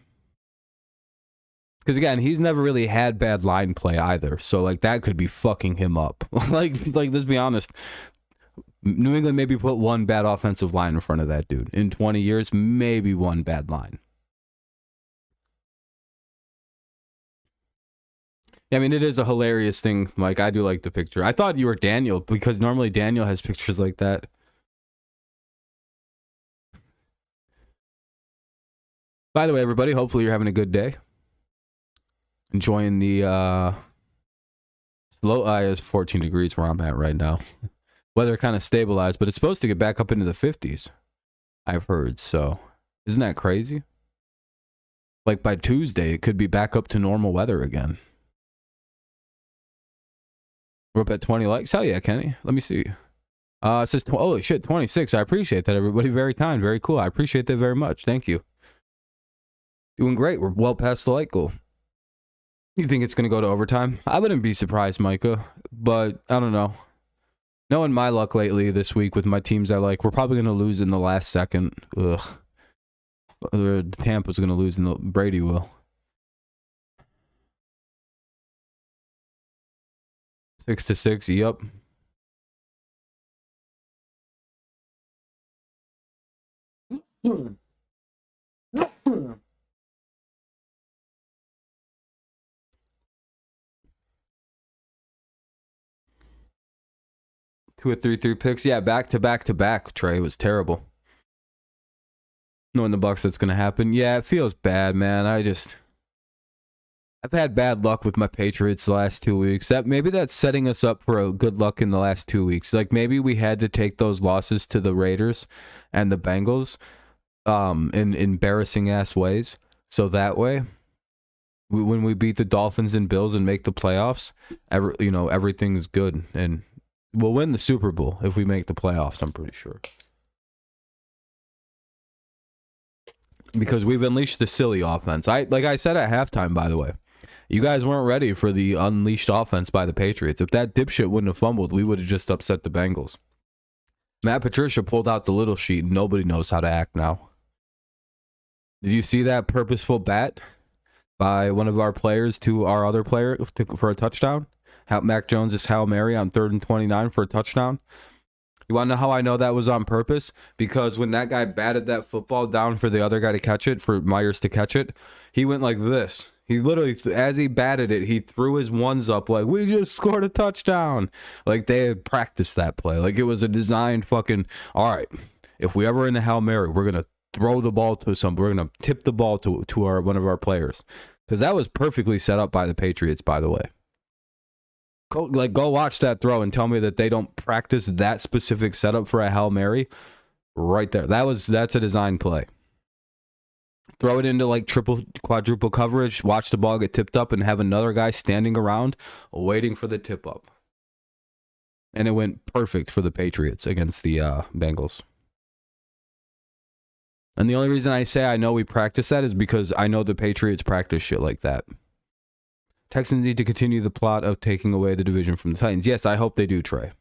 A: Because again, he's never really had bad line play either. So like, that could be fucking him up. like let's be honest. New England maybe put one bad offensive line in front of that dude. In 20 years, maybe one bad line. I mean, it is a hilarious thing, Mike. I do like the picture. I thought you were Daniel, because normally Daniel has pictures like that. By the way, everybody, hopefully you're having a good day. Enjoying the low. It's 14 degrees where I'm at right now. Weather kind of stabilized, but it's supposed to get back up into the 50s, I've heard. So, isn't that crazy? Like, by Tuesday, it could be back up to normal weather again. We're up at 20 likes. Hell yeah, Kenny. Let me see. It says, holy shit, 26. I appreciate that, everybody. Very kind. Very cool. I appreciate that very much. Thank you. Doing great. We're well past the like goal. You think it's going to go to overtime? I wouldn't be surprised, Micah. But I don't know. Knowing my luck lately this week with my teams I like, we're probably going to lose in the last second. Ugh. Tampa's going to lose, and Brady will. 6-6, yep. Two or three picks. Yeah, back to back. Trey, was terrible. Knowing the Bucs, that's gonna happen. Yeah, it feels bad, man. I've had bad luck with my Patriots the last 2 weeks. Maybe that's setting us up for a good luck in the last 2 weeks. Like, maybe we had to take those losses to the Raiders and the Bengals in embarrassing ass ways. So that way, when we beat the Dolphins and Bills and make the playoffs, everything's good, and we'll win the Super Bowl if we make the playoffs. I'm pretty sure, because we've unleashed the silly offense. Like I said at halftime, by the way, you guys weren't ready for the unleashed offense by the Patriots. If that dipshit wouldn't have fumbled, we would have just upset the Bengals. Matt Patricia pulled out the little sheet, and nobody knows how to act now. Did you see that purposeful bat by one of our players to our other player for a touchdown? Mac Jones' Hail Mary on 3rd and 29 for a touchdown. You want to know how I know that was on purpose? Because when that guy batted that football down for the other guy to catch it, for Myers to catch it, he went like this. He literally, as he batted it, he threw his ones up like, we just scored a touchdown. Like, they had practiced that play. Like, it was a designed fucking, all right, if we ever in the Hail Mary, we're going to throw the ball to we're going to tip the ball to one of our players. Because that was perfectly set up by the Patriots, by the way. Go watch that throw and tell me that they don't practice that specific setup for a Hail Mary right there. That's a design play. Throw it into like triple, quadruple coverage, watch the ball get tipped up, and have another guy standing around waiting for the tip up. And it went perfect for the Patriots against the Bengals. And the only reason I say I know we practice that is because I know the Patriots practice shit like that. Texans need to continue the plot of taking away the division from the Titans. Yes, I hope they do, Trey.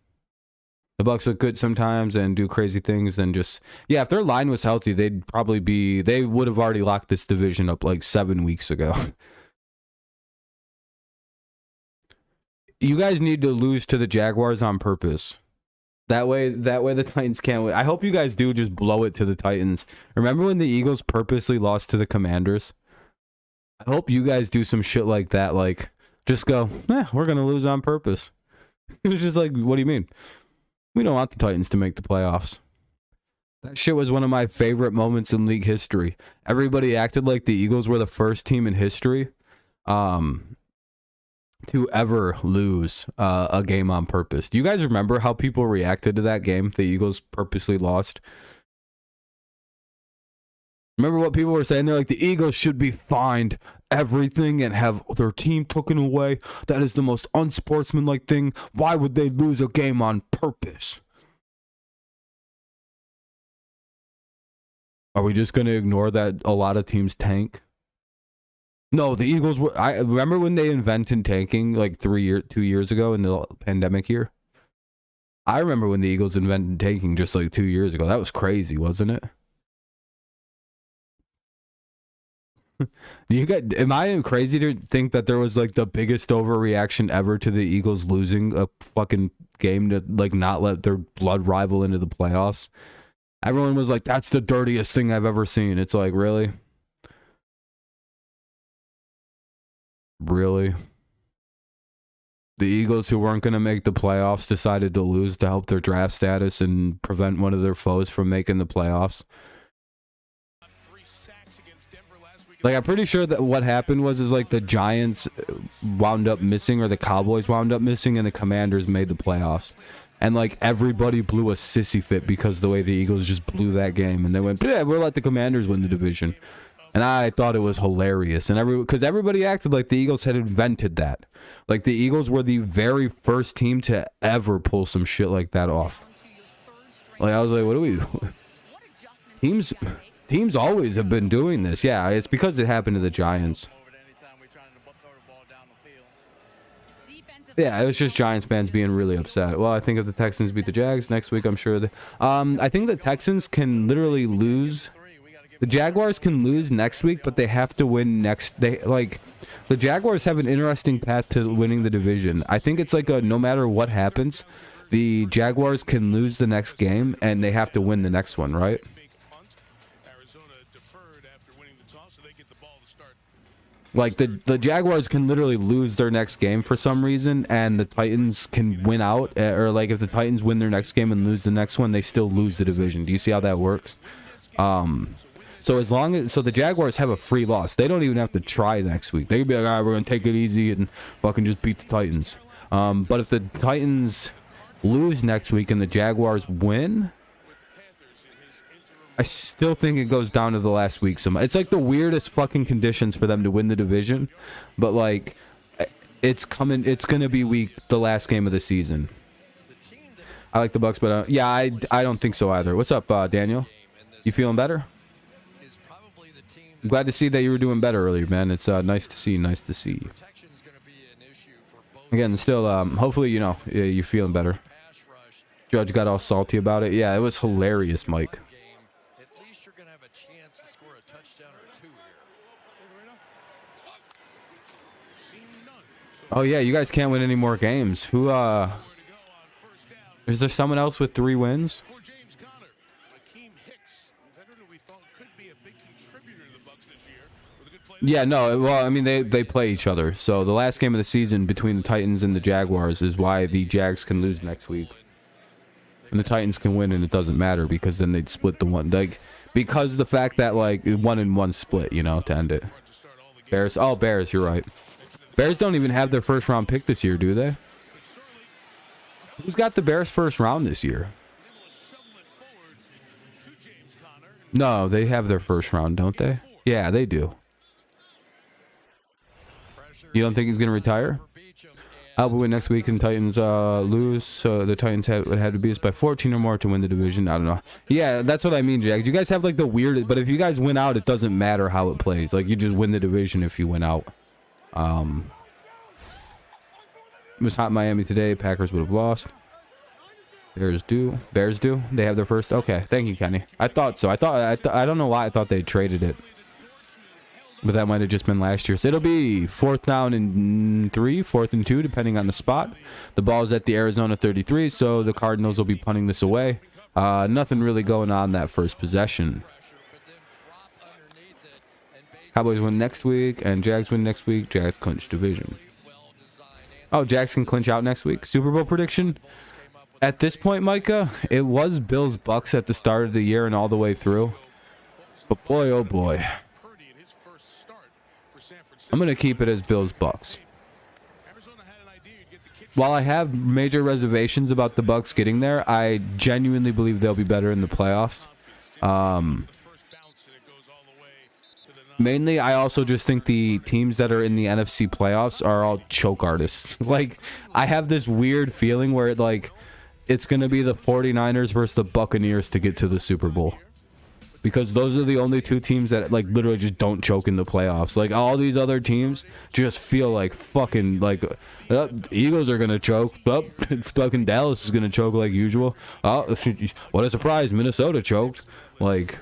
A: The Bucs look good sometimes and do crazy things, and just, yeah, if their line was healthy, they would have already locked this division up like 7 weeks ago. You guys need to lose to the Jaguars on purpose. That way the Titans can't win. I hope you guys do just blow it to the Titans. Remember when the Eagles purposely lost to the Commanders? I hope you guys do some shit like that, like, just go, we're going to lose on purpose. It was just like, what do you mean? We don't want the Titans to make the playoffs. That shit was one of my favorite moments in league history. Everybody acted like the Eagles were the first team in history to ever lose a game on purpose. Do you guys remember how people reacted to that game the Eagles purposely lost? Remember what people were saying? They're like, the Eagles should be fined everything and have their team taken away. That is the most unsportsmanlike thing. Why would they lose a game on purpose? Are we just going to ignore that a lot of teams tank? No, the Eagles were... I remember when they invented tanking like 2 years ago in the pandemic year? I remember when the Eagles invented tanking just like 2 years ago. That was crazy, wasn't it? Am I crazy to think that there was like the biggest overreaction ever to the Eagles losing a fucking game to like not let their blood rival into the playoffs? Everyone was like, that's the dirtiest thing I've ever seen. It's like, really? Really? The Eagles, who weren't going to make the playoffs, decided to lose to help their draft status and prevent one of their foes from making the playoffs. Like, I'm pretty sure that what happened was like the Giants wound up missing, or the Cowboys wound up missing, and the Commanders made the playoffs. And like everybody blew a sissy fit because the way the Eagles just blew that game, and they went, yeah, we'll let the Commanders win the division. And I thought it was hilarious, and because everybody acted like the Eagles had invented that. Like the Eagles were the very first team to ever pull some shit like that off. Like I was like, what do we? Teams always have been doing this. Yeah, it's because it happened to the Giants. Yeah, it was just Giants fans being really upset. Well, I think if the Texans beat the Jags next week, I'm sure I think the Texans can literally lose. The Jaguars can lose next week, but they have to win next. The Jaguars have an interesting path to winning the division. I think it's like no matter what happens, the Jaguars can lose the next game, and they have to win the next one, right? Like, the Jaguars can literally lose their next game for some reason, and the Titans can win out. Or, like, if the Titans win their next game and lose the next one, they still lose the division. Do you see how that works? So the Jaguars have a free loss. They don't even have to try next week. They can be like, all right, we're going to take it easy and fucking just beat the Titans. But if the Titans lose next week and the Jaguars win, I still think it goes down to the last week. It's like the weirdest fucking conditions for them to win the division, but like it's coming. It's gonna be the last game of the season. I like the Bucks, but yeah, I don't think so either. What's up, Daniel? You feeling better? I'm glad to see that you were doing better earlier, man. It's nice to see. Nice to see. Again, still, hopefully, you know, you're feeling better. Judge got all salty about it. Yeah, it was hilarious, Mike. Oh yeah, you guys can't win any more games. Who is there someone else with 3 wins? Yeah, no, well, I mean they play each other. So the last game of the season between the Titans and the Jaguars is why the Jags can lose next week. And the Titans can win and it doesn't matter because then they'd split the one, like, because the fact that like 1-1 split, you know, to end it. Bears, oh Bears, you're right. Bears don't even have their first round pick this year, do they? Who's got the Bears first round this year? No, they have their first round, don't they? Yeah, they do. You don't think he's going to retire? I'll win next week and Titans lose. So the Titans would have to beat us by 14 or more to win the division. I don't know. Yeah, that's what I mean, Jags. You guys have like the weird, but if you guys win out, it doesn't matter how it plays. Like you just win the division if you win out. It was hot in Miami today. Packers would have lost. Bears do. They have their first. Okay, thank you, Kenny. I thought so. I don't know why I thought they traded it, but that might have just been last year. So it'll be 4th down and 3, 4th and 2, depending on the spot. The ball's at the Arizona 33, so the Cardinals will be punting this away. Nothing really going on that first possession. Cowboys win next week, and Jags win next week. Jags clinch division. Oh, Jags can clinch out next week. Super Bowl prediction? At this point, Micah, it was Bills Bucks at the start of the year and all the way through. But boy, oh boy. I'm going to keep it as Bills Bucks. While I have major reservations about the Bucks getting there, I genuinely believe they'll be better in the playoffs. Mainly, I also just think the teams that are in the NFC playoffs are all choke artists. Like, I have this weird feeling where, like, it's going to be the 49ers versus the Buccaneers to get to the Super Bowl. Because those are the only 2 teams that, like, literally just don't choke in the playoffs. Like, all these other teams just feel like fucking, like, the Eagles are going to choke. Fucking Dallas is going to choke like usual. Oh, what a surprise. Minnesota choked. Like...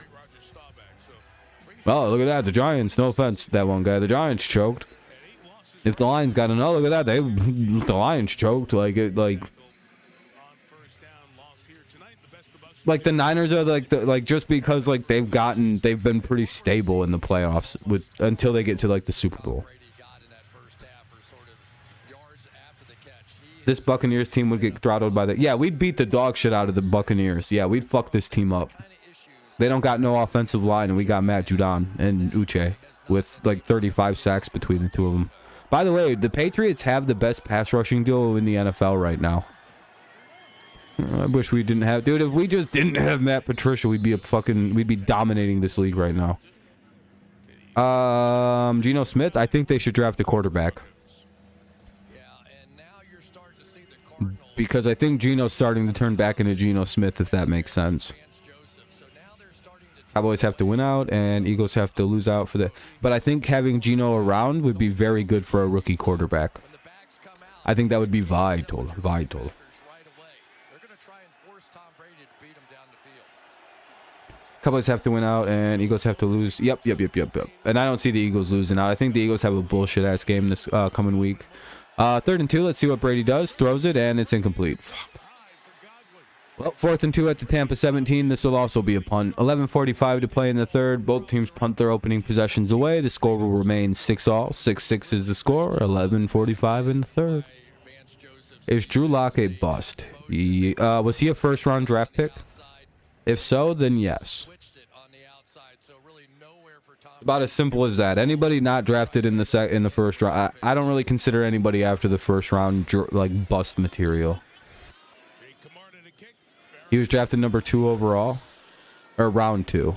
A: Oh, look at that. The Giants, no offense to that one guy. The Giants choked. If the Lions got another, look at that. The Lions choked. Like the Niners are like just because like they've been pretty stable in the playoffs until they get to like the Super Bowl. This Buccaneers team would get throttled by yeah, we'd beat the dog shit out of the Buccaneers. Yeah, we'd fuck this team up. They don't got no offensive line, and we got Matt Judon and Uche with like 35 sacks between the 2 of them. By the way, the Patriots have the best pass rushing duo in the NFL right now. I wish we didn't have, dude. If we just didn't have Matt Patricia, we'd be dominating this league right now. Geno Smith, I think they should draft a quarterback. Because I think Geno's starting to turn back into Geno Smith, if that makes sense. Cowboys have to win out, and Eagles have to lose out for the... But I think having Geno around would be very good for a rookie quarterback. I think that would be vital. Cowboys have to win out, and Eagles have to lose. Yep. And I don't see the Eagles losing out. I think the Eagles have a bullshit-ass game this coming week. 3rd and 2, let's see what Brady does. Throws it, and it's incomplete. Fuck. Well, 4th and 2 at the Tampa 17. This will also be a punt. 11:45 to play in the 3rd. Both teams punt their opening possessions away. The score will remain 6-all. 6-6 is the score. 11:45 in the 3rd. Is Drew Lock a bust? Was he a first-round draft pick? If so, then yes. About as simple as that. Anybody not drafted in the first round, I don't really consider anybody after the first round like bust material. He was drafted number 2 overall. Or round 2.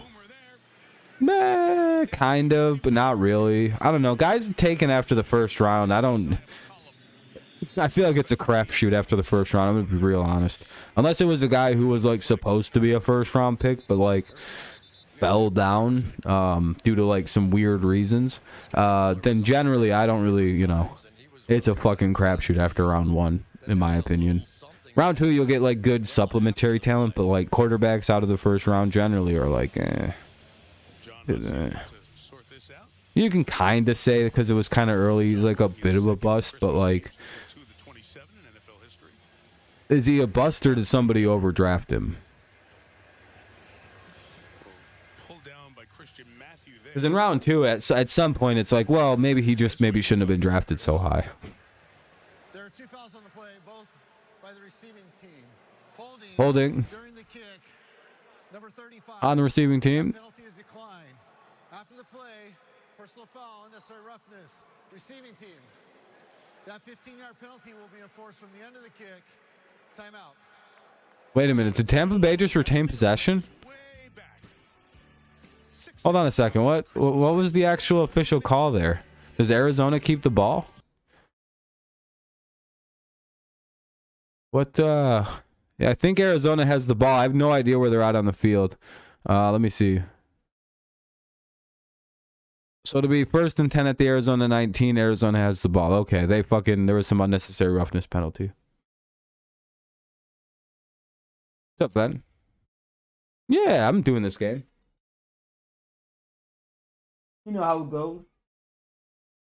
A: Nah, kind of, but not really. I don't know. Guys taken after the first round, I feel like it's a crapshoot after the first round. I'm gonna be real honest. Unless it was a guy who was like supposed to be a first round pick, but like fell down due to like some weird reasons. Then generally, I don't really, you know, it's a fucking crapshoot after round 1, in my opinion. Round 2, you'll get like good supplementary talent, but like quarterbacks out of the first round generally are like, You can kind of say because it was kind of early, he's like a bit of a bust, but like, is he a bust or did somebody overdraft him? Because in round 2, at some point, it's like, well, maybe he just shouldn't have been drafted so high.
E: There are 2 fouls on the play, both by the receiving team.
A: Holding.
E: During the kick, number 35.
A: On the receiving team.
E: Penalty is declined. After the play, personal foul, unnecessary roughness. Receiving team. That 15-yard penalty will be enforced from the end of the kick. Timeout.
A: Wait a minute. Did Tampa Bay just retain possession? Hold on a second. What was the actual official call there? Does Arizona keep the ball? Yeah, I think Arizona has the ball. I have no idea where they're at on the field. Let me see. So to be 1st and 10 at the Arizona 19, Arizona has the ball. Okay, there was some unnecessary roughness penalty. What's up, Ben? Yeah, I'm doing this game. You know how it goes.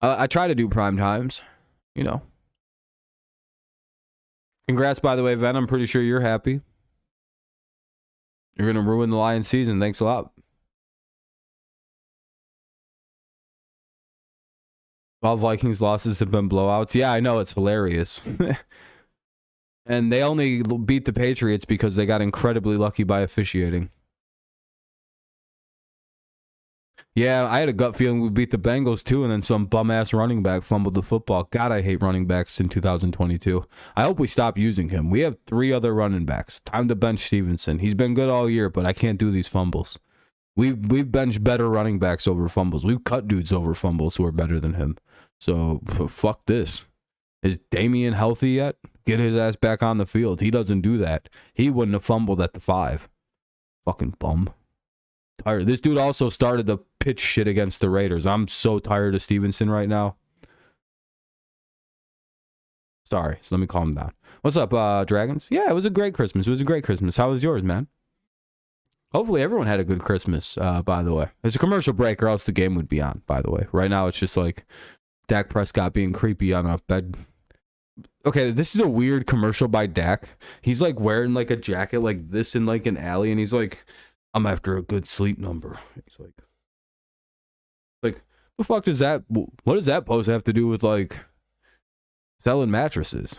A: I try to do prime times, you know. Congrats, by the way, Ven. I'm pretty sure you're happy. You're going to ruin the Lions season. Thanks a lot. All Vikings losses have been blowouts. Yeah, I know. It's hilarious. And they only beat the Patriots because they got incredibly lucky by officiating. Yeah, I had a gut feeling we beat the Bengals too, and then some bum-ass running back fumbled the football. God, I hate running backs in 2022. I hope we stop using him. We have 3 other running backs. Time to bench Stevenson. He's been good all year, but I can't do these fumbles. We've benched better running backs over fumbles. We've cut dudes over fumbles who are better than him. So, fuck this. Is Damian healthy yet? Get his ass back on the field. He doesn't do that. He wouldn't have fumbled at the 5. Fucking bum. Tired. This dude also started the pitch shit against the Raiders. I'm so tired of Stevenson right now. Sorry, so let me calm down. What's up, Dragons? Yeah, it was a great Christmas. It was a great Christmas. How was yours, man? Hopefully everyone had a good Christmas, by the way. There's a commercial break or else the game would be on, by the way. Right now it's just like Dak Prescott being creepy on a bed. Okay, this is a weird commercial by Dak. He's like wearing like a jacket like this in like an alley and he's like, I'm after a good sleep number. He's like, the fuck does that, what does that pose have to do with like selling mattresses?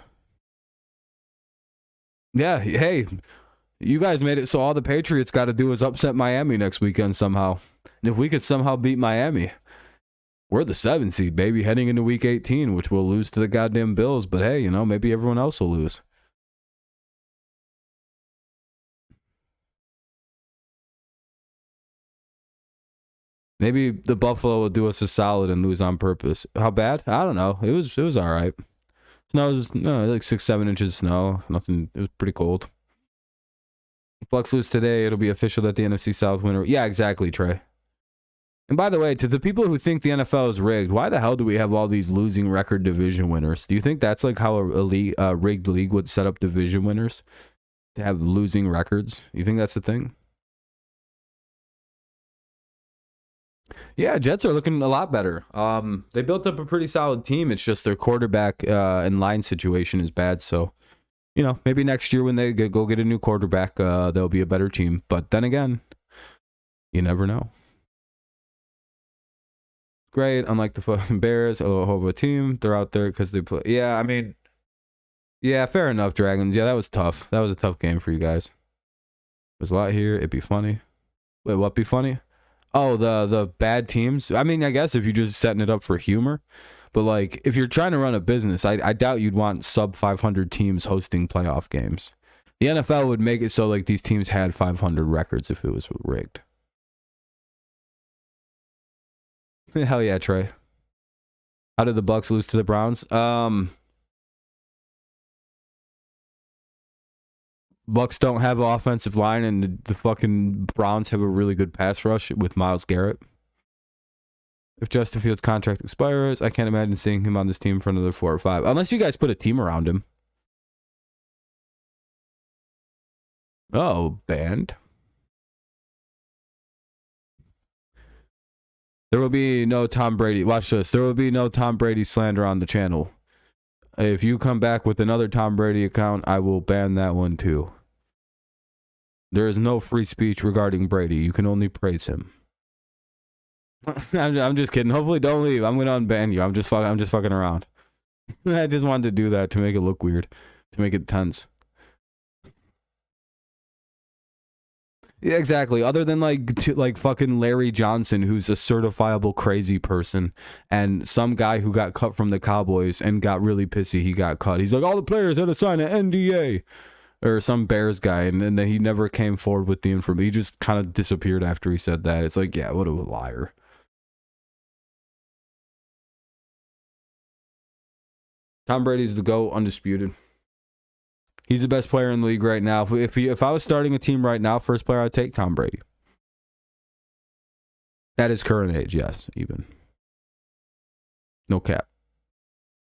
A: Yeah, hey, you guys made it so all the Patriots got to do is upset Miami next weekend somehow. And if we could somehow beat Miami, we're the 7th seed, baby, heading into week 18, which we'll lose to the goddamn Bills. But hey, you know, maybe everyone else will lose. Maybe the Buffalo will do us a solid and lose on purpose. How bad? I don't know. It was all right. Snow was like 6-7 inches of snow. Nothing. It was pretty cold. If Bucks lose today, it'll be official that the NFC South winner. Yeah, exactly, Trey. And by the way, to the people who think the NFL is rigged, why the hell do we have all these losing record division winners? Do you think that's like how a rigged league would set up division winners to have losing records? You think that's the thing? Yeah, Jets are looking a lot better. They built up a pretty solid team. It's just their quarterback and line situation is bad. So, you know, maybe next year when they go get a new quarterback, they'll be a better team. But then again, you never know. Great, unlike the fucking Bears, a hell of a team. They're out there because they play. Yeah, I mean, yeah, fair enough, Dragons. Yeah, that was tough. That was a tough game for you guys. There's a lot here. It'd be funny. Wait, what be funny? Oh, the bad teams. I mean, I guess if you're just setting it up for humor, but like if you're trying to run a business, I doubt you'd want sub 500 teams hosting playoff games. The NFL would make it so like these teams had 500 records if it was rigged. Hell yeah, Trey. How did the Bucs lose to the Browns? Bucs don't have an offensive line, and the fucking Browns have a really good pass rush with Myles Garrett. If Justin Fields' contract expires, I can't imagine seeing him on this team for another 4 or 5. Unless you guys put a team around him. Oh, banned. There will be no Tom Brady. Watch this. There will be no Tom Brady slander on the channel. If you come back with another Tom Brady account, I will ban that one too. There is no free speech regarding Brady. You can only praise him. I'm just kidding. Hopefully, don't leave. I'm gonna unban you. I'm just fucking around. I just wanted to do that to make it look weird, to make it tense. Yeah, exactly. Other than like fucking Larry Johnson, who's a certifiable crazy person, and some guy who got cut from the Cowboys and got really pissy. He got cut. He's like, all the players had to sign an NDA, or some Bears guy, and then he never came forward with the information. He just kind of disappeared after he said that. It's like, yeah, what a liar. Tom Brady's the GOAT, undisputed. He's the best player in the league right now. If I was starting a team right now, first player I'd take Tom Brady. At his current age, yes, even. No cap.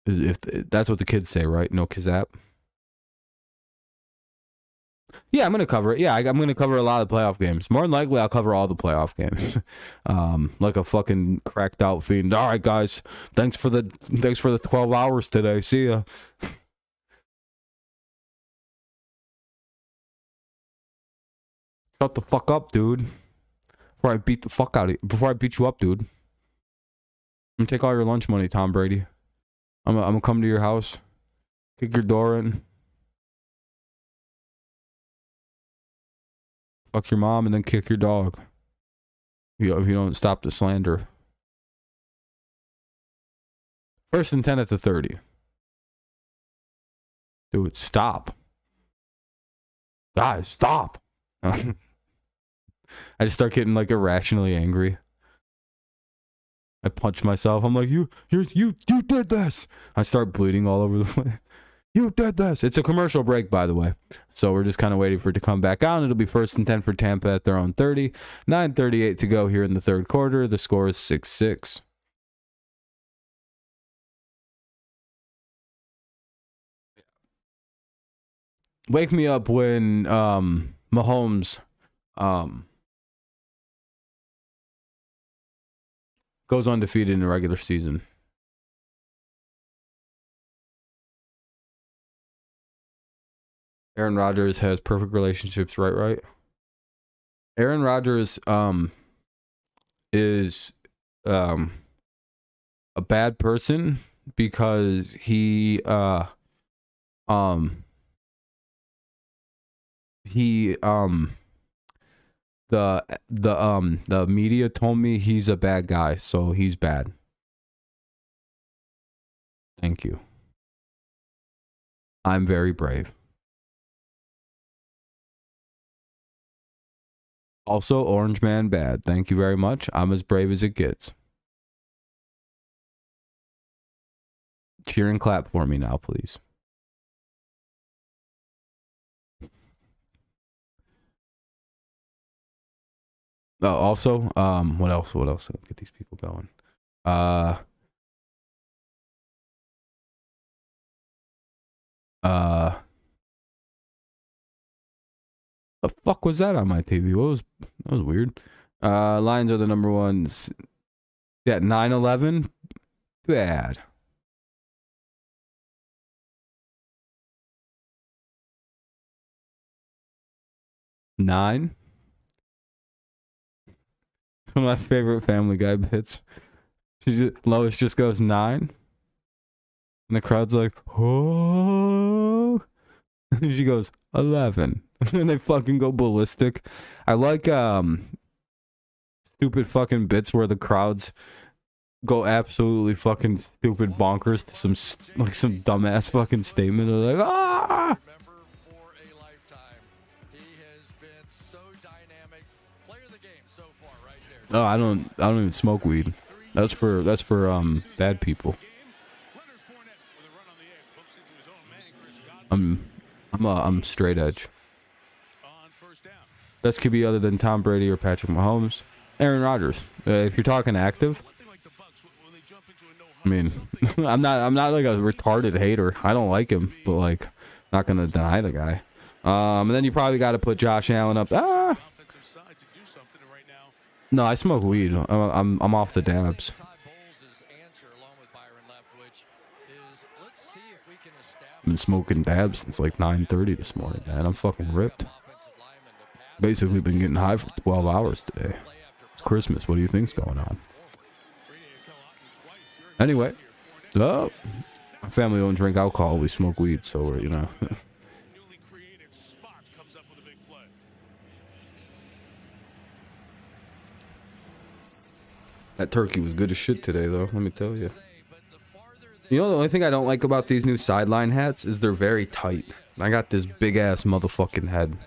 A: If that's what the kids say, right? No kazap. Yeah, I'm going to cover it. Yeah, I'm going to cover a lot of the playoff games. More than likely, I'll cover all the playoff games. Like a fucking cracked out fiend. All right, guys. Thanks for the 12 hours today. See ya. Shut the fuck up, dude. Before I beat the fuck out of you. Before I beat you up, dude. I'm gonna take all your lunch money, Tom Brady. I'm gonna come to your house, kick your door in, fuck your mom, and then kick your dog. If you don't stop the slander. 1st and 10 at the 30. Dude, stop. Guys, stop. I just start getting like irrationally angry. I punch myself. I'm like, you did this. I start bleeding all over the place. You did this. It's a commercial break, by the way. So we're just kind of waiting for it to come back on. It'll be 1st and 10 for Tampa at their own 30. 9:38 to go here in the third quarter. The score is 6-6. Wake me up when Mahomes goes undefeated in the regular season. Aaron Rodgers has perfect relationships, right? Aaron Rodgers is a bad person because the media told me he's a bad guy, so he's bad. Thank you. I'm very brave. Also, Orange Man bad. Thank you very much. I'm as brave as it gets. Cheer and clap for me now, please. Oh, also, what else? Get these people going. The fuck was that on my TV? That was weird. Lions are the number one. Yeah, 9-11. Bad. Nine. It's one of my favorite Family Guy bits. Lois just goes 9, and the crowd's like, oh. And she goes 11, and they fucking go ballistic. I like stupid fucking bits where the crowds go absolutely fucking stupid bonkers to some dumbass fucking statement. They're like, ah. Oh, I don't even smoke weed. That's for bad people. I'm straight edge. Best QB other than Tom Brady or Patrick Mahomes. Aaron Rodgers. If you're talking active, I mean, I'm not like a retarded hater. I don't like him, but like, not gonna deny the guy. And then you probably got to put Josh Allen up. No, I smoke weed. I'm off the dabs. I've been smoking dabs since like 9:30 this morning, man. I'm fucking ripped. Basically been getting high for 12 hours today. It's Christmas. What do you think's going on? Anyway, my family don't drink alcohol. We smoke weed, so we're, you know. That turkey was good as shit today, though. Let me tell you. You know, the only thing I don't like about these new sideline hats is they're very tight. I got this big ass motherfucking head.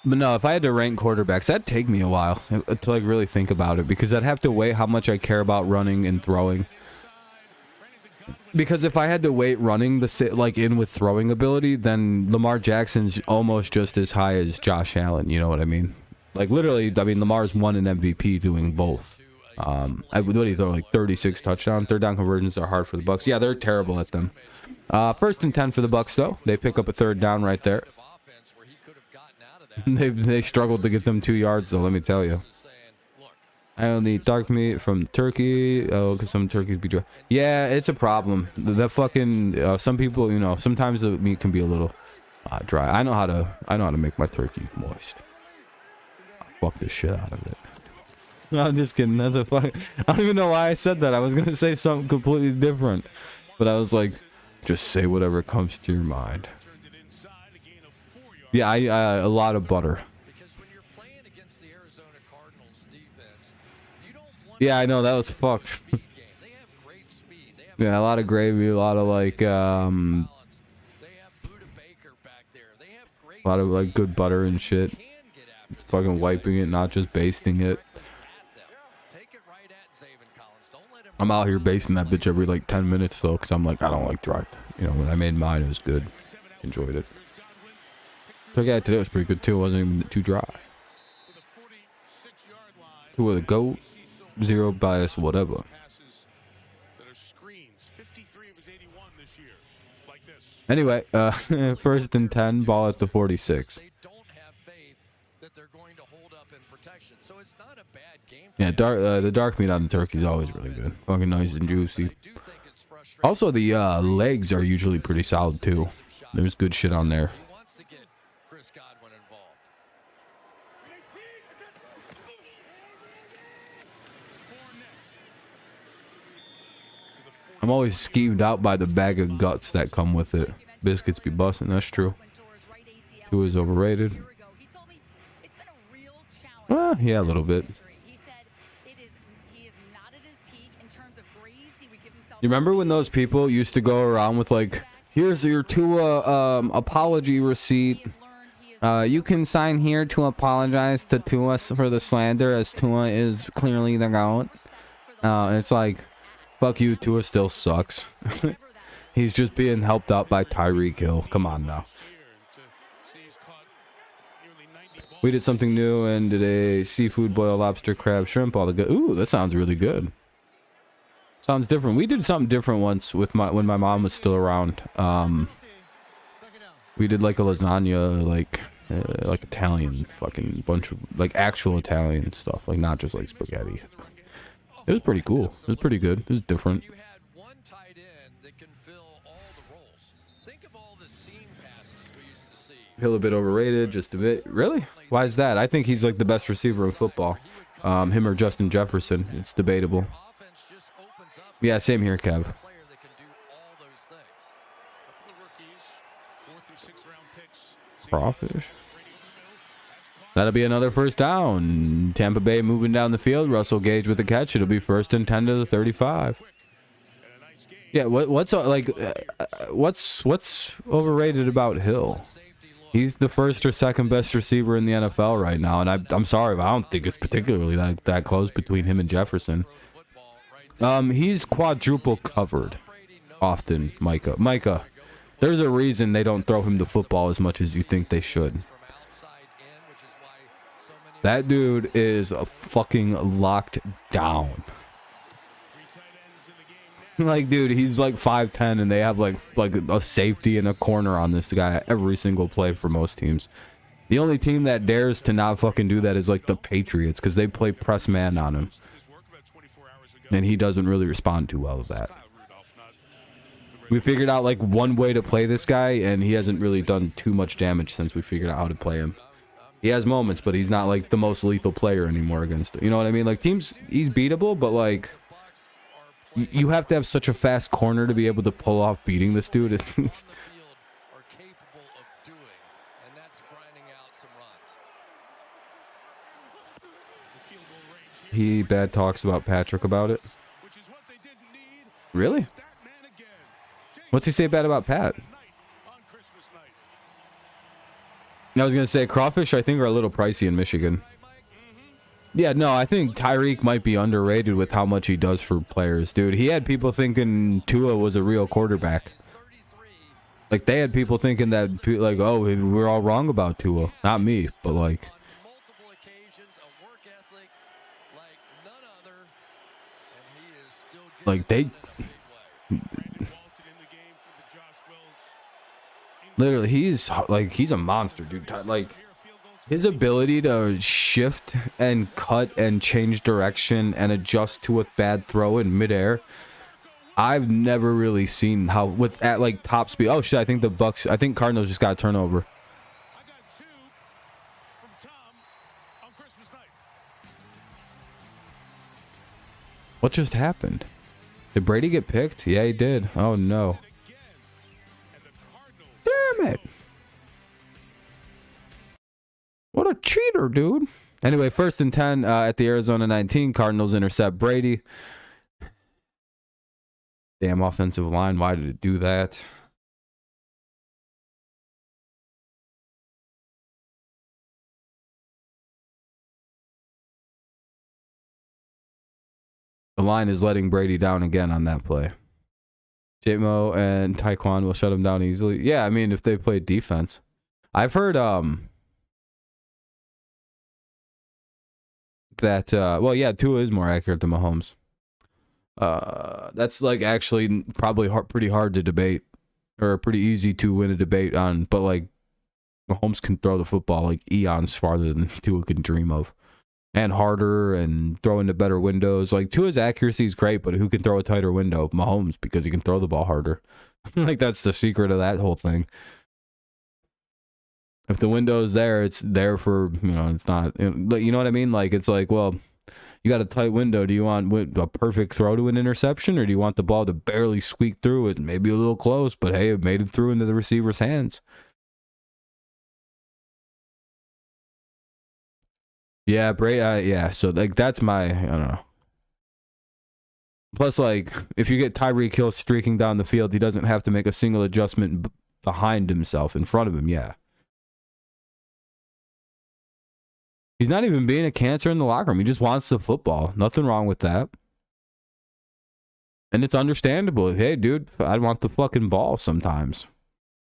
A: But no, if I had to rank quarterbacks, that'd take me a while to like really think about it, because I'd have to weigh how much I care about running and throwing. Because if I had to weight running like in with throwing ability, then Lamar Jackson's almost just as high as Josh Allen. You know what I mean? Like literally, I mean Lamar's won an MVP doing both. What do you throw, like 36 touchdowns? Third down conversions are hard for the Bucs. Yeah, they're terrible at them. 1st and 10 for the Bucs though. They pick up a third down right there. They struggled to get them 2 yards though. Let me tell you. I only eat dark meat from turkey. Oh, because some turkeys be dry. Yeah, it's a problem. The fucking some people, you know, sometimes the meat can be a little dry. I know how to make my turkey moist. I'll fuck the shit out of it. No, I'm just kidding. That's a fuck. I don't even know why I said that. I was gonna say something completely different, but I was like, just say whatever comes to your mind. Yeah, I a lot of butter. Yeah, I know, that was fucked. Yeah, a lot of gravy, a lot of like a lot of like good butter and shit. Fucking wiping it, not just basting it. I'm out here basting that bitch every like 10 minutes though, because I'm like, I don't like dry. You know, when I made mine, it was good. Enjoyed it. So yeah, today was pretty good too. It wasn't even too dry. Two with a goat. Zero bias, whatever. Anyway, 1st and 10, ball at the 46. Yeah, the dark meat on the turkey is always really good. Fucking nice and juicy. Also, the legs are usually pretty solid too. There's good shit on there. I'm always skeeved out by the bag of guts that come with it. Biscuits be busting, that's true. Tua is overrated. Yeah, a little bit. You remember when those people used to go around with like, here's your Tua apology receipt. You can sign here to apologize to Tua for the slander, as Tua is clearly the GOAT. And it's like, fuck you, Tua still sucks. He's just being helped out by Tyreek Hill. Come on now. We did something new and did a seafood, boil, lobster, crab, shrimp, all the good. Ooh, that sounds really good. Sounds different. We did something different once with when my mom was still around. We did like a lasagna, like Italian, fucking bunch of like actual Italian stuff, like not just like spaghetti. It was pretty cool. It was pretty good. It was different. Hill a bit overrated, just a bit. Really? Why is that? I think he's like the best receiver in football. Him or Justin Jefferson. It's debatable. Yeah, same here, Kev. Crawfish. That'll be another first down. Tampa Bay moving down the field. Russell Gage with the catch. It'll be 1st and 10 to the 35. Yeah, what's overrated about Hill? He's the first or second best receiver in the NFL right now, and I'm sorry, but I don't think it's particularly that close between him and Jefferson. He's quadruple covered often, Micah. There's a reason they don't throw him the football as much as you think they should. That dude is fucking locked down. Like, dude, he's like 5'10", and they have like a safety and a corner on this guy every single play for most teams. The only team that dares to not fucking do that is like the Patriots, because they play press man on him, and he doesn't really respond too well to that. We figured out like one way to play this guy, and he hasn't really done too much damage since we figured out how to play him. He has moments, but he's not like the most lethal player anymore against it. You know what I mean? Like, teams, he's beatable, but like, you have to have such a fast corner to be able to pull off beating this dude. He bad talks about Patrick about it. Really? What's he say bad about Pat? I was gonna say crawfish, I think, are a little pricey in Michigan. Yeah, no, I think Tyreek might be underrated with how much he does for players, dude. He had people thinking Tua was a real quarterback. Like, they had people thinking that, like, oh, we're all wrong about Tua. Not me, but like, they literally, he's a monster, dude. Like, his ability to shift and cut and change direction and adjust to a bad throw in midair, I've never really seen how at like top speed. Oh shit, I think Cardinals just got a turnover. What just happened? Did Brady get picked? Yeah, he did. Oh no. Damn it. What a cheater, dude. Anyway, 1st and 10 at the Arizona 19. Cardinals intercept Brady. Damn offensive line. Why did it do that? The line is letting Brady down again on that play. J-Mo and Taekwon will shut him down easily. Yeah, I mean, if they play defense. I've heard that well, yeah, Tua is more accurate than Mahomes. That's like actually probably pretty hard to debate, or pretty easy to win a debate on, but like, Mahomes can throw the football like eons farther than Tua can dream of, and harder, and throw into better windows. Like, Tua's accuracy is great, but who can throw a tighter window? Mahomes, because he can throw the ball harder. Like, that's the secret of that whole thing. If the window is there, it's there for, you know, it's not, you know what I mean? Like, it's like, well, you got a tight window. Do you want a perfect throw to an interception, or do you want the ball to barely squeak through it? Maybe a little close, but hey, it made it through into the receiver's hands. Yeah, yeah, so like, that's my, I don't know. Plus, like, if you get Tyreek Hill streaking down the field, he doesn't have to make a single adjustment behind himself. In front of him, yeah. He's not even being a cancer in the locker room. He just wants the football. Nothing wrong with that. And it's understandable. Hey, dude, I want the fucking ball sometimes.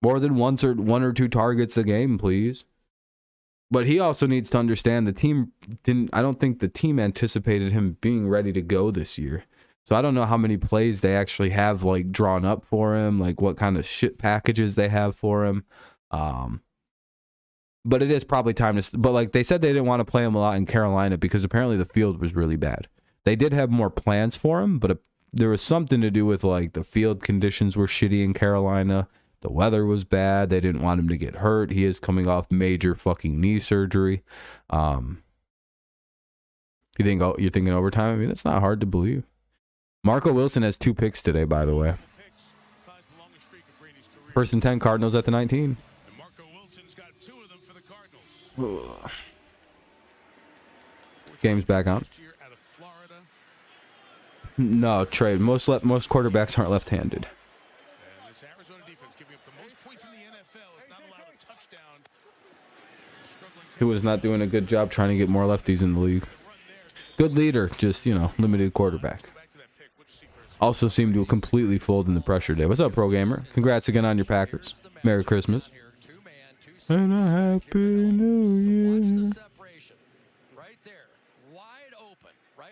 A: More than one or two targets a game, please. But he also needs to understand the team I don't think the team anticipated him being ready to go this year. So I don't know how many plays they actually have like drawn up for him, like what kind of shit packages they have for him. But it is probably time to... But like, they said they didn't want to play him a lot in Carolina because apparently the field was really bad. They did have more plans for him, but there was something to do with like the field conditions were shitty in Carolina. The weather was bad. They didn't want him to get hurt. He is coming off major fucking knee surgery. You think, oh, you're thinking overtime? I mean, that's not hard to believe. Marco Wilson has 2 picks today, by the way. 1st and 10, Cardinals at the 19. Game's back on. No, Trey. Most quarterbacks aren't left-handed.
B: And this Arizona defense giving up the most points in the NFL is not allowed a touchdown.
A: Who was not doing a good job trying to get more lefties in the league. Good leader, just, you know, limited quarterback. Also seemed to completely fold in the pressure day. What's up, Pro Gamer? Congrats again on your Packers. Merry Christmas. And a Happy New Year.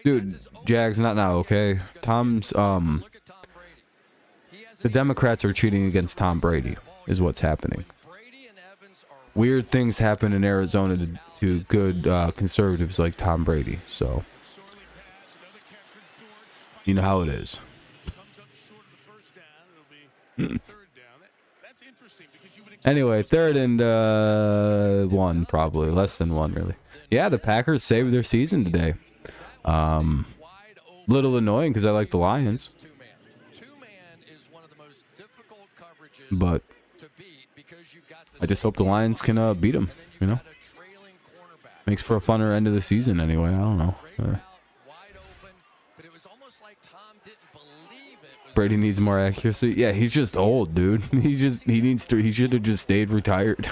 A: Dude, Jags, not now, okay? The Democrats are cheating against Tom Brady, is what's happening. Weird things happen in Arizona to good conservatives like Tom Brady, so you know how it is. Anyway, 3rd and 1, probably. Less than 1, really. Yeah, the Packers saved their season today. Little annoying because I like the Lions. But I just hope the Lions can beat them, you know? Makes for a funner end of the season anyway. I don't know. Brady needs more accuracy. Yeah, he's just old, dude. He should have just stayed retired.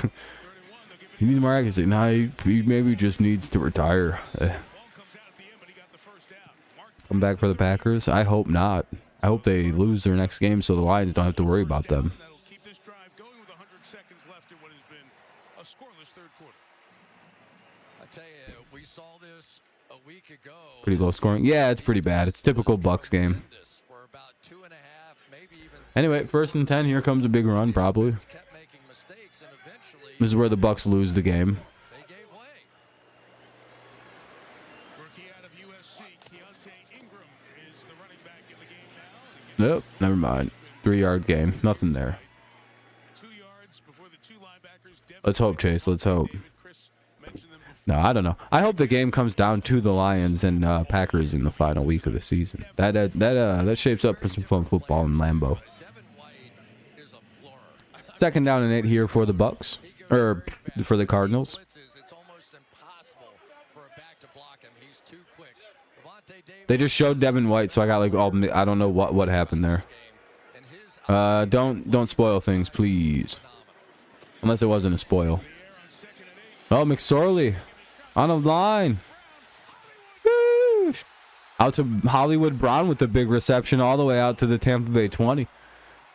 A: He needs more accuracy. Nah, he maybe just needs to retire. Come back for the Packers? I hope not. I hope they lose their next game so the Lions don't have to worry about them. Pretty low scoring. Yeah, it's pretty bad. It's typical Bucks game. Anyway, 1st and 10. Here comes a big run, probably. This is where the Bucks lose the game. Nope, never mind. 3-yard game. Nothing there. Let's hope, Chase. Let's hope. No, I don't know. I hope the game comes down to the Lions and Packers in the final week of the season. That shapes up for some fun football in Lambeau. 2nd down and 8 here for the Bucks, or for the Cardinals. They just showed Devin White, so I got like I don't know what happened there. Don't spoil things, please. Unless it wasn't a spoil. Oh, McSorley on a line. Woo! Out to Hollywood Brown with the big reception all the way out to the Tampa Bay 20.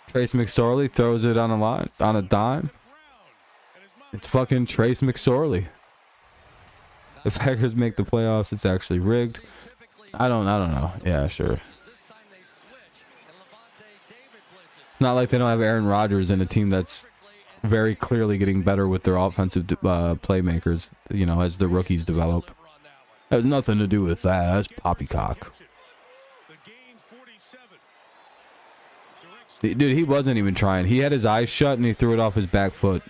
A: Trace McSorley throws it on a line, on a dime. It's fucking Trace McSorley. The Packers make the playoffs. It's actually rigged. I don't know. Yeah, sure. It's not like they don't have Aaron Rodgers in a team that's very clearly getting better with their offensive playmakers, you know, as the rookies develop. That has nothing to do with that. That's poppycock. Dude, he wasn't even trying. He had his eyes shut and he threw it off his back foot.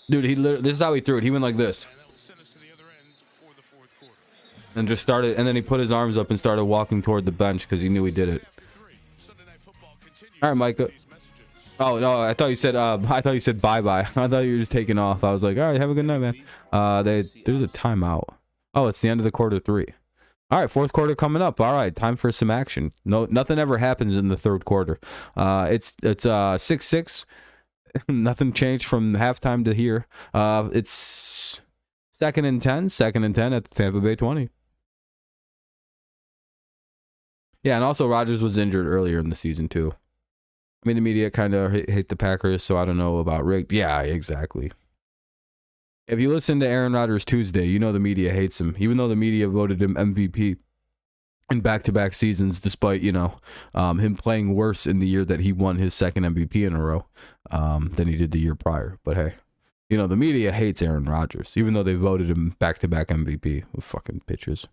A: Dude, this is how he threw it. He went like this. And just started, and then he put his arms up and started walking toward the bench because he knew he did it. All right, Micah. Oh no, I thought you said bye bye. I thought you were just taking off. I was like, all right, have a good night, man. There's a timeout. Oh, it's the end of the quarter 3. All right, 4th quarter coming up. All right, time for some action. No, nothing ever happens in the 3rd quarter. It's 6-6. Nothing changed from halftime to here. It's 2nd and 10. 2nd and 10 at the Tampa Bay 20. Yeah, and also Rodgers was injured earlier in the season too. I mean, the media kind of hate the Packers, so I don't know about rigged. Yeah, exactly. If you listen to Aaron Rodgers Tuesday, you know the media hates him, even though the media voted him MVP in back-to-back seasons, despite, you know, him playing worse in the year that he won his 2nd MVP in a row than he did the year prior. But hey, you know, the media hates Aaron Rodgers, even though they voted him back-to-back MVP with fucking bitches.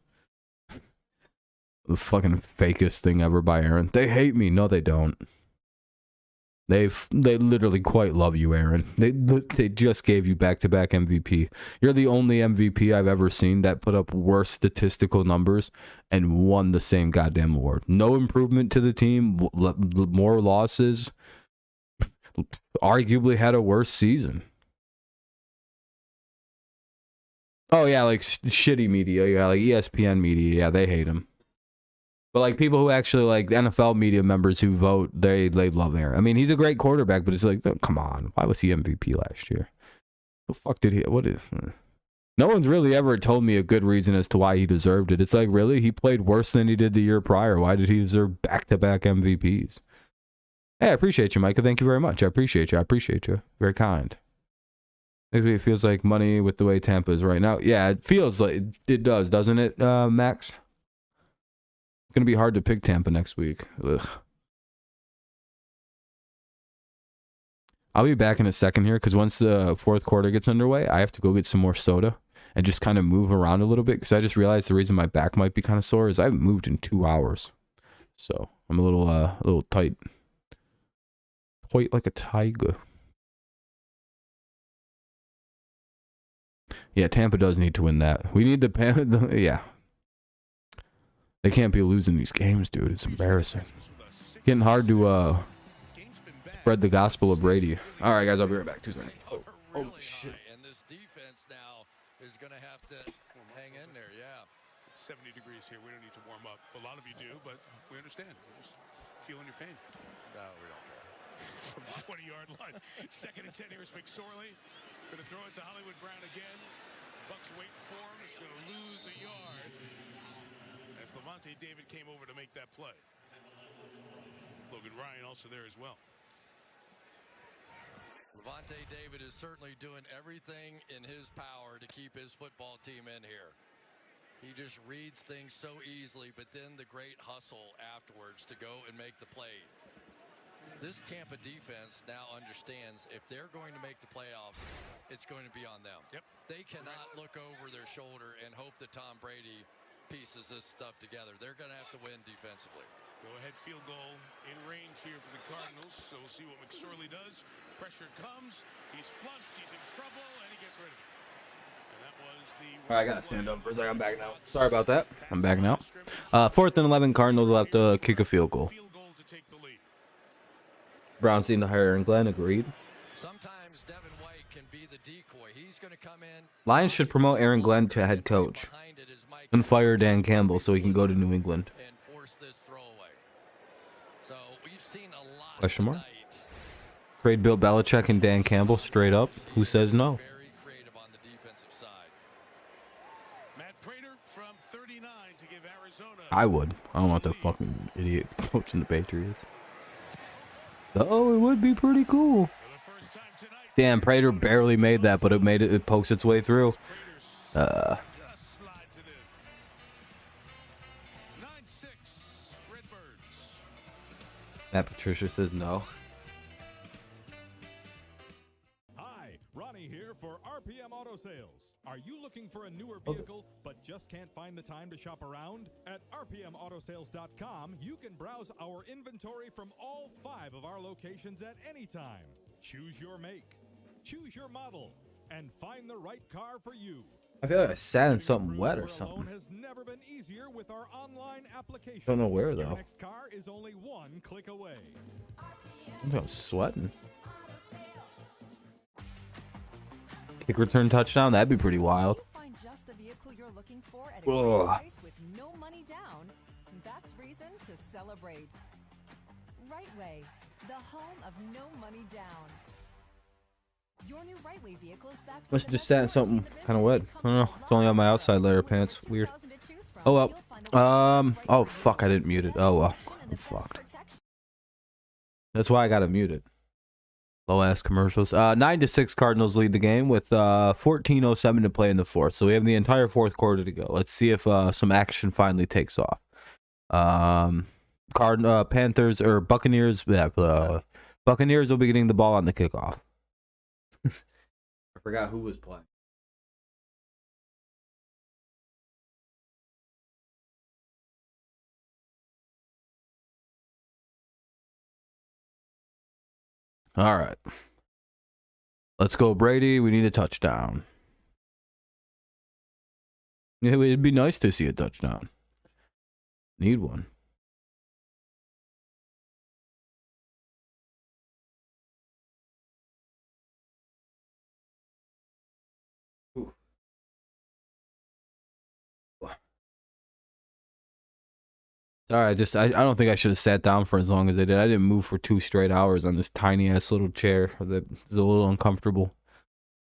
A: The fucking fakest thing ever by Aaron. They hate me. No, they don't. They literally quite love you, Aaron. They just gave you back-to-back MVP. You're the only MVP I've ever seen that put up worse statistical numbers and won the same goddamn award. No improvement to the team, more losses. Arguably had a worse season. Oh yeah, like shitty media. Yeah, like ESPN media. Yeah, they hate him. But like people who actually like NFL media members who vote, they love Aaron. I mean, he's a great quarterback, but it's like, oh, come on, why was he MVP last year? The fuck did he? What is? No one's really ever told me a good reason as to why he deserved it. It's like, really, he played worse than he did the year prior. Why did he deserve back-to-back MVPs? Hey, I appreciate you, Micah. Thank you very much. I appreciate you. I appreciate you. Very kind. Maybe it feels like money with the way Tampa is right now. Yeah, it feels like it does, doesn't it, Max? It's going to be hard to pick Tampa next week. Ugh. I'll be back in a second here because once the fourth quarter gets underway, I have to go get some more soda and just kind of move around a little bit because I just realized the reason my back might be kind of sore is I haven't moved in 2 hours. So I'm a little tight. Tight like a tiger. Yeah, Tampa does need to win that. We need the yeah. They can't be losing these games, dude. It's embarrassing. Getting hard to spread the gospel of Brady. All right, guys, I'll be right back. 2 seconds.
C: Oh shit! And this defense now is going to have to hang in there. Yeah.
B: It's 70 degrees here. We don't need to warm up. A lot of you do, but we understand. We're just feeling your pain.
C: No, we don't care.
B: From the 20-yard line. 2nd and 10. Here's McSorley. Going to throw it to Hollywood Brown again. Bucks waiting for him. He's going to lose a yard. As Levante David came over to make that play. Logan Ryan also there as well.
C: Levante David is certainly doing everything in his power to keep his football team in here. He just reads things so easily, but then the great hustle afterwards to go and make the play. This Tampa defense now understands if they're going to make the playoffs, it's going to be on them.
B: Yep.
C: They cannot look over their shoulder and hope that Tom Brady pieces this stuff together. They're going to have to win defensively.
B: Go-ahead field goal in range here for the Cardinals, so we'll see what McSorley does. Pressure comes, he's flushed, he's in trouble, and he gets rid of it. And that was the...
A: All right, I got to stand up for a second. I'm back now. Sorry about that. I'm back now. 4th and 11, Cardinals will have to kick a field goal.
B: To take the lead.
A: Browns need to hire Aaron Glenn. Agreed.
C: Sometimes Devin White can be the decoy. He's going to come in.
A: Lions should promote Aaron Glenn to head coach and fire Dan Campbell so he can go to New England.
C: And force this throwaway. So we've seen a lot.
A: Question mark? Trade Bill Belichick and Dan Campbell straight up. Who says no?
C: Very creative on the defensive side.
B: Matt Prater from 39 to give Arizona.
A: I would. I don't want that fucking idiot coaching the Patriots. Oh, it would be pretty cool. Damn, Prater barely made that, but it pokes its way through. Matt Patricia says no.
F: Hi, Ronnie here for RPM Auto Sales. Are you looking for a newer vehicle but just can't find the time to shop around? At rpmautosales.com, you can browse our inventory from all 5 of our locations at any time. Choose your make, choose your model, and find the right car for you.
A: I feel like I sat in something wet or something.
F: Has never been easier with our online application.
A: Don't know where though.
F: Your next car is only 1 click away.
A: I'm sweating. Kick return touchdown, that'd be pretty wild.
G: Find just the vehicle you're looking for at a great price with no money down. That's reason to celebrate. Right Way, the home of no money down. Your new Right Way vehicle is back.
A: Must have just sat in something kind of wet. I don't know. It's only on my outside layer pants. Weird. Oh well. Oh fuck! I didn't mute it. Oh well. I'm fucked. That's why I got it muted. Low ass commercials. 9-6 Cardinals lead the game with 14:07 to play in the 4th. So we have the entire 4th quarter to go. Let's see if some action finally takes off. Panthers or Buccaneers. Buccaneers will be getting the ball on the kickoff. I forgot who was playing. All right. Let's go, Brady. We need a touchdown. Yeah, it'd be nice to see a touchdown. Need one. Sorry, I don't think I should have sat down for as long as I did. I didn't move for 2 straight hours on this tiny ass little chair that is a little uncomfortable.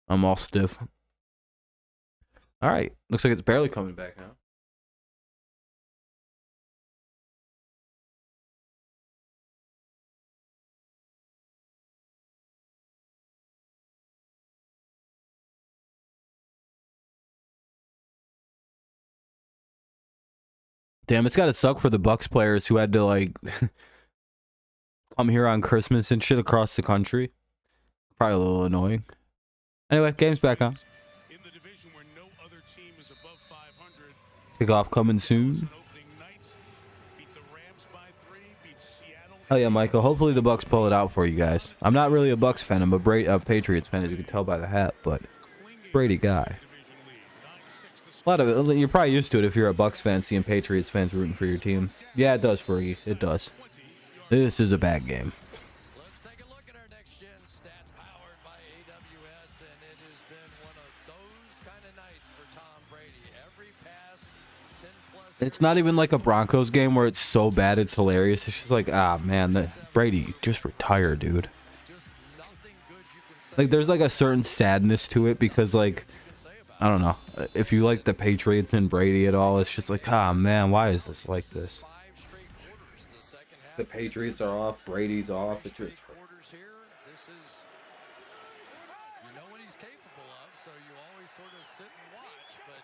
A: I'm all stiff. All right, looks like it's barely coming back now. Damn, it's gotta suck for the Bucks players who had to like come here on Christmas and shit across the country. Probably a little annoying. Anyway, game's back on.
B: In the division where no other team is above 500.
A: Kickoff coming soon.
B: Opening night, beat the Rams by 3, beat Seattle.
A: Oh yeah, Michael. Hopefully the Bucks pull it out for you guys. I'm not really a Bucks fan. I'm a Patriots fan, as you can tell by the hat. But Brady guy. A lot of it. You're probably used to it if you're a Bucks fan, seeing Patriots fans rooting for your team. Yeah, it does for you. It does. This is a bad game.
C: Let's take a look at our next gen stats powered by AWS, and it has been one of those kind of nights for Tom Brady. Every pass, 10 plus.
A: It's not even like a Broncos game where it's so bad it's hilarious. It's just like, ah man, Brady, just retire, dude.
C: Just nothing good you can say.
A: Like there's like a certain sadness to it because like, I don't know, if you like the Patriots and Brady at all, it's just like, ah man, why is this like this?
C: 5 straight quarters. The second half.
A: The Patriots are off, Brady's off. It just
C: Quarters here. This is, you know what he's capable of, so you always sort of sit and watch. But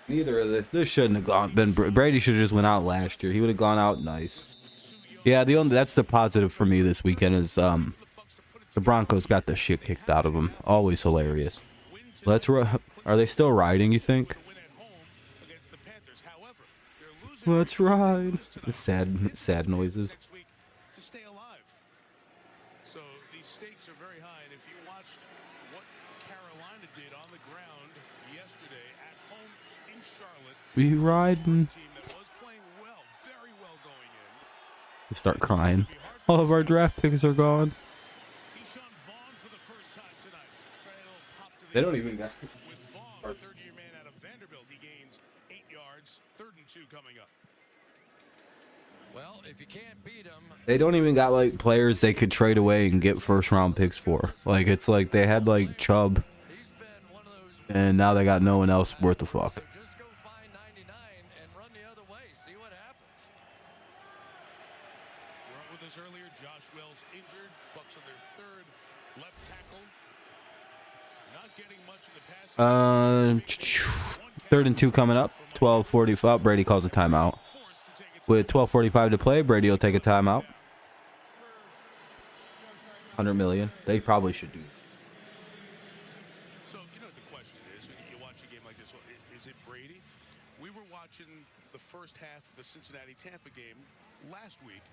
A: neither of this shouldn't have gone. Brady should have just went out last year. He would have gone out nice. Yeah, that's the positive for me this weekend is the Broncos got the shit kicked out of them. Always hilarious. Are they still riding, you think?
B: Win at home against the Panthers. However, they're losing
A: Let's ride. Sad noises.
B: next week to stay alive. So these stakes are very high, and if you watched what Carolina did on the ground yesterday at home in Charlotte,
A: We riding.
B: team that was playing well, very well going in.
A: Start crying. All of our draft picks are gone.
B: Keyshawn Vaughn for the first time tonight. Trying a little pop to the
A: They don't even got.
B: with Vaughn, third-year man out of Vanderbilt. He gains 8 yards, 3rd and 2 coming up.
C: well, if you can't beat him,
A: They don't even got like players they could trade away and get first-round picks for. Like it's like they had like Chubb,
C: he's been one of those.
A: and now they got no one else worth a fuck.
C: So just go find 99 and run the other way. See what happens.
B: We're on with us earlier. Josh Wells injured. Bucks on their 3rd left tackle. Not getting much of the pass.
A: 3rd and 2 coming up. 12:45. Brady calls a timeout.
B: Forced to take it.
A: With 12:45 to play, Brady will take a timeout. 100 million. They probably should do.
B: So, you know what the question is when you watch a game like this? Well, is it Brady? We were watching the first half of the Cincinnati-Tampa game last week,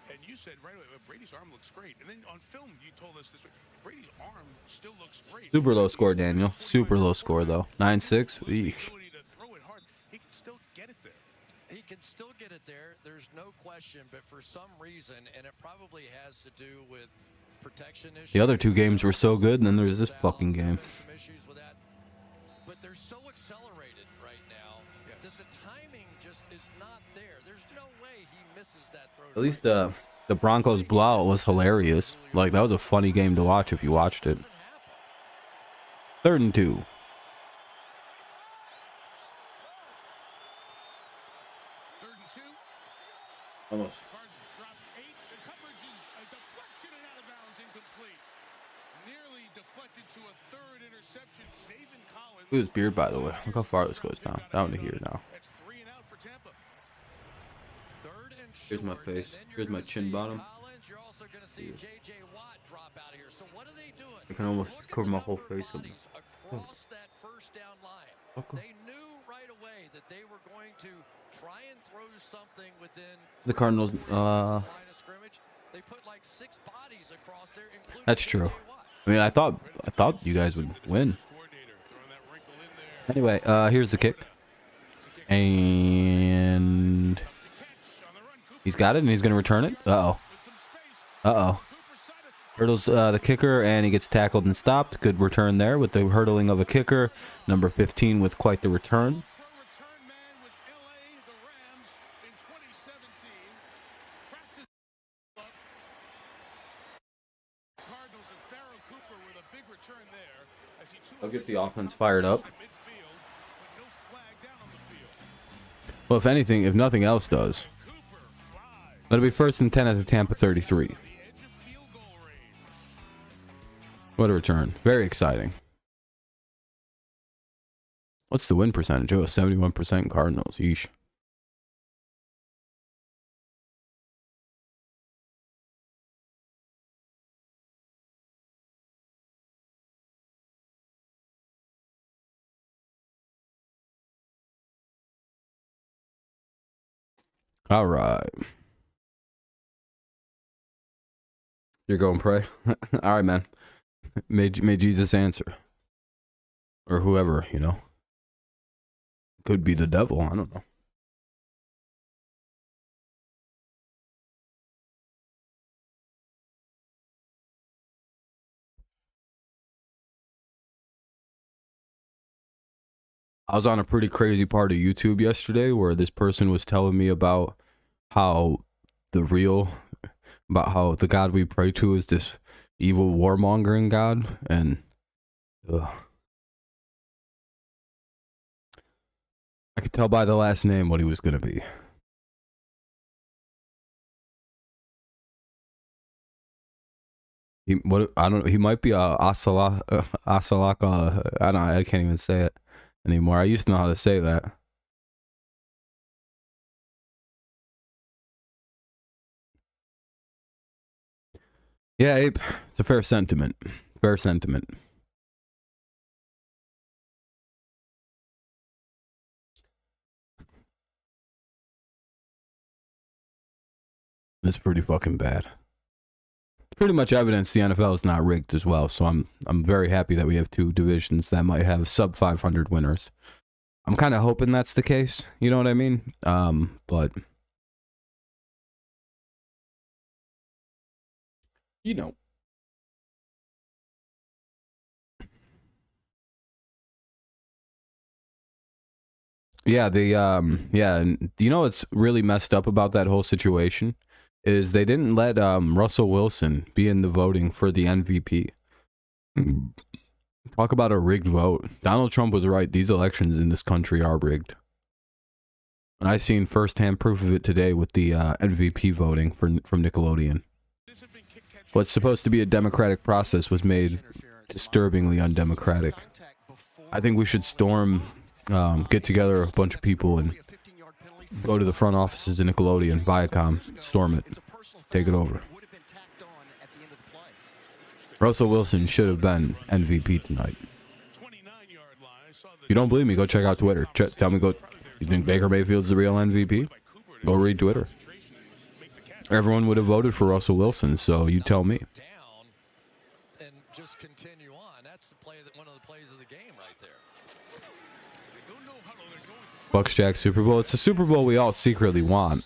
B: and you said right away, Brady's arm looks great. And then on film, you told us this week, Brady's arm still looks great.
A: Super low score, Daniel. Super low score, though. 9-6. Eek.
B: Ability to throw it hard. He can still get it there.
C: He can still get it there. There's no question, but for some reason, and it probably has to do with protection issues.
A: The other 2 games were so good, and then there's this fucking game.
C: Some issues with that, but they're so accelerated right now that the timing just is not there. There's no way he misses that throw.
A: At least the Broncos blowout was hilarious. Like, that was a funny game to watch if you watched it. 3rd and 2.
B: 3rd and 2.
A: Almost.
B: Cards drop 8. The coverage is a deflection and out of bounds, incomplete. Nearly deflected to a 3rd interception. Zaven Collins.
A: Look at his beard, by the way. Look how far this goes now. Down to here now.
B: That's 3 and out for Tampa.
C: 3rd and
A: Here's my
C: short,
A: face.
C: and then you're
A: Here's my
C: gonna
A: chin
C: see
A: bottom.
C: Collins. You're also going to see J.J. Watt drop out of here. So what are they doing?
A: I can almost
C: Look at
A: cover
C: the
A: my whole
C: number of
A: face with it.
C: bodies across that first down line.
A: Okay.
C: They knew right away that they were going to try and throw something within
A: The Cardinals,
C: line of scrimmage. They put like 6 bodies across there, including
A: That's true.
C: J.J. Watt.
A: I mean, I thought you guys would win.
B: Coordinator throwing that wrinkle in there.
A: Anyway, here's the kick. And he's got it, and he's going to return it. Uh-oh. Uh-oh. Hurdles the kicker, and he gets tackled and stopped. Good return there with the hurdling of a kicker. Number 15 with quite the return.
B: Return man with LA, the Rams in 26
A: I'll get the offense fired up. Well, if anything, if nothing else does, that'll be 1st and 10 at the Tampa 33. What a return. Very exciting. What's the win percentage? Oh, 71% Cardinals. Yeesh. All right. You're going pray? All right, man. May Jesus answer. Or whoever, you know. Could be the devil. I don't know. I was on a pretty crazy part of YouTube yesterday where this person was telling me about how about how the God we pray to is this evil warmongering God, and I could tell by the last name what he was gonna be. He might be Asalaka. I can't even say it anymore. I used to know how to say that. Yeah, Ape, it's a fair sentiment. Fair sentiment. It's pretty fucking bad. Pretty much evidence the NFL is not rigged as well, so I'm very happy that we have two divisions that might have sub 500 winners. I'm kind of hoping that's the case, you know what I mean? But you know. Yeah, and you know what's really messed up about that whole situation is they didn't let Russell Wilson be in the voting for the MVP. Talk about a rigged vote. Donald Trump was right. These elections in this country are rigged. And I seen firsthand proof of it today with the MVP voting from Nickelodeon. What's supposed to be a democratic process was made disturbingly undemocratic. I think we should get together a bunch of people and go to the front offices of Nickelodeon, Viacom, storm it, take it over. Russell Wilson should have been MVP tonight. If you don't believe me, go check out Twitter. Tell me, you think Baker Mayfield's the real MVP? Go read Twitter. Everyone would have voted for Russell Wilson, so you tell me.
C: And just continue on. That's the play one of the plays of the game right there.
A: Bucks Jack Super Bowl. It's a Super Bowl we all secretly want.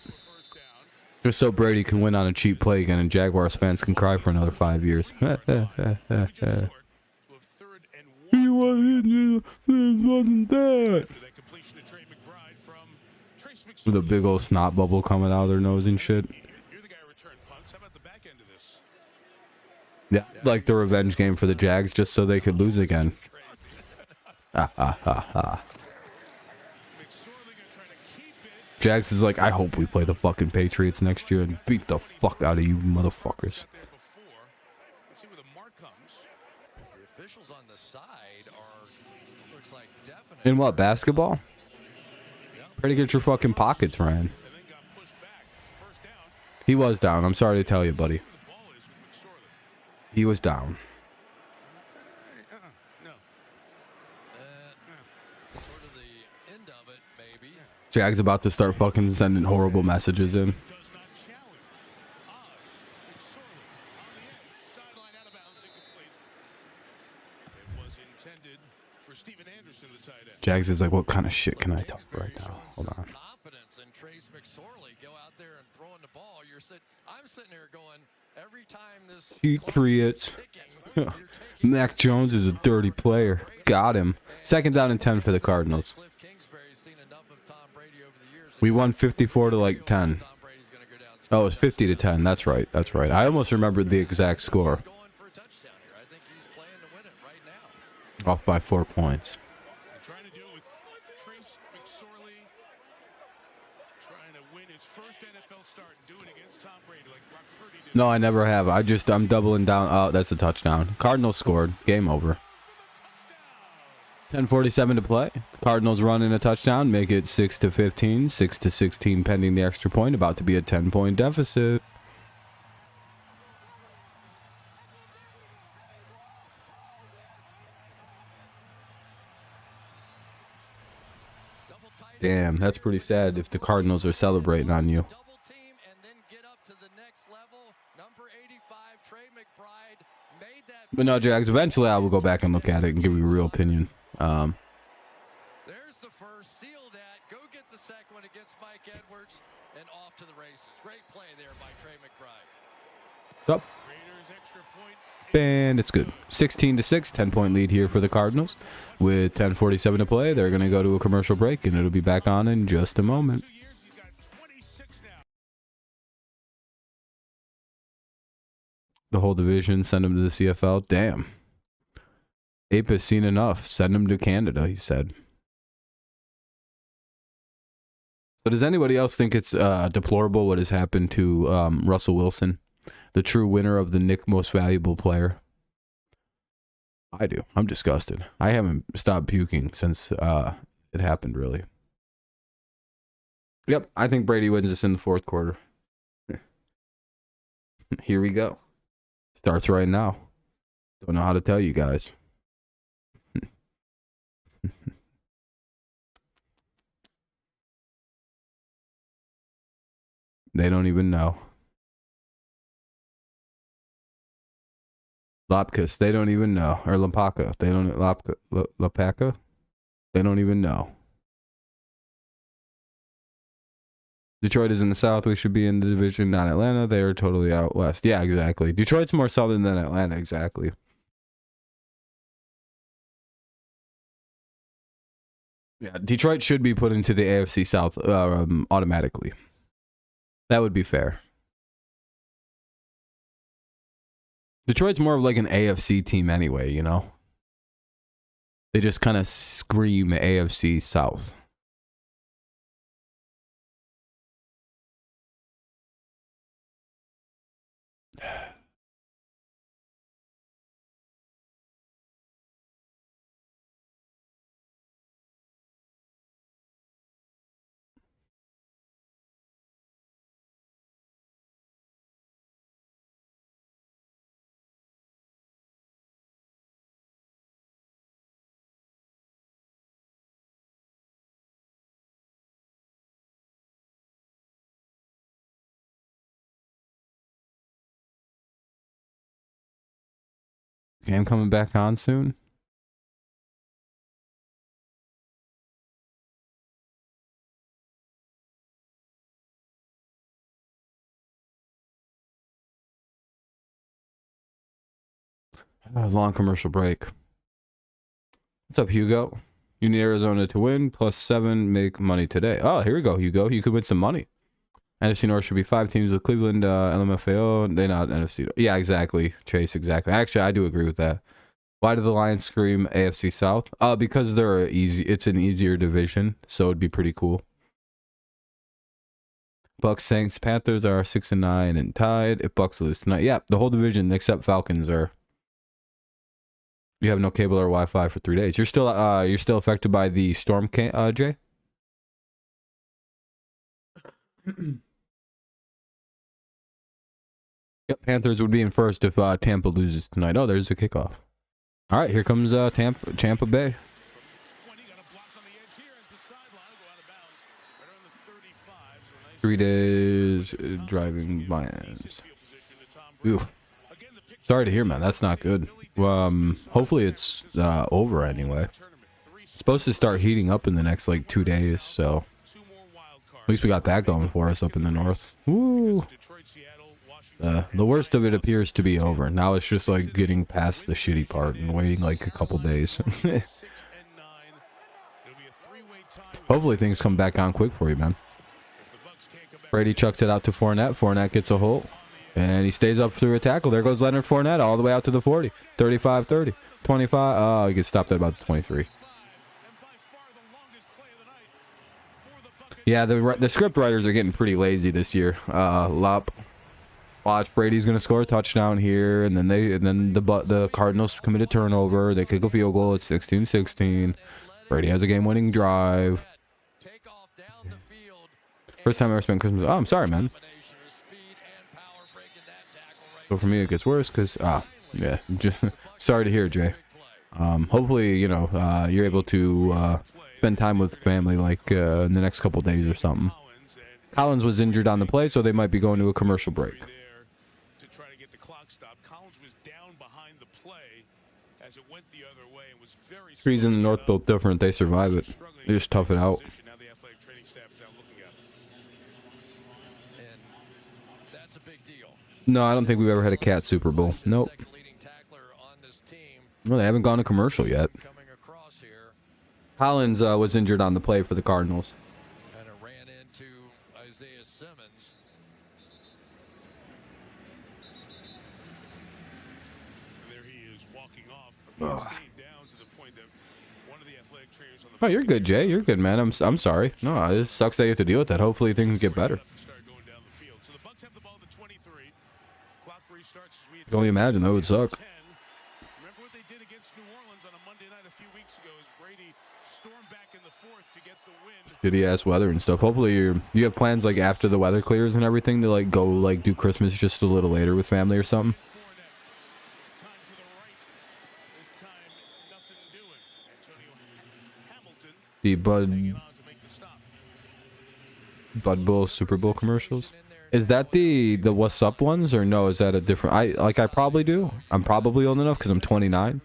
A: Just so Brady can win on a cheap play again and Jaguars fans can cry for another 5 years. He wasn't that. With a big old snot bubble coming out of their nose and shit. Yeah, like the revenge game for the Jags just so they could lose again. Ha ha ha ha. Jags is like, I hope we play the fucking Patriots next year and beat the fuck out of you motherfuckers. In what, basketball? Try to get your fucking pockets, Ryan. He was down. I'm sorry to tell you, buddy. He was down. Jag's about to start fucking sending horrible messages in. Jags is like, what kind of shit can I talk right now? Hold on. Patriots. Mac Jones is a dirty player. Got him. 2nd down and 10 for the Cardinals. We won 54 to like 10. Oh, it was 50 to 10. That's right. That's right. I almost remembered the exact score. Off by 4 points.
B: Trying to do it with Trace McSorley, trying to win his first NFL start and do it against Tom Brady like Brock Purdy did.
A: No, I never have. I'm doubling down. Oh, that's a touchdown. Cardinals scored. Game over. 10:47 to play. Cardinals run in a touchdown, make it 6-15, 6-16 pending the extra point. About to be a 10-point deficit. Damn, that's pretty sad if the Cardinals are celebrating on you.
C: Double team and then get up to the next level. Number 85, Trey McBride, made that.
A: But no, Jags, eventually I will go back and look at it and give you a real opinion.
C: There's the first. Seal that. Go get the second one against Mike Edwards and off to the races. Great play there by Trey McBride.
A: Up.
B: Raiders extra point.
A: And it's good. 16-6, 10-point lead here for the Cardinals. With 10:47 to play, they're going to go to a commercial break, and it'll be back on in just a moment.
B: 2 years, he's got 26 now.
A: The whole division, send him to the CFL. Damn. Ape has seen enough. Send him to Canada, he said. So does anybody else think it's deplorable what has happened to Russell Wilson, the true winner of the Nick Most Valuable Player? I do. I'm disgusted. I haven't stopped puking since it happened, really. Yep, I think Brady wins this in the fourth quarter. Here we go. Starts right now. Don't know how to tell you guys. They don't even know. Lopkus, they don't even know. Or Lapaka, they don't. Lapaka, they don't even know. Detroit is in the South. We should be in the division, not Atlanta. They are totally out west. Yeah, exactly. Detroit's more southern than Atlanta. Exactly. Yeah, Detroit should be put into the AFC South automatically. That would be fair. Detroit's more of like an AFC team anyway, you know? They just kind of scream AFC South. Game coming back on soon. Long commercial break. What's up, Hugo? You need Arizona to win. +7, make money today. Oh, here we go, Hugo. You could win some money. NFC North should be 5 teams with Cleveland, LMFAO. They not NFC. Yeah, exactly. Chase, exactly. Actually, I do agree with that. Why do the Lions scream AFC South? Because they're easy. It's an easier division, so it'd be pretty cool. Bucks, Saints, Panthers are 6-9 and tied. If Bucks lose tonight, yeah, the whole division except Falcons are. You have no cable or Wi-Fi for 3 days. You're still affected by the storm, Jay. Yep, Panthers would be in first if Tampa loses tonight. Oh, there's a kickoff. All right, here comes Tampa Bay. 3 days driving Lions. Oof. Sorry to hear, man. That's not good. Hopefully it's over anyway. It's supposed to start heating up in the next like 2 days, so at least we got that going for us up in the north. Woo! The worst of it appears to be over. Now it's just like getting past the shitty part and waiting like a couple days. Hopefully things come back on quick for you, man. Brady chucks it out to Fournette. Fournette gets a hole. And he stays up through a tackle. There goes Leonard Fournette all the way out to the 40. 35-30. 25. Oh, he gets stopped at about 23. Yeah, the script writers are getting pretty lazy this year. Lop. Watch, Brady's gonna score a touchdown here, and then the Cardinals commit a turnover. They kick a field goal. It's 16-16. Brady has a game-winning drive. First time I ever spent Christmas. Oh, I'm sorry, man. So for me, it gets worse because yeah, just sorry to hear, Jay. Hopefully, you know, you're able to spend time with family like in the next couple days or something. Collins was injured on the play, so they might be going to a commercial break. Trees in the north built different. They survive it. They just tough it out. No, I don't think we've ever had a cat Super Bowl. Nope. Well, they haven't gone to commercial yet. Collins was injured on the play for the Cardinals.
C: And it ran into Isaiah Simmons.
B: And there he is walking off. Staying down to the point that one of the athletic trainers on the
A: Oh, you're good, Jay. You're good, man. I'm sorry. No, this sucks that you have to deal with that. Hopefully things get better.
B: So the Bucs have the ball at the 23. Clock restarts as we
A: I can only imagine that would suck.
B: Remember what they did against New Orleans on a Monday night a few weeks ago as Brady stormed back in the fourth to get the win.
A: Shitty ass weather and stuff. Hopefully you have plans like after the weather clears and everything to like go like do Christmas just a little later with family or something.
B: This time to the right. This time nothing doing. Antonio Hamilton
A: The
B: hanging on to make the stop.
A: Bud Bowl Super Bowl commercials. Is that the What's Up ones or no? Is that a different? I probably do. I'm probably old enough because I'm 29,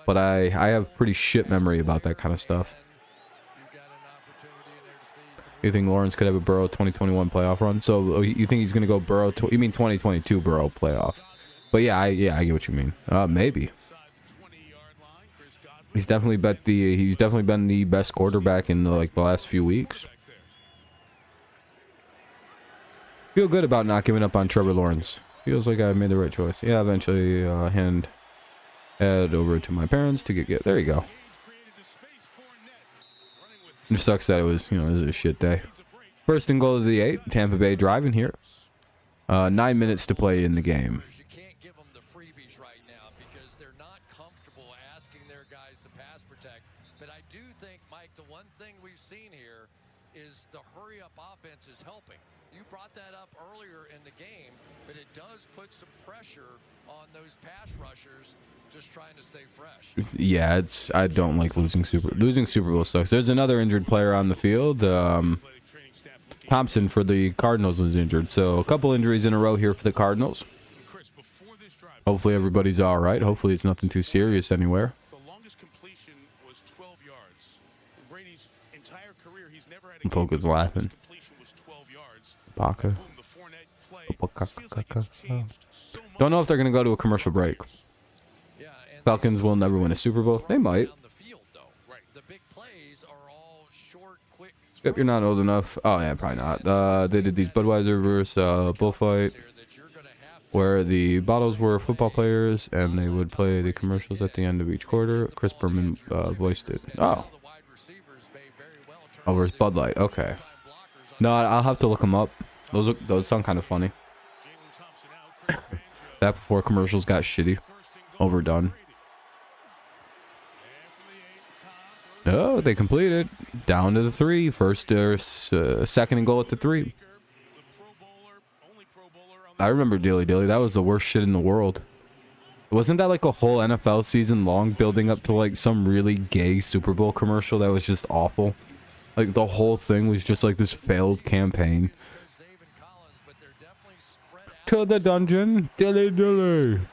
A: but I have pretty shit memory about that kind of stuff. You think Lawrence could have a Burrow 2021 playoff run? So you think he's gonna go Burrow? You mean 2022 Burrow playoff? But yeah, I get what you mean. Maybe. He's definitely been the best quarterback in the last few weeks. Feel good about not giving up on Trevor Lawrence. Feels like I made the right choice. Yeah, eventually head over to my parents to get there you go. It sucks that it was, you know, it was a shit day. First and goal of the 8. Tampa Bay driving here. 9 minutes to play in the game.
C: You can't give them the freebies right now because they're not comfortable asking their guys to pass protect. But I do think, Mike, the one thing we've seen here is the hurry-up offense is helping. You brought that up earlier in the game, but it does put some pressure on those pass rushers just trying to stay fresh.
A: Yeah, I don't like losing Super Bowl sucks. There's another injured player on the field. Thompson for the Cardinals was injured, so a couple injuries in a row here for the Cardinals. Hopefully everybody's all right. Hopefully it's nothing too serious anywhere.
B: The longest completion was 12 yards. In Brady's entire career, he's never had a
A: Polka's laughing.
B: completion was 12 yards.
A: Baca.
B: Boom, the Fournette play. Feels like it's changed so much.
A: Don't know if they're going to go to a commercial break.
C: Yeah, and
A: Falcons will never win a Super Bowl. They might.
C: down the field, though.
B: Right.
C: The big plays are all short, quick.
A: Yep, you're not old enough. Oh, yeah, probably not. They did these Budweiser versus bullfight where the bottles were football players and they would play the commercials at the end of each quarter. Chris Berman voiced it. Oh. Oh, versus Bud Light. Okay. No, I'll have to look them up. Those sound kind of funny. Back before commercials got shitty. Overdone. Oh, they completed. Down to the 3. First or second and goal at the 3. I remember Dilly Dilly. That was the worst shit in the world. Wasn't that like a whole NFL season long building up to like some really gay Super Bowl commercial that was just awful? Like the whole thing was just like this failed campaign. To the dungeon, Dilly Dilly. And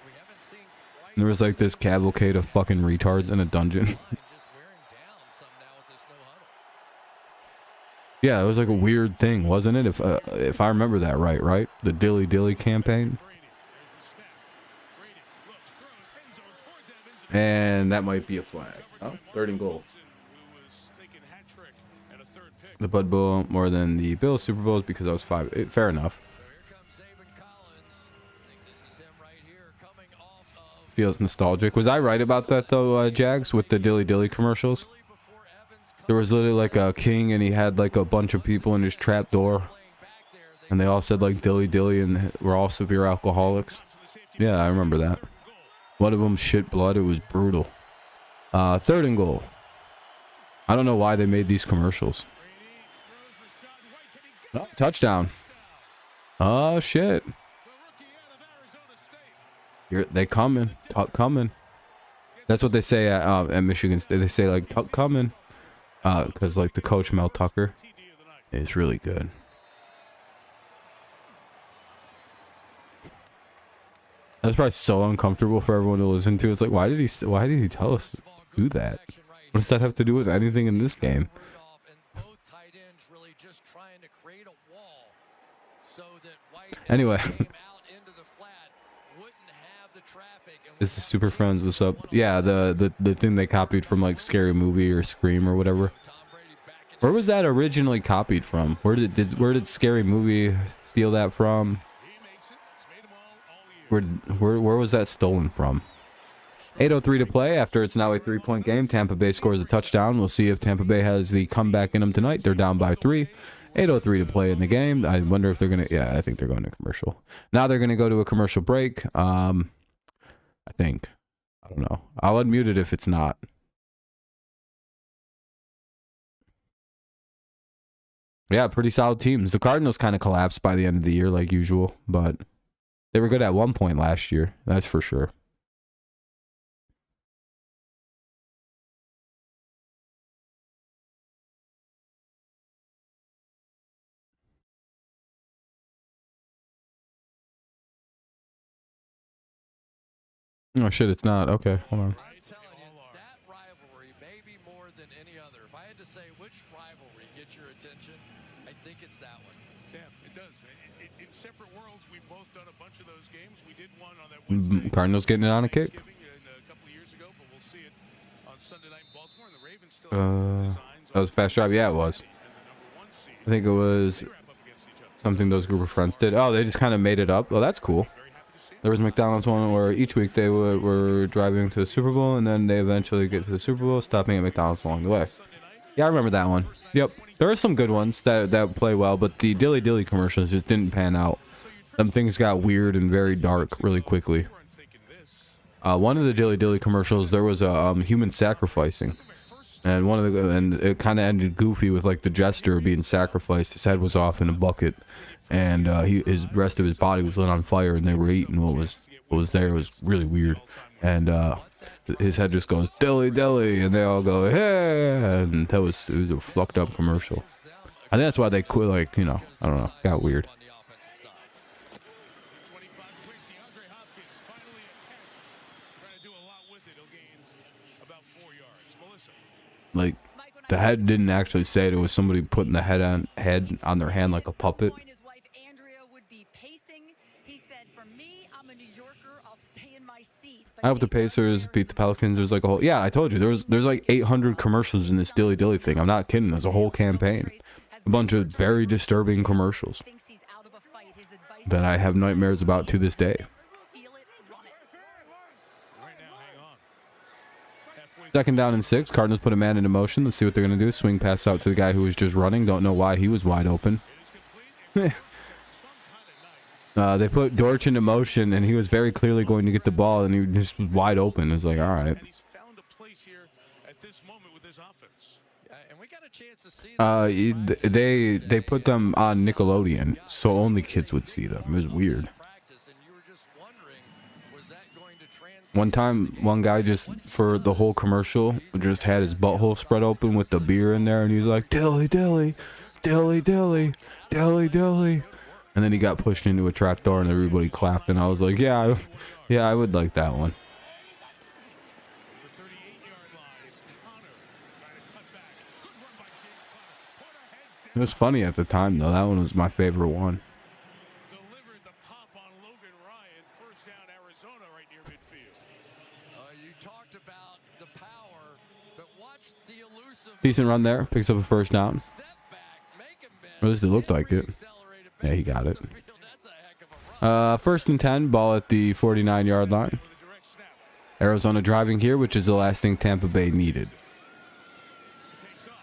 A: there was like this cavalcade of fucking retards in a dungeon. Yeah, it was like a weird thing, wasn't it? If I remember that right? The Dilly Dilly campaign. And that might be a flag. Oh, 3rd and goal. The Bud Bowl more than the Bills Super Bowls because I was 5. Fair enough. Feels nostalgic. Was I right about that though, Jags, with the Dilly Dilly commercials? There was literally like a king and he had like a bunch of people in his trap door. And they all said like Dilly Dilly and were all severe alcoholics. Yeah, I remember that. One of them shit blood. It was brutal. 3rd and goal. I don't know why they made these commercials. Oh, touchdown. Oh shit. They coming. Tuck coming. That's what they say at Michigan State. They say like Tuck coming. Because like the coach Mel Tucker is really good. That's probably so uncomfortable for everyone to listen to. It's like, why did he tell us to do that? What does that have to do with anything in this game? Anyway. This is Super Friends. What's up? Yeah, the thing they copied from like Scary Movie or Scream or whatever. Where was that originally copied from? Where did Scary Movie steal that from? Where was that stolen from? 8:03 to play after it's now a 3-point game. Tampa Bay scores a touchdown. We'll see if Tampa Bay has the comeback in them tonight. They're down by 3. 8:03 to play in the game. I wonder if they're gonna. Yeah, I think they're going to commercial. Now they're gonna go to a commercial break. I think. I don't know. I'll unmute it if it's not. Yeah, pretty solid teams. The Cardinals kind of collapsed by the end of the year like usual, but they were good at one point last year. That's for sure. Oh shit, it's not. Okay, hold on.
C: I'm telling you, that rivalry may be more than any other. If I had to say which rivalry gets your attention, I think it's that one.
B: Yeah, it does. In separate worlds, we've both done a bunch of those games. We did one on that Wednesday.
A: Cardinals getting it on a kick.
B: A couple of years ago, but we'll see it on Sunday night in Baltimore. And the Ravens still have designs.
A: That was a fast drive. Yeah, it was. I think it was something those group of friends did. Oh, they just kind of made it up. Well, that's cool. There was McDonald's one where each week they were driving to the Super Bowl, and then they eventually get to the Super Bowl, stopping at McDonald's along the way. Yeah, I remember that one. Yep. There are some good ones that play well, but the Dilly Dilly commercials just didn't pan out. Some things got weird and very dark really quickly. One of the Dilly Dilly commercials, there was a human sacrificing. And and it kind of ended goofy with like the jester being sacrificed. His head was off in a bucket. And his rest of his body was lit on fire, and they were eating what was there. It was really weird, and his head just goes Dilly Dilly, and they all go hey, and it was a fucked up commercial. I think that's why they quit. Like, you know, I don't know, got weird. Like, the head didn't actually say it. It was somebody putting the head on their hand like a puppet. I hope the Pacers beat the Pelicans. There's like a whole, yeah, I told you there's like 800 commercials in this Dilly Dilly thing. I'm not kidding. There's a whole campaign, a bunch of very disturbing commercials that I have nightmares about to this day. Second down and 6. Cardinals put a man into motion. Let's see what they're gonna do. Swing pass out to the guy who was just running. Don't know why he was wide open. They put Dortch into motion, and he was very clearly going to get the ball, and he just was wide open. It was like, all right. They put them on Nickelodeon, so only kids would see them. It was weird. One time, one guy just, for the whole commercial, just had his butthole spread open with the beer in there, and he was like, Dilly Dilly, Dilly Dilly, Dilly Dilly. And then he got pushed into a trap door, and everybody clapped, and I was like, yeah, I would like that one. It was funny at the time, though. That one was my favorite one. Decent run there. Picks up a first down. Or at least it looked like it. Yeah, he got it. 1st and 10. Ball at the 49-yard line. Arizona driving here, which is the last thing Tampa Bay needed.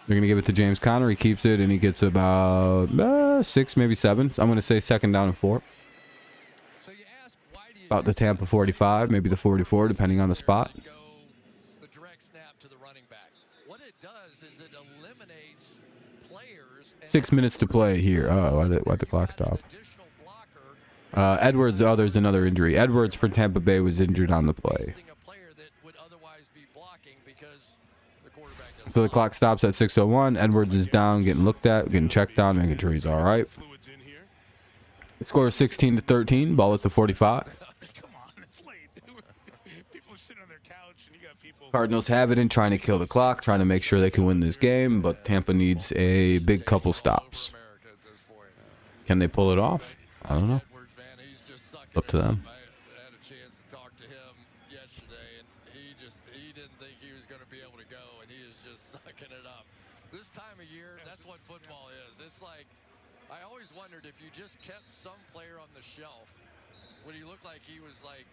A: They're going to give it to James Conner. He keeps it, and he gets about 6, maybe 7. I'm going to say 2nd down and 4. About the Tampa 45, maybe the 44, depending on the spot.
C: The direct snap to the running back. What it does is it eliminates players.
A: 6 minutes to play here. Oh, why'd the clock stop? Edwards, there's another injury. Edwards for Tampa Bay was injured on the play. So the clock stops at 6:01. Edwards is down, getting looked at, getting checked on, making sure he's all right. The score is 16-13. Ball at the 45.
B: Come on, it's late. People are sitting on their couch, and you got people.
A: Cardinals have it in trying to kill the clock, trying to make sure they can win this game, but Tampa needs a big couple stops. Can they pull it off? I don't know. Up to them.
C: I had a chance to talk to him yesterday, and he didn't think he was going to be able to go, and he is just sucking it up. This time of year, that's what football is. It's like, I always wondered if you just kept some player on the shelf, would he look like he was like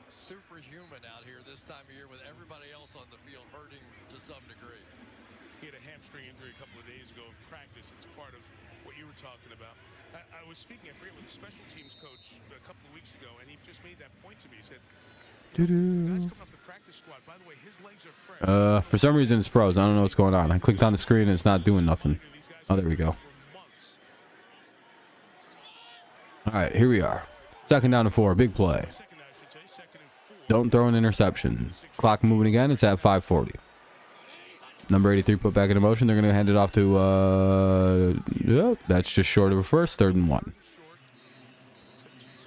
C: superhuman out here this time of year with everybody else on the field hurting to some degree?
B: He had a hamstring injury a couple of days ago in practice. It's part of what you were talking about. I was speaking, I forget, with the special teams coach a couple of weeks ago, and he just made that point to me. He said, guys coming off the practice squad, by the way, his legs are fresh.
A: For some reason, it's froze. I don't know what's going on. I clicked on the screen, and it's not doing nothing. Oh, there we go. All right, here we are. 2nd down and 4. Big play. Don't throw an interception. Clock moving again. It's at 5:40. Number 83 put back into motion. They're going to hand it off to, that's just short of a first. 3rd and 1.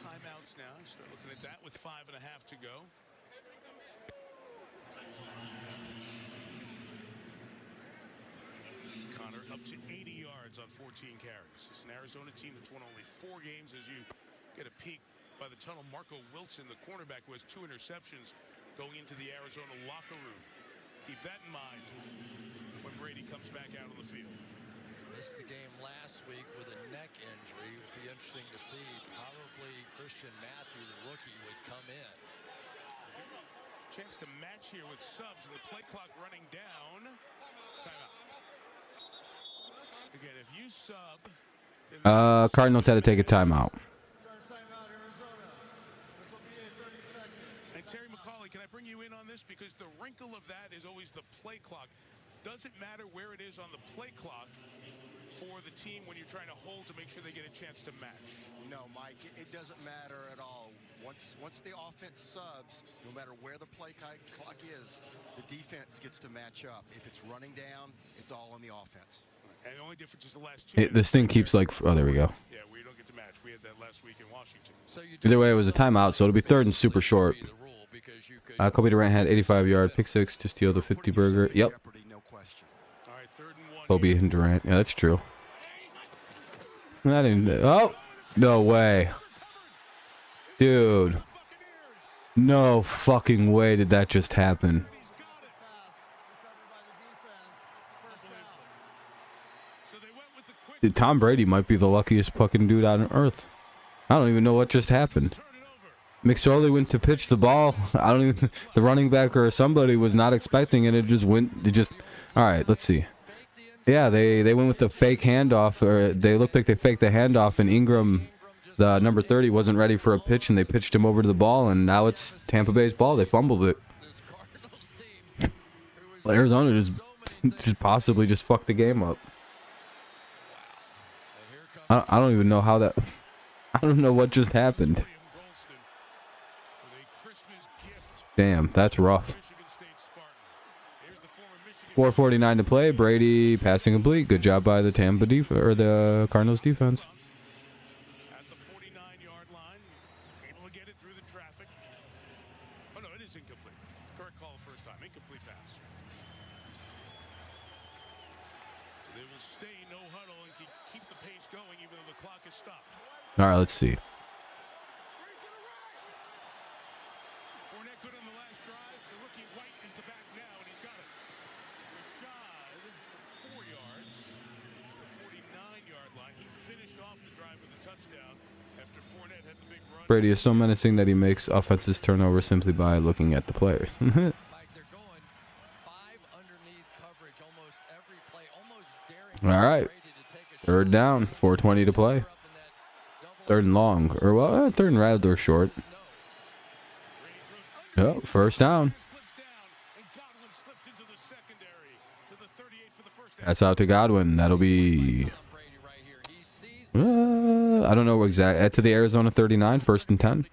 B: Timeouts now. Start looking at that with 5.5 to go. Connor up to 80 yards on 14 carries. It's an Arizona team that's won only 4 games. As you get a peek by the tunnel, Marco Wilson, the cornerback, who has 2 interceptions going into the Arizona locker room. Keep that in mind when Brady comes back out on the field.
C: Missed the game last week with a neck injury. It would be interesting to see. Probably Christian Matthew, the rookie, would come in.
B: Chance to match here with subs and the play clock running down. Timeout. Again, if you sub...
A: Cardinals had to take a timeout.
B: Terry McCauley, can I bring you in on this? Because the wrinkle of that is always the play clock. Does it matter where it is on the play clock for the team when you're trying to hold to make sure they get a chance to match?
H: No, Mike, it doesn't matter at all. Once the offense subs, no matter where the play clock is, the defense gets to match up. If it's running down, it's all on the offense.
B: And the only difference is the last 2
A: This thing keeps like, oh, there we go.
B: Yeah, we don't get to match. We had that last week in Washington.
A: Either way, it was a timeout, so it'll be 3rd and super short. Kobe Durant had 85-yard pick 6 to steal the 50 burger. Yep. Kobe and Durant. Yeah, that's true. Oh, no way. Dude. No fucking way did that just happen. Dude, Tom Brady might be the luckiest fucking dude on earth. I don't even know what just happened. McSorley went to pitch the ball. I don't even. The running back or somebody was not expecting it. It just went. All right, let's see. Yeah, they went with the fake handoff, or they looked like they faked the handoff, and Ingram, the number 30, wasn't ready for a pitch, and they pitched him over to the ball, and now it's Tampa Bay's ball. They fumbled it. Well, Arizona just possibly just fucked the game up. I don't even know how that. I don't know what just happened. Damn, that's rough. 4:49 to play. Brady passing complete. Good job by the the Cardinals defense.
B: At the 49-yard line, able to get it through the traffic. Oh no, it is incomplete. Correct call first time. Incomplete pass. So they will stay no huddle and keep the pace going even though the clock is stopped.
A: All right, let's see. Brady is so menacing that he makes offenses turnover simply by looking at the players.
C: Mike, they're going 5 underneath coverage almost every play, almost daring
A: All right.
C: Brady to take a
A: Third down, 4:20 to play. Third and long, or well, third and rather short. Oh, first down. That's out to Godwin. That'll be. I don't know exactly. To the Arizona 39, first and 10.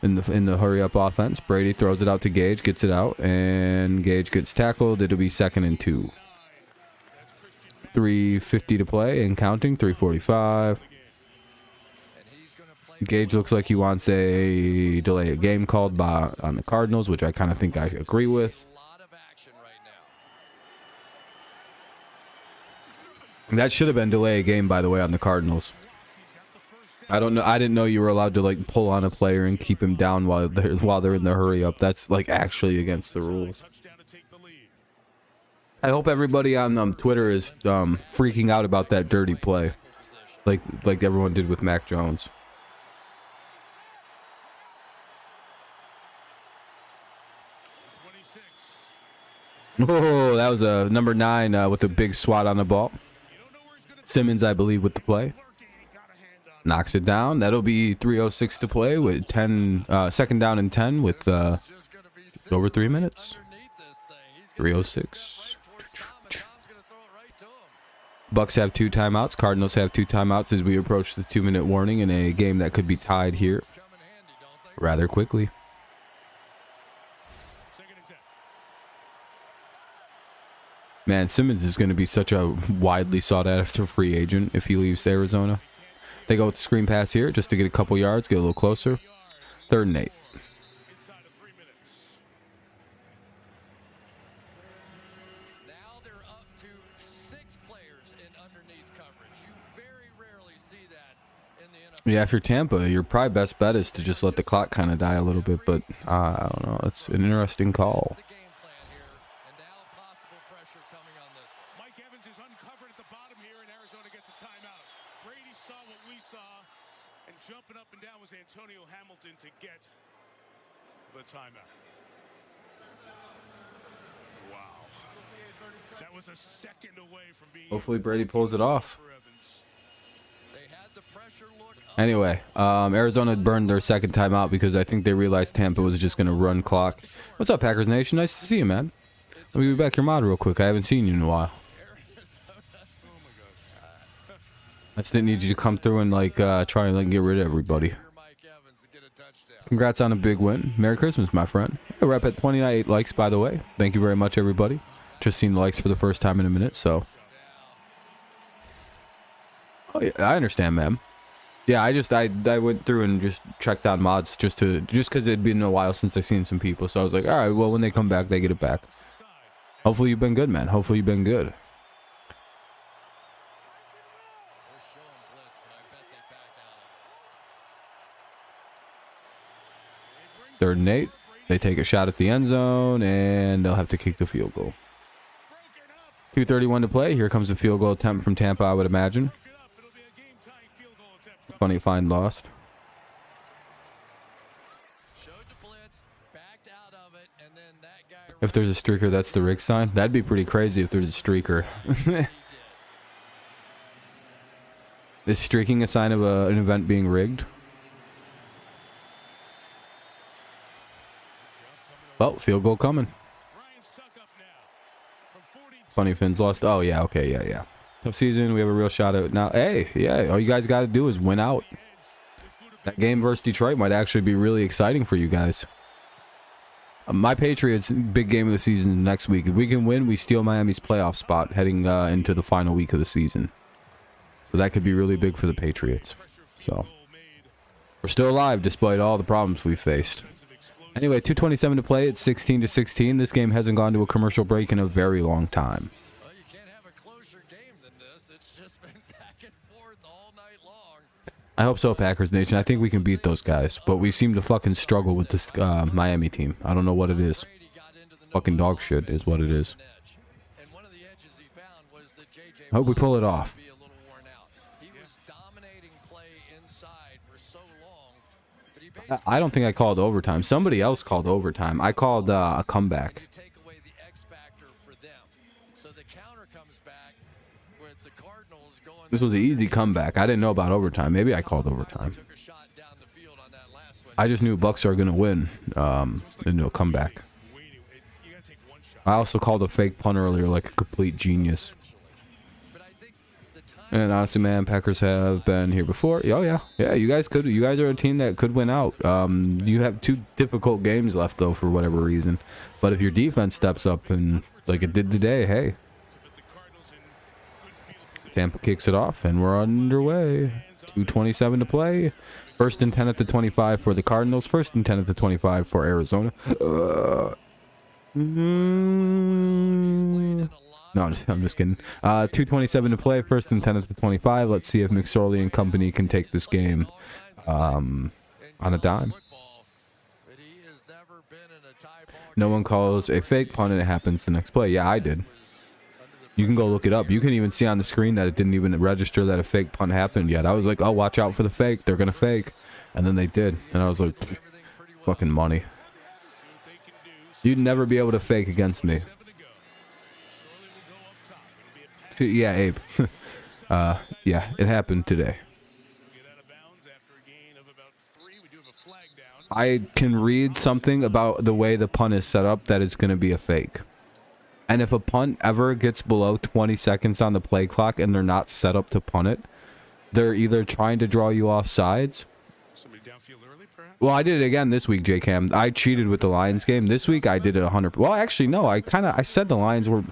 A: In the hurry up offense, Brady throws it out to Gage, gets it out, and Gage gets tackled. It'll be 2nd and 2. 3:50 to play and counting. 3:45. Gage looks like he wants a delay of game called on the Cardinals, which I kind of think I agree with. That should have been delay a game, by the way, on the Cardinals. I don't know. I didn't know you were allowed to like pull on a player and keep him down while they're in the hurry up. That's like actually against the rules. I hope everybody on Twitter is freaking out about that dirty play, like everyone did with Mac Jones. Oh, that was a number 9 with a big swat on the ball. Simmons, I believe, with the play. Knocks it down. That'll be 3:06 to play with 2nd down and 10 with over 3 minutes. 3:06. Bucks have 2 timeouts. Cardinals have 2 timeouts as we approach the 2-minute warning in a game that could be tied here rather quickly. Man, Simmons is going to be such a widely sought after free agent if he leaves Arizona. They go with the screen pass here just to get a couple yards, get a little closer. 3rd and 8.
C: Now they're up to 6 players in underneath coverage. You very rarely see that in the NFL.
A: Yeah, if you're Tampa, your probably best bet is to just let the clock kind of die a little bit, but I don't know. It's an interesting call.
B: Jumping up and down was Antonio Hamilton to get the timeout. Wow. That was a second away from being.
A: Hopefully Brady pulls it off. Anyway, Arizona burned their 2nd timeout because I think they realized Tampa was just going to run clock. What's up, Packers Nation? Nice to see you, man. Let me be back your mod real quick. I haven't seen you in a while. I just didn't need you to come through and like try and like get rid of everybody. Congrats on a big win. Merry Christmas, my friend. We're up at 28 likes, by the way. Thank you very much, everybody. Just seen the likes for the first time in a minute, so. Oh yeah, I understand, man. Yeah, I went through and just checked on mods just because it'd been a while since I seen some people, so I was like, all right, well when they come back, they get it back. Hopefully you've been good, man. Hopefully you've been good. 3rd and 8. They take a shot at the end zone, and they'll have to kick the field goal. 2:31 to play. Here comes a field goal attempt from Tampa, I would imagine. Funny find lost. If there's a streaker, that's the rig sign. That'd be pretty crazy if there's a streaker. Is streaking a sign of an event being rigged? Well, field goal coming. Funny Finn's lost. Oh, yeah, okay, yeah. Tough season. We have a real shot at it now. Hey, yeah, all you guys got to do is win out. That game versus Detroit might actually be really exciting for you guys. My Patriots, big game of the season next week. If we can win, we steal Miami's playoff spot heading into the final week of the season. So that could be really big for the Patriots. So we're still alive despite all the problems we faced. Anyway, 2:27 to play. It's 16-16. This game hasn't gone to a commercial break in a very long time.
C: Well, you can't have a closer game than this. It's just been back and forth all night long.
A: I hope so, Packers Nation. I think we can beat those guys, but we seem to fucking struggle with this Miami team. I don't know what it is. Fucking dog shit is what it is.
C: And one of the edges he found was that J.J.
A: Hope we pull it off.
C: Be a little worn out. He was dominating play inside for so long that he basically
A: I don't think I called overtime. Somebody else called overtime. I called a comeback.
C: you take away the X factor for them. So the counter comes back with the Cardinals going.
A: This was an easy comeback. I didn't know about overtime. Maybe I called overtime.
C: Took a shot down the field on that last one.
A: I just knew Bucks are gonna win. Into a comeback.
B: You got to take one shot.
A: I also called a fake punt earlier, like a complete genius.
C: But I think the time
A: And honestly, man, Packers have been here before. Oh yeah, yeah. You guys could. You guys are a team that could win out. You have 2 difficult games left though, for whatever reason. But if your defense steps up and like it did today, hey, Tampa kicks it off and we're underway. 2:27 to play. 1st and 10 at the 25 for the Cardinals. 1st and 10 at the 25 for Arizona. No, I'm just kidding. 2:27 to play. 1st and 10 at the 25. Let's see if McSorley and company can take this game on a dime.
C: but he has never been in a tie ball
A: No one calls a fake punt and it happens the next play. Yeah, I did. You can go look it up. You can even see on the screen that it didn't even register that a fake punt happened yet. I was like, oh, watch out for the fake. They're going to fake. And then they did. And I was like, fucking money. You'd never be able to fake against me. Yeah, Abe. Yeah, it happened today. I can read something about the way the punt is set up that it's going to be a fake. And if a punt ever gets below 20 seconds on the play clock and they're not set up to punt it, they're either trying to draw you off sides.
B: Somebody downfield early, perhaps?
A: Well, I did it again this week, J-Cam. I cheated with the Lions game. This week I did it 100. Well, actually, no. I said the Lions were.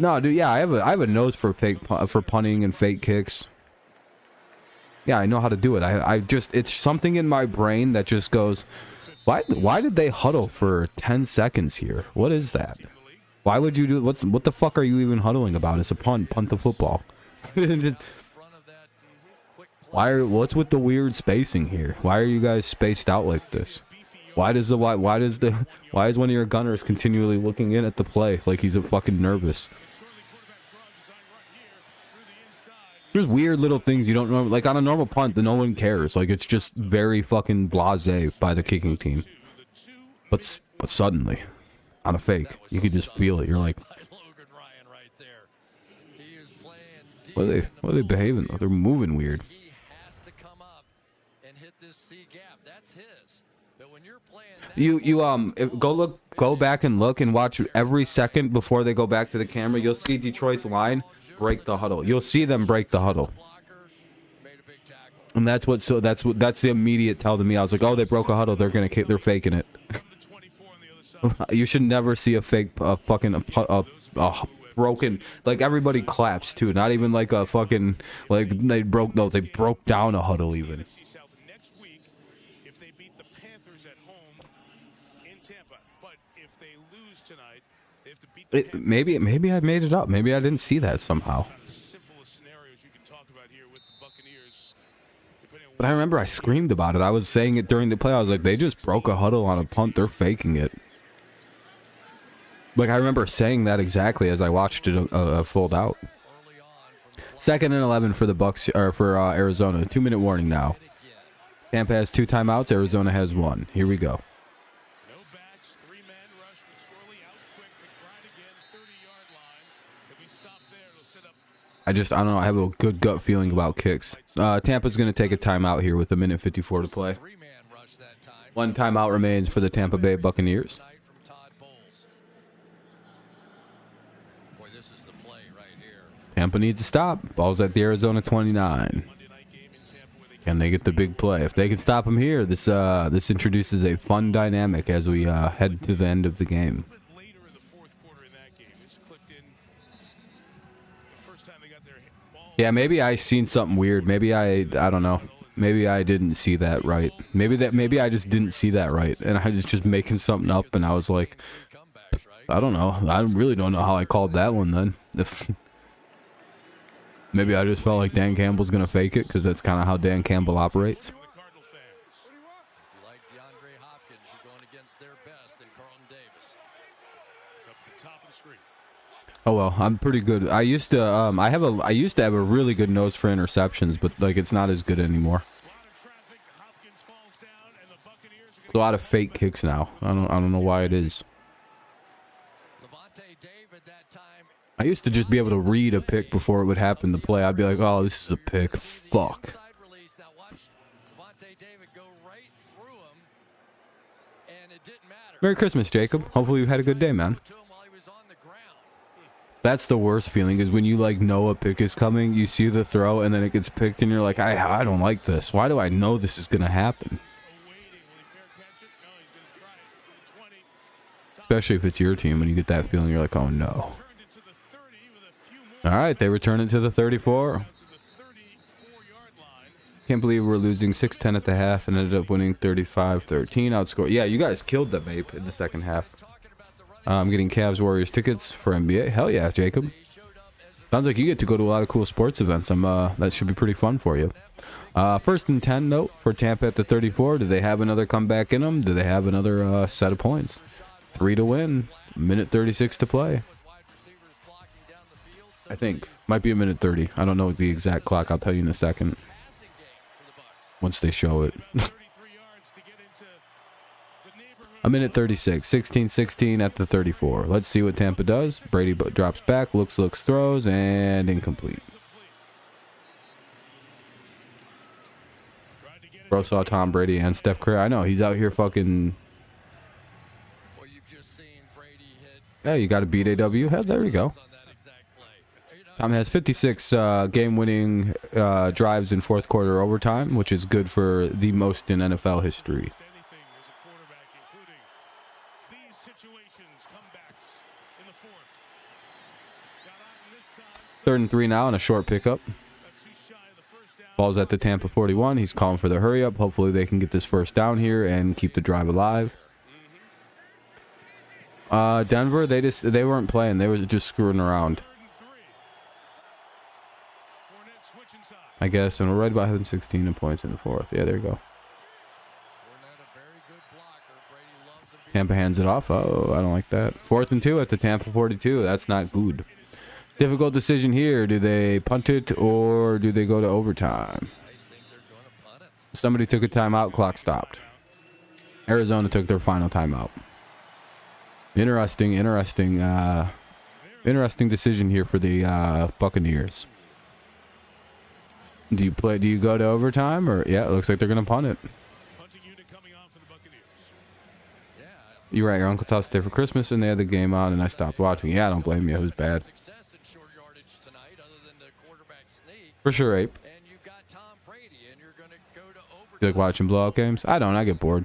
A: No, dude. Yeah, I have a nose for for punting and fake kicks. Yeah, I know how to do it. I just, it's something in my brain that just goes, why did they huddle for 10 seconds here? What is that? Why would you do what the fuck are you even huddling about? It's a punt the football. What's with the weird spacing here? Why are you guys spaced out like this? Why is one of your gunners continually looking in at the play like he's a fucking nervous? There's weird little things you don't know. Like on a normal punt, no one cares. Like it's just very fucking blasé by the kicking team. But suddenly, on a fake, you can just feel it. You're like, what are they behaving? They're moving weird.
C: he has to come up and hit this C gap. That's his. But when you're playing that
A: Go back and look and watch every second before they go back to the camera. You'll see Detroit's line break the huddle. You'll see them break the huddle. And that's the immediate tell to me. I was like, oh, they broke a huddle. They're faking it. You should never see a fake broken, like everybody claps too. Not even like a fucking, like they broke down a huddle even.
B: Next week, if they beat the Panthers at home in Tampa, but if they lose tonight, they have to beat the Panthers.
A: Maybe I made it up. Maybe I didn't see that somehow.
B: Simplest scenarios you can talk about here with the Buccaneers.
A: But I remember I screamed about it. I was saying it during the play. I was like, they just broke a huddle on a punt. They're faking it. Like I remember saying that exactly as I watched it fold out. 2nd and 11 for the Bucks or for Arizona. 2-minute warning now. Tampa has 2 timeouts. Arizona has 1. Here we go.
B: No backs, 3-man rush. McSorley out quick. McBride again, 30-yard line. If we stop there, it'll set up.
A: I don't know. I have a good gut feeling about kicks. Tampa's going to take a timeout here with 1:54 to play. 1 timeout remains for the Tampa Bay Buccaneers. Tampa needs to stop. Ball's at the Arizona 29. Can they get the big play? If they can stop him here, this introduces a fun dynamic as we head to the end of the game.
B: Later in the fourth quarter in that game, this clicked in the first time they got their ball.
A: Yeah, maybe I seen something weird. Maybe I don't know. Maybe I didn't see that right. Maybe I just didn't see that right, and I was just making something up, and I was like, I don't know. I really don't know how I called that one then. Maybe I just felt like Dan Campbell's going to fake it because that's kind of how Dan Campbell operates.
C: like DeAndre Hopkins, you're going against their best in Carlton Davis.
B: It's up at the top of the screen.
A: Oh well, I'm pretty good. I used to I used to have a really good nose for interceptions, but like it's not as good anymore. It's a lot of fake kicks now. I don't know why it is. I used to just be able to read a pick before it would happen to play. I'd be like, oh, this is a pick. Fuck. Merry Christmas, Jacob. Hopefully you had a good day, man. That's the worst feeling, is when you like know a pick is coming, you see the throw, and then it gets picked, and you're like, I don't like this. Why do I know this is gonna happen? Especially if it's your team, when you get that feeling, you're like, oh no. All right, they return it to the 34. Can't believe we're losing 6-10 at the half and ended up winning 35-13. Outscore. Yeah, you guys killed them, Ape, in the second half. I'm getting Cavs Warriors tickets for NBA. Hell yeah, Jacob. Sounds like you get to go to a lot of cool sports events. That should be pretty fun for you. First and 10 note for Tampa at the 34. Do they have another comeback in them? Do they have another set of points? 3 to win. Minute 36 to play. I think. Might be a minute 30. I don't know the exact clock. I'll tell you in a second. Once they show it. A minute 36, 16-16 at the 34. Let's see what Tampa does. Brady drops back, looks, throws, and incomplete. Bro saw Tom Brady and Steph Curry. I know, he's out here fucking... Yeah, you got to beat AW. Hell, there we go. Tom has 56 game-winning drives in fourth quarter overtime, which is good for the most in NFL history. Third and 3 now, and a short pickup. Ball's at the Tampa 41. He's calling for the hurry up. Hopefully they can get this first down here and keep the drive alive. Denver, they weren't playing. They were just screwing around, I guess. And we're right about having 16 points in the fourth. Yeah, there you go. Tampa hands it off. Oh, I don't like that. 4th and 2 at the Tampa 42. That's not good. Difficult decision here. Do they punt it or do they go to overtime? Somebody took a timeout. Clock stopped. Arizona took their final timeout. Interesting decision here for the Buccaneers. Do you go to overtime, or yeah, it looks like they're gonna punt it. You're right, your uncle taught us to stay for Christmas and they had the game on and I stopped watching. Yeah, I don't blame you, it was bad. For sure, Ape. You like watching blowout games? I don't, I get bored.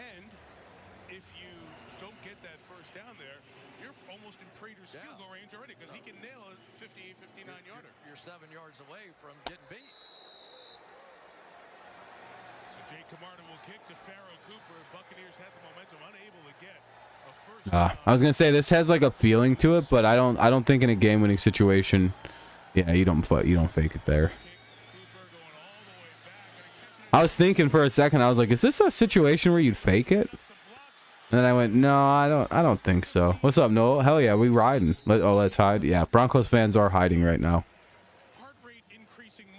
B: And if you don't get that first down there, you're almost in Prater's field goal range already, because he can nail a 58, 59-yarder.
C: You're 7 yards away from getting beat.
B: So Jay Camarda will kick to Pharaoh Cooper. Buccaneers had the momentum, unable to get a first down.
A: I was gonna say this has like a feeling to it, but I don't think in a game-winning situation, yeah, you don't fake it there. I was thinking for a second, I was like, is this a situation where you'd fake it? And then I went, no, I don't think so. What's up, Noel? Hell yeah, we riding. Let's hide. Yeah, Broncos fans are hiding right now.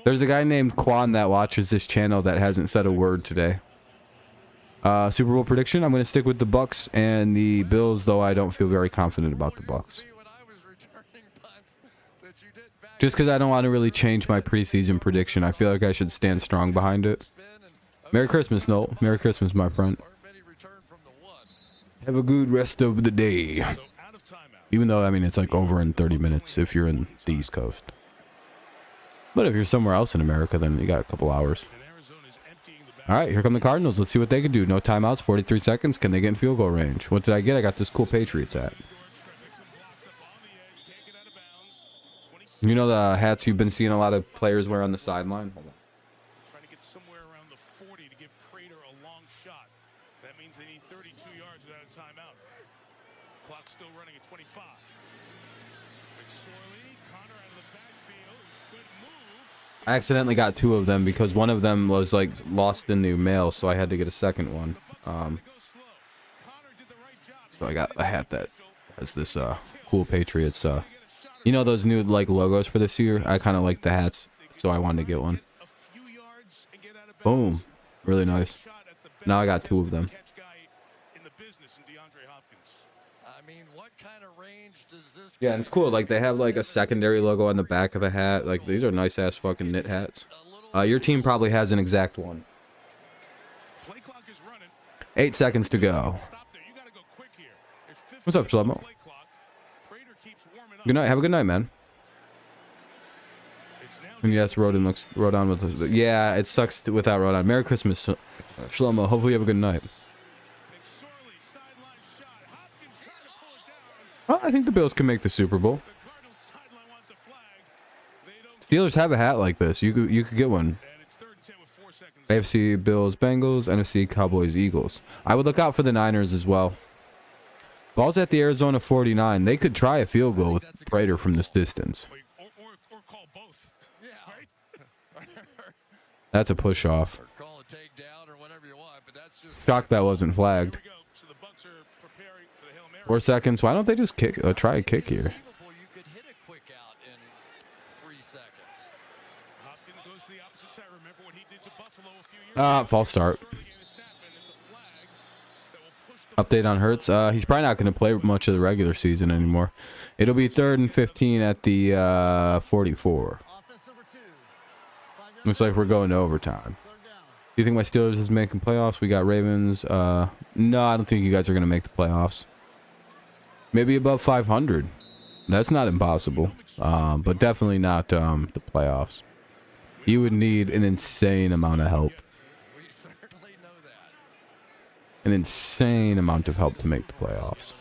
A: There's a guy named Quan that watches this channel that hasn't said a word today. Super Bowl prediction, I'm going to stick with the Bucks and the Bills, though I don't feel very confident about the Bucks. Just because I don't want to really change my preseason prediction. I feel like I should stand strong behind it. Merry Christmas, Noel. Merry Christmas, my friend. Have a good rest of the day. Even though, I mean, it's like over in 30 minutes if you're in the East Coast. But if you're somewhere else in America, then you got a couple hours. All right, here come the Cardinals. Let's see what they can do. No timeouts, 43 seconds. Can they get in field goal range? What did I get? I got this cool Patriots hat. You know the hats you've been seeing a lot of players wear on the sideline? Hold on.
B: Trying to get somewhere around the 40 to give Prater a long shot. That means they need 32 yards without a timeout. Clock's still running at 25. McSorley, Connor out of the backfield. Good move.
A: I accidentally got 2 of them because one of them was like lost in the mail, so I had to get a second one. So I got a hat that As this cool Patriots you know those new like logos for this year? I kind of like the hats, so I wanted to get one. Boom. Really nice. Now I got 2 of them.
C: I mean, what kind of range does this
A: Yeah, and it's cool. Like they have like a secondary logo on the back of the hat. Like these are nice ass fucking knit hats. Your team probably has an exact one. 8 seconds to go. What's up, Shlomo? Good night. Have a good night, man. And yes, Rodon looks Rodon with. Yeah, it sucks without Rodon. Merry Christmas, Shlomo. Hopefully you have a good night. Well, I think the Bills can make the Super Bowl. Steelers have a hat like this. You could get one. AFC Bills Bengals, NFC Cowboys Eagles. I would look out for the Niners as well. Ball's at the Arizona 49. They could try a field goal with Prater from this distance. That's a push off. Shocked that wasn't flagged. 4 seconds. Why don't they just kick? Try a kick here. False start. Update on Hurts. He's probably not going to play much of the regular season anymore. It'll be 3rd and 15 at the 44. Looks like we're going to overtime. Do you think my Steelers is making playoffs? We got Ravens. No, I don't think you guys are going to make the playoffs. Maybe above 500. That's not impossible. But definitely not the playoffs. You would need an insane amount of help. An insane amount of help to make the playoffs.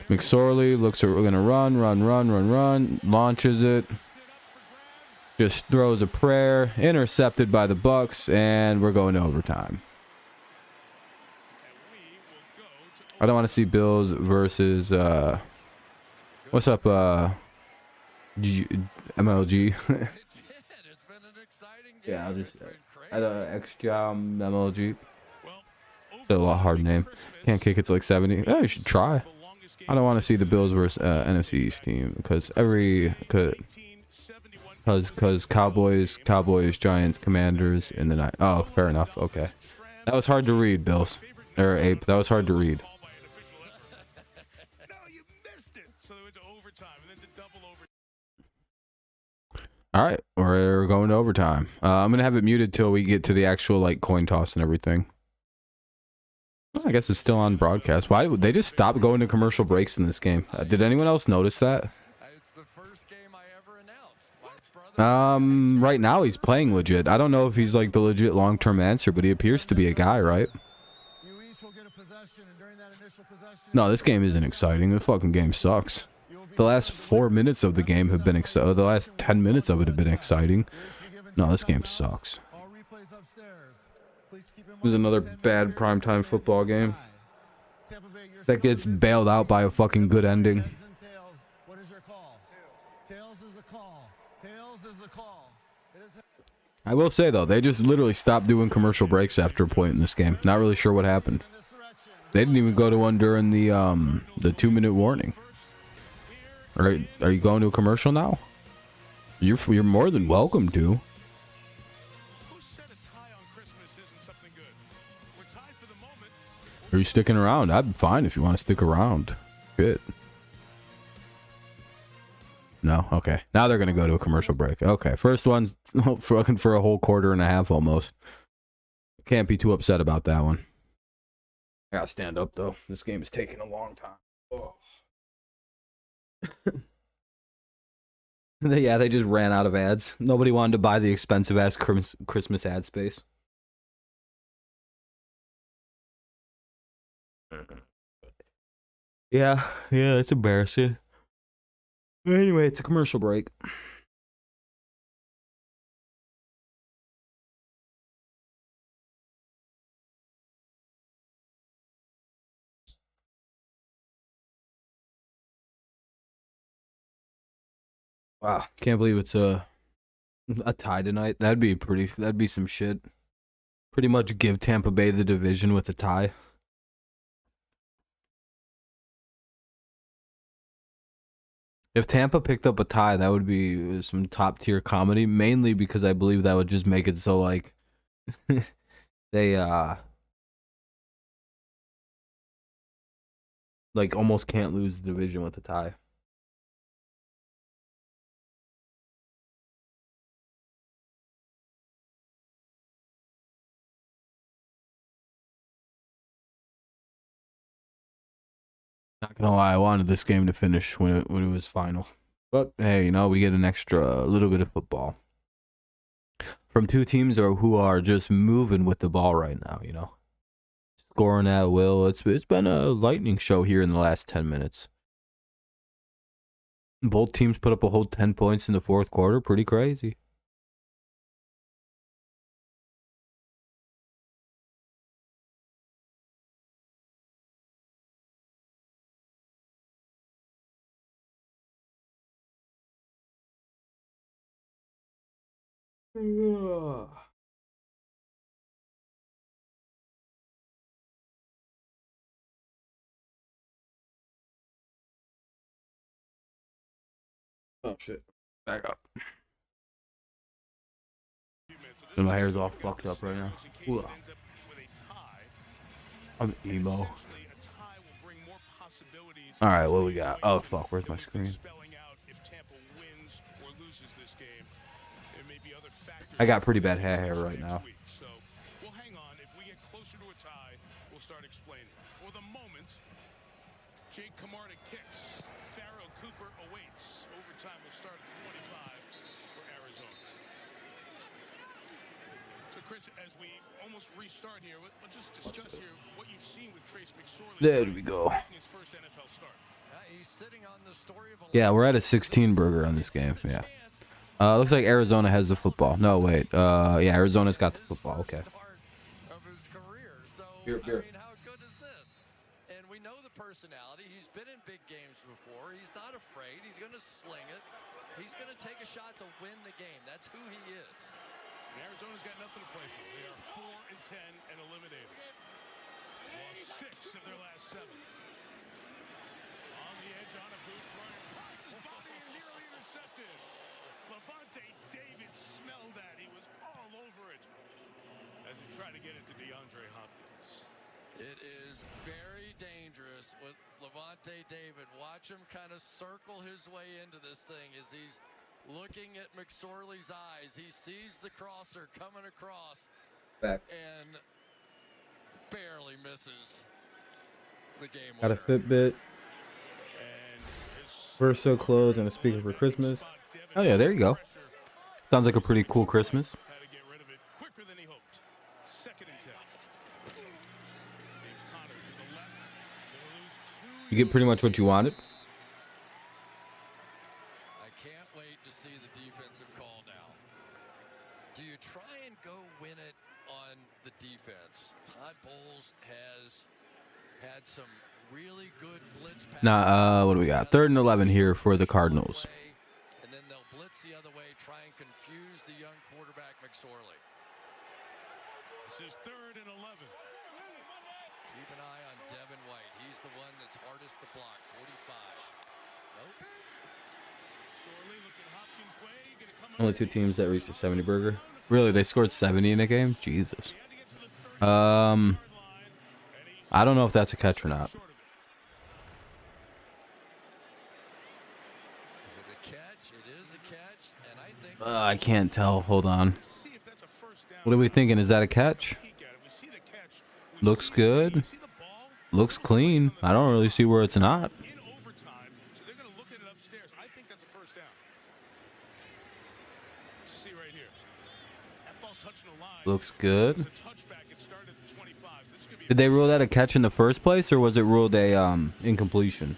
A: McSorley looks like we're going to run, launches it. Just throws a prayer, intercepted by the Bucks, and we're going to overtime. I don't want to see Bills versus, what's up, MLG? Yeah, I'll just, I don't know, XJOM MLG. It's a lot hard name. Can't kick it to like 70. Oh, you should try. I don't want to see the Bills versus NFC East team because because Cowboys, Giants, Commanders in the night. Oh, fair enough. Okay, that was hard to read, Bills or Ape. That was hard to read. All right, we're going to overtime. I'm gonna have it muted till we get to the actual like coin toss and everything. I guess it's still on broadcast. Why would they just stop going to commercial breaks in this game? Did anyone else notice that? Right now he's playing legit. I don't know if he's like the legit long-term answer, but he appears to be a guy, right? No, this game isn't exciting. The fucking game sucks. The last 4 minutes of the game have been exciting. The last 10 minutes of it have been exciting. No, this game sucks. This is another bad primetime football game that gets bailed out by a fucking good ending. I will say though, they just literally stopped doing commercial breaks after a point in this game. Not really sure what happened. They didn't even go to one during the 2-minute warning. All right, are you going to a commercial now? You're more than welcome to. Are you sticking around? I'm fine if you want to stick around. Good. No? Okay. Now they're going to go to a commercial break. Okay. First one's fucking for a whole quarter and a half almost. Can't be too upset about that one. I gotta stand up though. This game is taking a long time. Oh. Yeah, they just ran out of ads. Nobody wanted to buy the expensive ass Christmas ad space. Yeah, it's embarrassing. Anyway, it's a commercial break. Wow, can't believe it's a tie tonight. That'd be some shit. Pretty much give Tampa Bay the division with a tie. If Tampa picked up a tie, that would be some top tier comedy, mainly because I believe that would just make it so like they like almost can't lose the division with a tie. Not gonna lie, I wanted this game to finish when it was final. But hey, you know, we get an extra little bit of football from two teams who are just moving with the ball right now, you know. Scoring at will. It's been a lightning show here in the last 10 minutes. Both teams put up a whole 10 points in the fourth quarter. Pretty crazy. Oh shit. Back up. And my hair's all fucked up right now. Ooh. I'm emo. Alright, what we got? Oh fuck, where's my screen? I got pretty bad hair right now.
B: Well, hang on. If we get closer to a tie, we'll start explaining. For the moment, Jake Camarda kicks. Farrell Cooper awaits. Overtime will start at the 25 for Arizona. So, Chris, as we almost restart here, let's just discuss here what you've seen with Trace McSorley.
A: There we go.
B: His first NFL start.
C: He's sitting on the story of a
A: Yeah, we're at a 16 burger on this game. Yeah. Looks like Arizona has the football. No, wait. Yeah, Arizona's got the football. Okay.
C: of his career. So,
A: Here.
C: I mean, how good is this? And we know the personality. He's been in big games before. He's not afraid. He's going to sling it. He's going to take a shot to win the game. That's who he is.
B: And Arizona's got nothing to play for. They are 4-10 and eliminated. Lost 6 of their last 7. On the edge, on a boot, Bryant crosses body and nearly intercepted. Levante David smelled that. He was all over it as he tried to get it to DeAndre Hopkins.
C: It is very dangerous with Levante David. Watch him kind of circle his way into this thing as he's looking at McSorley's eyes. He sees the crosser coming across
A: Back.
C: and barely misses the game
A: Got a
C: winner.
A: Fitbit. First so close and a speaker for Christmas. Oh yeah, there you go. Sounds like a pretty cool Christmas.
B: Had to get rid of it quicker than he hoped. 2nd and 10. James Conner to the left. They will lose 2.
A: You get pretty much what you wanted.
C: I can't wait to see the defensive call now. Do you try and go win it on the defense? Todd Bowles has had some really good blitz passes.
A: Nah, what do we got? 3rd and 11 here for the Cardinals.
C: And then they'll blitz the other way, try and confuse the young quarterback McSorley.
B: This is 3rd and 11.
C: Keep an eye on Devin White. He's the one that's hardest to block. 45. Nope.
B: Sorley looking Hopkins' way. Gonna come
A: Only 2 teams that reached the 70 burger. Really, they scored 70 in a game? Jesus. I don't know if that's a catch or not.
C: Is it a catch? It is a catch. And I think
A: I can't tell. Hold on. What are we thinking? Is that a catch? Looks good. Looks clean. I don't really see where it's not.
B: in overtime, so they're going to look at it upstairs. I think that's a first down. See right here. That ball's touching the line.
A: Looks good.
B: It's a touchback. It started at the 25. So this is gonna be
A: Did they rule that a catch in the first place, or was it ruled a incompletion?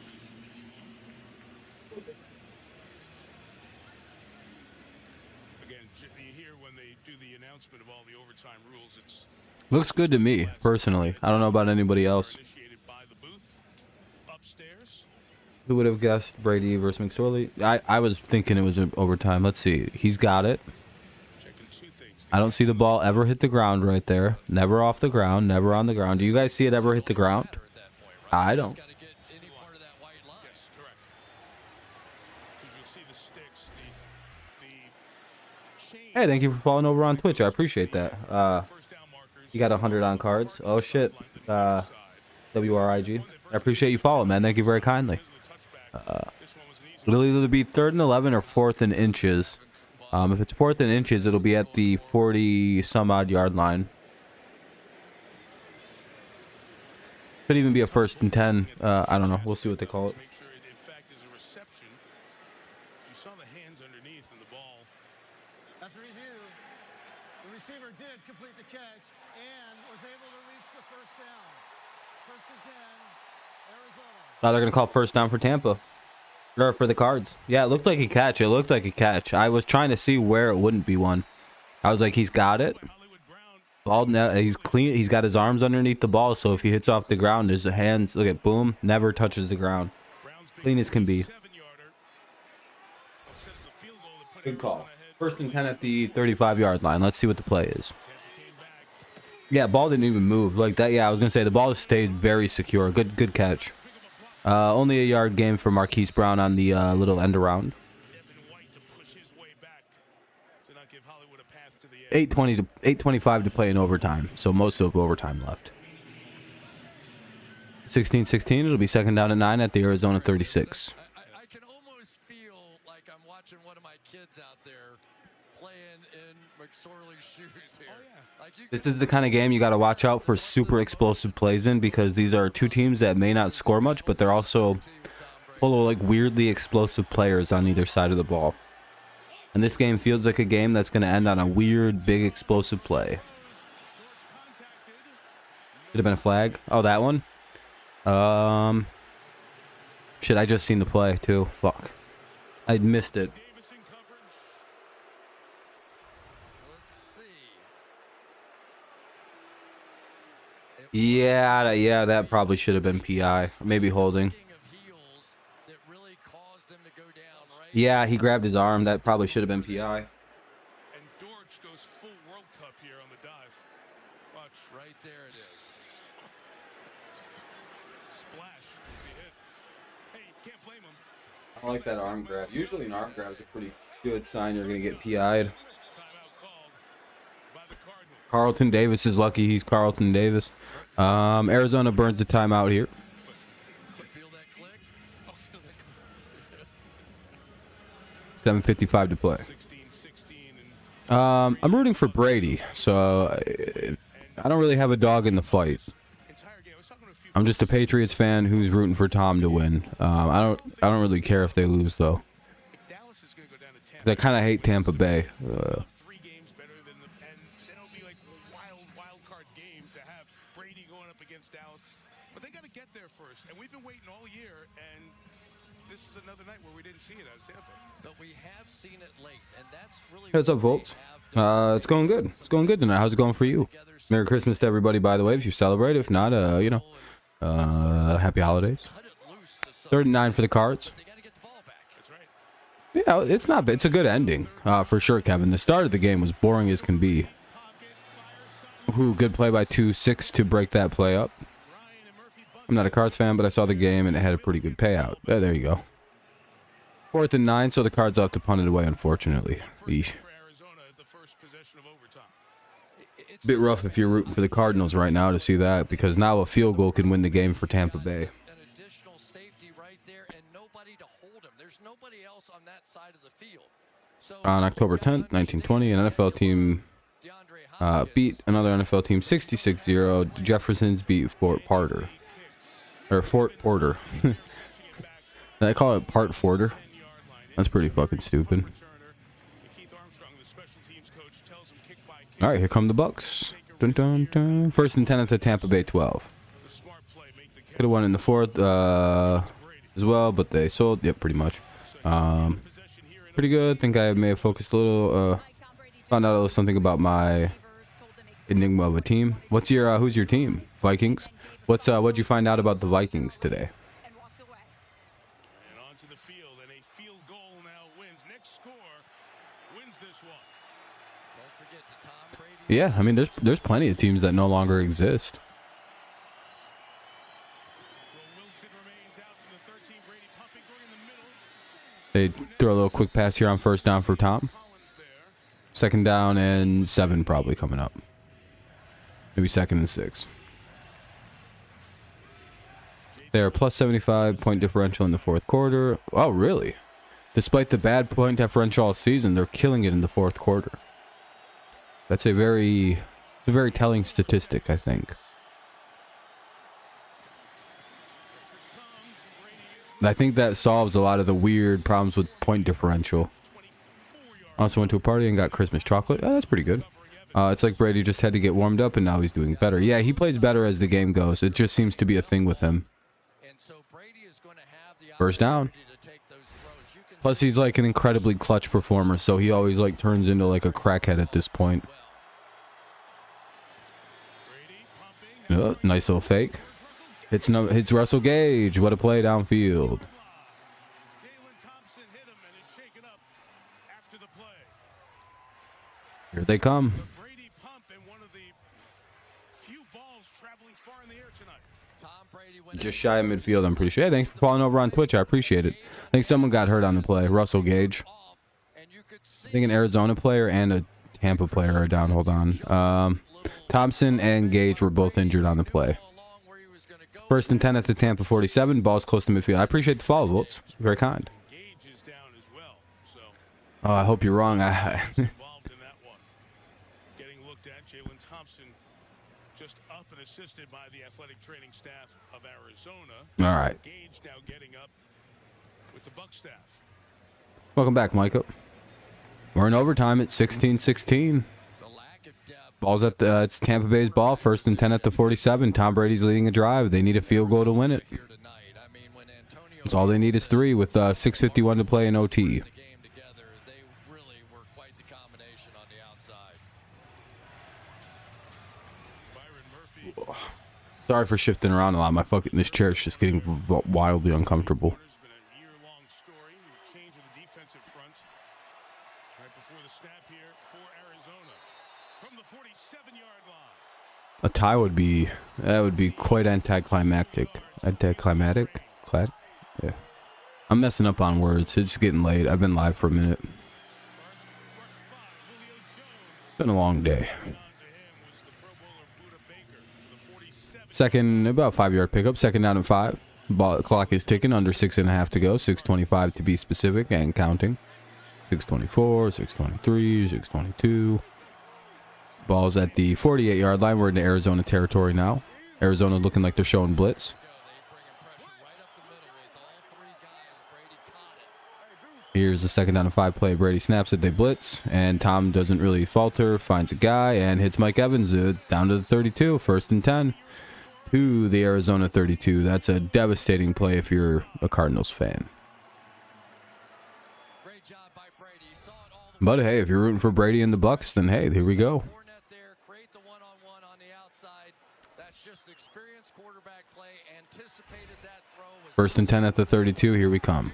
B: again, you hear when they do the announcement of all the overtime rules, it's
A: Looks good to me, personally. I don't know about anybody else.
B: initiated by the booth upstairs.
A: Who would have guessed Brady versus McSorley? I was thinking it was overtime. Let's see. He's got it.
B: Checking 2 things.
A: I don't see the ball ever hit the ground right there. Never off the ground, never on the ground. Do you guys see it ever hit the ground? I don't. Hey, thank you for following over on Twitch. I appreciate that. You got 100 on cards. Oh shit. WRIG. I appreciate you following, man. Thank you very kindly. It'll either be 3rd and 11 or 4th and inches. If it's 4th and inches, it'll be at the 40 some odd yard line. Could even be a 1st and 10. I don't know. We'll see what they call it.
E: After review, the receiver did complete the catch and was able to reach the first down. 1st and 10, Arizona.
A: Now they're going to call 1st down for Tampa. Or for the Cards. Yeah, it looked like a catch. It looked like a catch. I was trying to see where it wouldn't be one. I was like, he's got it. Ball, he's clean. He's got his arms underneath the ball, so if he hits off the ground, his hands, look at, boom, never touches the ground. Clean as can be. Good call. 1st and 10 at the 35-yard line. Let's see what the play is. Yeah, ball didn't even move like that. Yeah, I was gonna say the ball stayed very secure. Good catch. Only a yard gain for Marquise Brown on the little end around. 8:25 to play in overtime, so most of overtime left. 16-16. It'll be 2nd down and 9 at the Arizona 36.
C: I can almost feel like I'm watching one of my kids out there playing in McSorley's shoes here.
A: This is the kind of game you got to watch out for super explosive plays in, because these are two teams that may not score much, but they're also full of like weirdly explosive players on either side of the ball. And this game feels like a game that's going to end on a weird, big, explosive play. Could have been a flag. Oh, that one? Shit, I just seen the play, too. Fuck. I missed it. Yeah, that probably should have been PI. Maybe holding. Yeah, he grabbed his arm. That probably should have been PI.
B: And Dortch goes full World Cup here on the dive. Watch.
C: Right there it is.
B: Splash. The hit. Hey, can't blame him.
A: I don't like that arm grab. Usually an arm grab is a pretty good sign you're going to get PI'd.
B: Timeout called by the Cardinals.
A: Carlton Davis is lucky he's Carlton Davis. Arizona burns the timeout here.
C: Feel that click?
B: Oh, feel that click.
A: 7:55 to play.
B: 16-16 and
A: I'm rooting for Brady, so I don't really have a dog in the fight.
B: entire game. I was talking to a few
A: I'm just a Patriots fan who's rooting for Tom to win. I don't really care if they lose though.
B: Dallas is going to go down to Tampa.
A: I kind of hate Tampa Bay.
B: 3 games better than the, and then it'll be like a wild card game to have Brady going up against Dallas. But they got to get there first, and we've been waiting all year, and this is another night where we didn't see it out of Tampa.
C: But we have seen it late, and that's really
A: What's up, Volts? It's going good. It's going good tonight. How's it going for you? Merry Christmas to everybody, by the way, if you celebrate. If not, you know, happy holidays. 3rd and 9 for the Cards.
C: They got to get the ball back.
B: That's right.
A: Yeah, it's not bad. It's a good ending, for sure, Kevin. The start of the game was boring as can be. Ooh, good play by 2-6 to break that play up. I'm not a Cards fan, but I saw the game and it had a pretty good payout. There you go. 4th and 9, so the Cards will have to punt it away, unfortunately. Eesh.
B: For Arizona at the first possession of overtime.
A: Bit rough if you're rooting for the Cardinals right now to see that, because now a field goal can win the game for Tampa Bay.
C: An additional safety right there and nobody to hold him. There's nobody else on that side of the field. So
A: On October 10th, 1920, an NFL team beat another NFL team 66-0. Jefferson's beat Fort Porter. Or Fort Porter. Did I call it Part Forter? That's pretty fucking stupid. All right, here come the Bucks. Dun, dun, dun. 1st and 10 at the Tampa Bay 12. Could have won in the 4th as well, but they sold. Yep, pretty much. Pretty good. Think I may have focused a little. Found out a little something about my enigma of a team. What's your who's your team? Vikings. What'd you find out about the Vikings today?
B: And onto the field, and a field goal now wins. Next score wins this one.
A: Yeah, I mean, there's plenty of teams that no longer exist. They throw a little quick pass here on first down for Tom. Second down and 7 probably coming up. Maybe second and 6. They're plus 75 point differential in the fourth quarter. Oh, really? Despite the bad point differential all season, they're killing it in the fourth quarter. That's a very telling statistic, I think. I think that solves a lot of the weird problems with point differential. Also went to a party and got Christmas chocolate. Oh, that's pretty good. It's like Brady just had to get warmed up and now he's doing better. Yeah, he plays better as the game goes. It just seems to be a thing with him. First down. Plus he's like an incredibly clutch performer, so he always like turns into like a crackhead at this point. Oh, nice little fake. Hits Russell Gage. What a play downfield. Here they come. Just shy of midfield, I'm pretty sure. Hey, thanks for following over on Twitch. I appreciate it. I think someone got hurt on the play. Russell Gage. I think an Arizona player and a Tampa player are down. Hold on. Thompson and Gage were both injured on the play. First and 10 at the Tampa 47. Ball's close to midfield. I appreciate the follow, Volts. Very kind. Oh, I hope you're wrong.
B: Getting looked at, Jalen Thompson just up and assisted by the athletic training staff of Arizona.
A: All right.
B: Gage now getting up with the Buck staff.
A: Welcome back, Michael. We're in overtime at 16-16. Ball's at the, it's Tampa Bay's ball. First and 10 at the 47. Tom Brady's leading a drive. They need a field goal to win it. That's all they need is 3 with 6:51 to play in OT. Sorry for shifting around a lot. This chair is just getting wildly uncomfortable. A tie would be quite anticlimactic. Anticlimactic? Yeah. I'm messing up on words. It's getting late. I've been live for a minute. It's been a long day. Second, about 5-yard pickup. Second down and 5. Clock is ticking. Under 6.5 to go. 6:25 to be specific and counting. 6:24, 6:23, 6:22. Ball's at the 48-yard line. We're into Arizona territory now. Arizona looking like they're showing blitz. Here's the second down and 5 play. Brady snaps it. They blitz. And Tom doesn't really falter. Finds a guy and hits Mike Evans down to the 32. First and 10 to the Arizona 32. That's a devastating play if you're a Cardinals fan. But hey, if you're rooting for Brady and the Bucks, then hey, here we go. First and 10 at the 32. Here we come.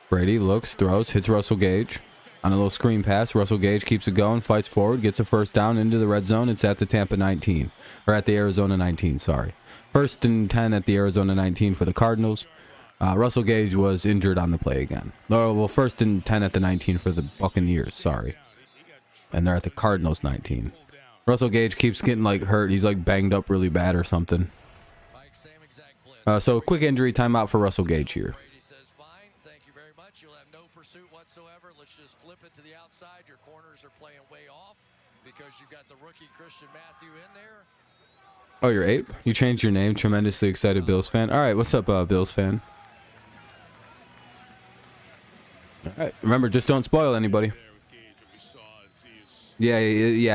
A: Brady looks, throws, hits Russell Gage on a little screen pass. Russell Gage keeps it going, fights forward, gets a first down into the red zone. It's at the Tampa 19, or at the Arizona 19, sorry. First and 10 at the Arizona 19 for the Cardinals. Russell Gage was injured on the play again. Oh, well, first and 10 at the 19 for the Buccaneers, sorry. And they're at the Cardinals 19. Russell Gage keeps getting like hurt. He's like banged up really bad or something. So quick injury timeout for Russell Gage here. Oh, you're Ape? You changed your name. Tremendously excited Bills fan. All right, what's up, Bills fan? All right, remember, just don't spoil anybody. Yeah,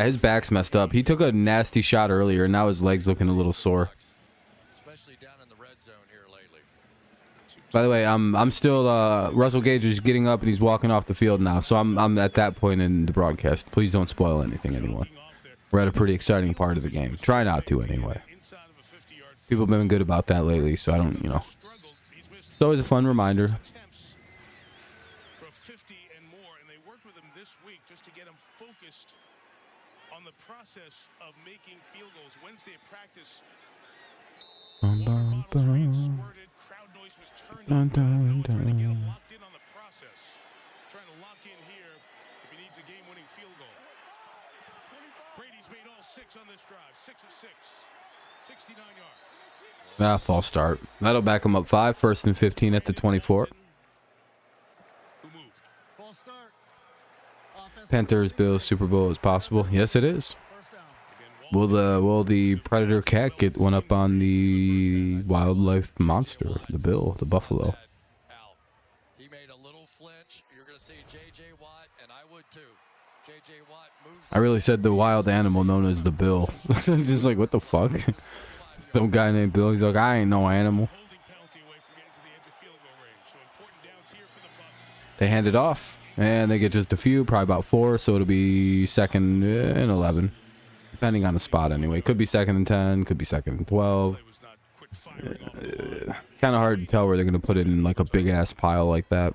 A: his back's messed up. He took a nasty shot earlier, and now his leg's looking a little sore. By the way, I'm still Russell Gage is getting up and he's walking off the field now, so I'm at that point in the broadcast. Please don't spoil anything, anyone. We're at a pretty exciting part of the game. Try not to, anyway. People have been good about that lately, so I don't, you know. It's always a fun reminder.
B: more, and they worked with him this week just to get him focused on the process of making field goals. Wednesday at practice, water bottles were being squirted, crowd noise was turned up, trying to get him locked in on the process. Trying to lock in here if he needs a game-winning field goal. Brady's made all 6 on this drive, 6 of 6, 69 yards.
A: False start. That'll back him up 5, 1st and 15 at the 24.
E: False start.
A: Panthers, Bills, Super Bowl is possible. Yes, it is. Will the Predator cat get one up on the wildlife monster, the Bill, the Buffalo?
C: He made a little flinch. You're going to see J.J. Watt, and I would too. J.J. Watt moves.
A: I really said the wild animal known as the Bill. I'm just like, what the fuck? Some guy named Bill. He's like, I ain't no animal. They hand it off, and they get just a few, probably about 4, so it'll be 2nd and 11. Depending on the spot, anyway. Could be 2nd and 10, could be 2nd and 12. Kind of hard to tell where they're going to put it in like a big ass pile like that.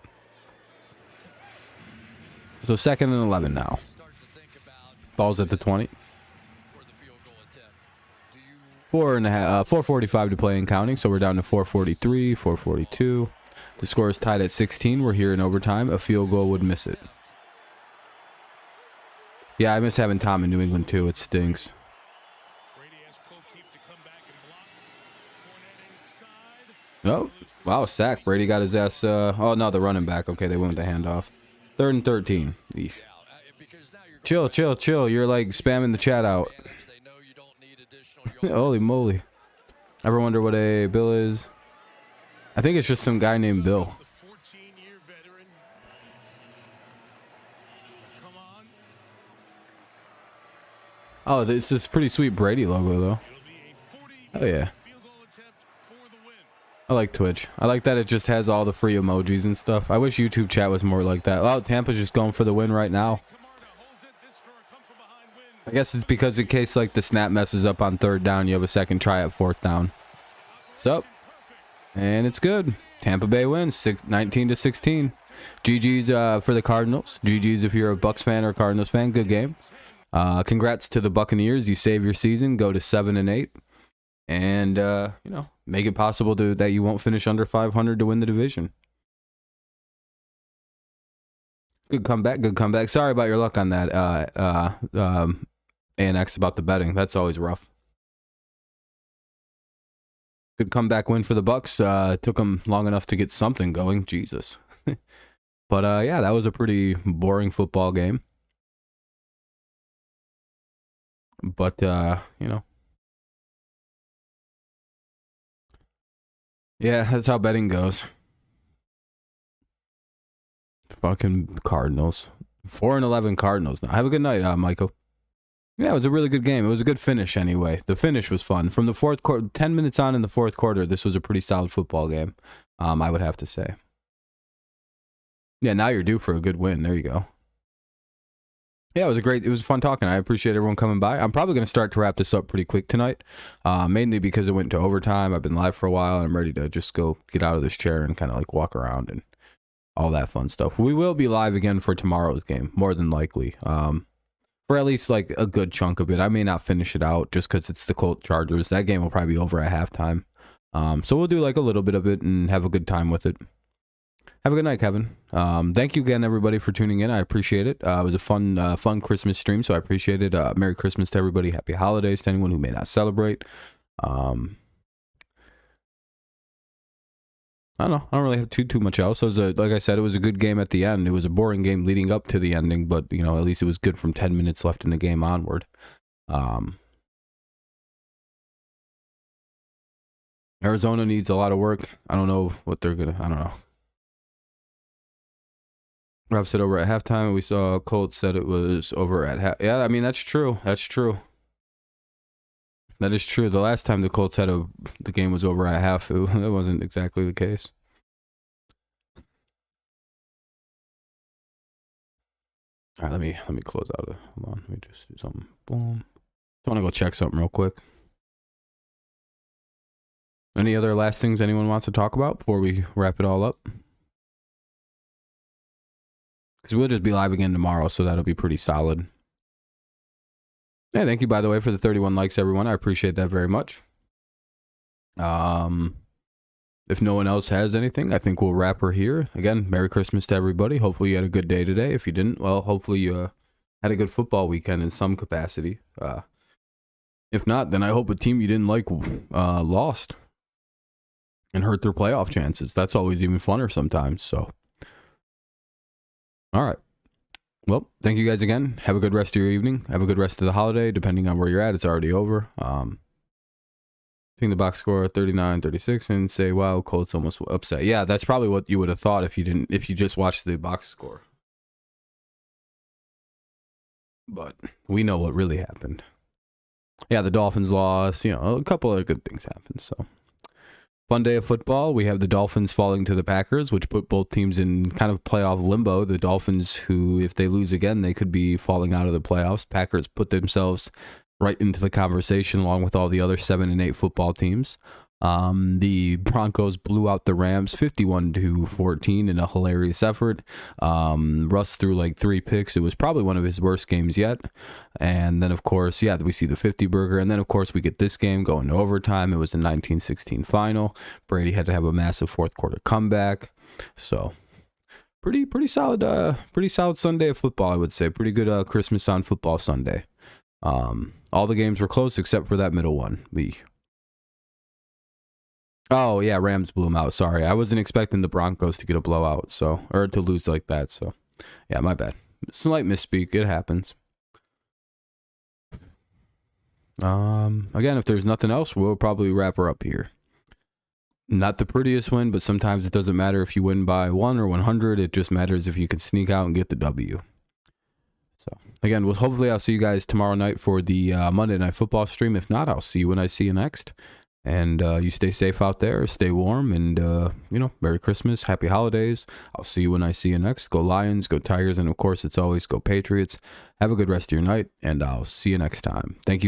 A: So 2nd and 11 now. Ball's at the 20. 4:45 to play and counting, so we're down to 4:43, 4:42. The score is tied at 16. We're here in overtime. A field goal would miss it. Yeah, I miss having Tom in New England too. It stinks. Oh, wow, sack. Brady got his ass. Oh, no, the running back. Okay, they went with the handoff. 3rd and 13. Eesh. Chill, chill, chill. You're like spamming the chat out. Holy moly. Ever wonder what a Bill is? I think it's just some guy named Bill. Oh, it's this pretty sweet Brady logo, though. Oh, yeah. I like Twitch. I like that it just has all the free emojis and stuff. I wish YouTube chat was more like that. Oh, Tampa's just going for the win right now. I guess it's because in case like the snap messes up on 3rd down, you have a second try at 4th down. What's up? And it's good. Tampa Bay wins 19-16. GG's for the Cardinals. GG's if you're a Bucs fan or a Cardinals fan. Good game. Congrats to the Buccaneers. You save your season. Go to 7-8. And, you know, make it possible that you won't finish under 500 to win the division. Good comeback. Good comeback. Sorry about your luck on that, ANX, about the betting. That's always rough. Good comeback win for the Bucs. Took them long enough to get something going. Jesus. But, yeah, that was a pretty boring football game. But, you know. Yeah, that's how betting goes. Fucking Cardinals. 4-11 Cardinals now. Have a good night, Michael. Yeah, it was a really good game. It was a good finish anyway. The finish was fun. From the 4th quarter, 10 minutes on in the 4th quarter, this was a pretty solid football game, I would have to say. Yeah, now you're due for a good win. There you go. Yeah, it was fun talking. I appreciate everyone coming by. I'm probably going to start to wrap this up pretty quick tonight, mainly because it went to overtime. I've been live for a while, and I'm ready to just go get out of this chair and kind of like walk around and all that fun stuff. We will be live again for tomorrow's game, more than likely, for at least like a good chunk of it. I may not finish it out just because it's the Colt Chargers. That game will probably be over at halftime. So we'll do like a little bit of it and have a good time with it. Have a good night, Kevin. Thank you again, everybody, for tuning in. I appreciate it. It was a fun Christmas stream, so I appreciate it. Merry Christmas to everybody. Happy holidays to anyone who may not celebrate. I don't know. I don't really have too much else. It was like I said, it was a good game at the end. It was a boring game leading up to the ending, but you know, at least it was good from 10 minutes left in the game onward. Arizona needs a lot of work. I don't know what they're gonna. I don't know. Rob said over at halftime. We saw Colt said it was over at half. Yeah, I mean that's true. That's true. That is true. The last time the Colts had the game was over at half, that wasn't exactly the case. All right, let me close out of. Hold on, let me just do something. Boom. I want to go check something real quick. Any other last things anyone wants to talk about before we wrap it all up? because we'll just be live again tomorrow, so that'll be pretty solid. Yeah, thank you, by the way, for the 31 likes, everyone. I appreciate that very much. If no one else has anything, I think we'll wrap her here. Again, Merry Christmas to everybody. Hopefully you had a good day today. If you didn't, well, hopefully you had a good football weekend in some capacity. If not, then I hope a team you didn't like lost and hurt their playoff chances. That's always even funner sometimes. So, all right. Well, thank you guys again. Have a good rest of your evening. Have a good rest of the holiday. Depending on where you're at, it's already over. Seeing the box score 39-36 and say, wow, Colts almost upset. Yeah, that's probably what you would have thought if you just watched the box score. But we know what really happened. Yeah, the Dolphins lost. You know, a couple of good things happened. So, fun day of football. We have the Dolphins falling to the Packers, which put both teams in kind of playoff limbo. The Dolphins, who, if they lose again, they could be falling out of the playoffs. Packers put themselves right into the conversation along with all the other 7 and 8 football teams. The Broncos blew out the Rams 51-14 in a hilarious effort. Russ threw like 3 picks. It was probably one of his worst games yet. And then, of course, yeah, we see the 50 burger. And then, of course, we get this game going to overtime. It was a 19-16 final. Brady had to have a massive fourth quarter comeback. So pretty solid Sunday of football, I would say. Pretty good Christmas on football Sunday. All the games were close except for that middle one. Oh, yeah, Rams blew them out. Sorry. I wasn't expecting the Broncos to get a blowout, or to lose like that. So, yeah, my bad. Slight misspeak. It happens. Again, if there's nothing else, we'll probably wrap her up here. Not the prettiest win, but sometimes it doesn't matter if you win by 1 or 100. It just matters if you can sneak out and get the W. So, again, hopefully I'll see you guys tomorrow night for the Monday Night Football stream. If not, I'll see you when I see you next. And you stay safe out there, stay warm, and, Merry Christmas, Happy Holidays. I'll see you when I see you next. Go Lions, go Tigers, and, of course, it's always go Patriots. Have a good rest of your night, and I'll see you next time. Thank you.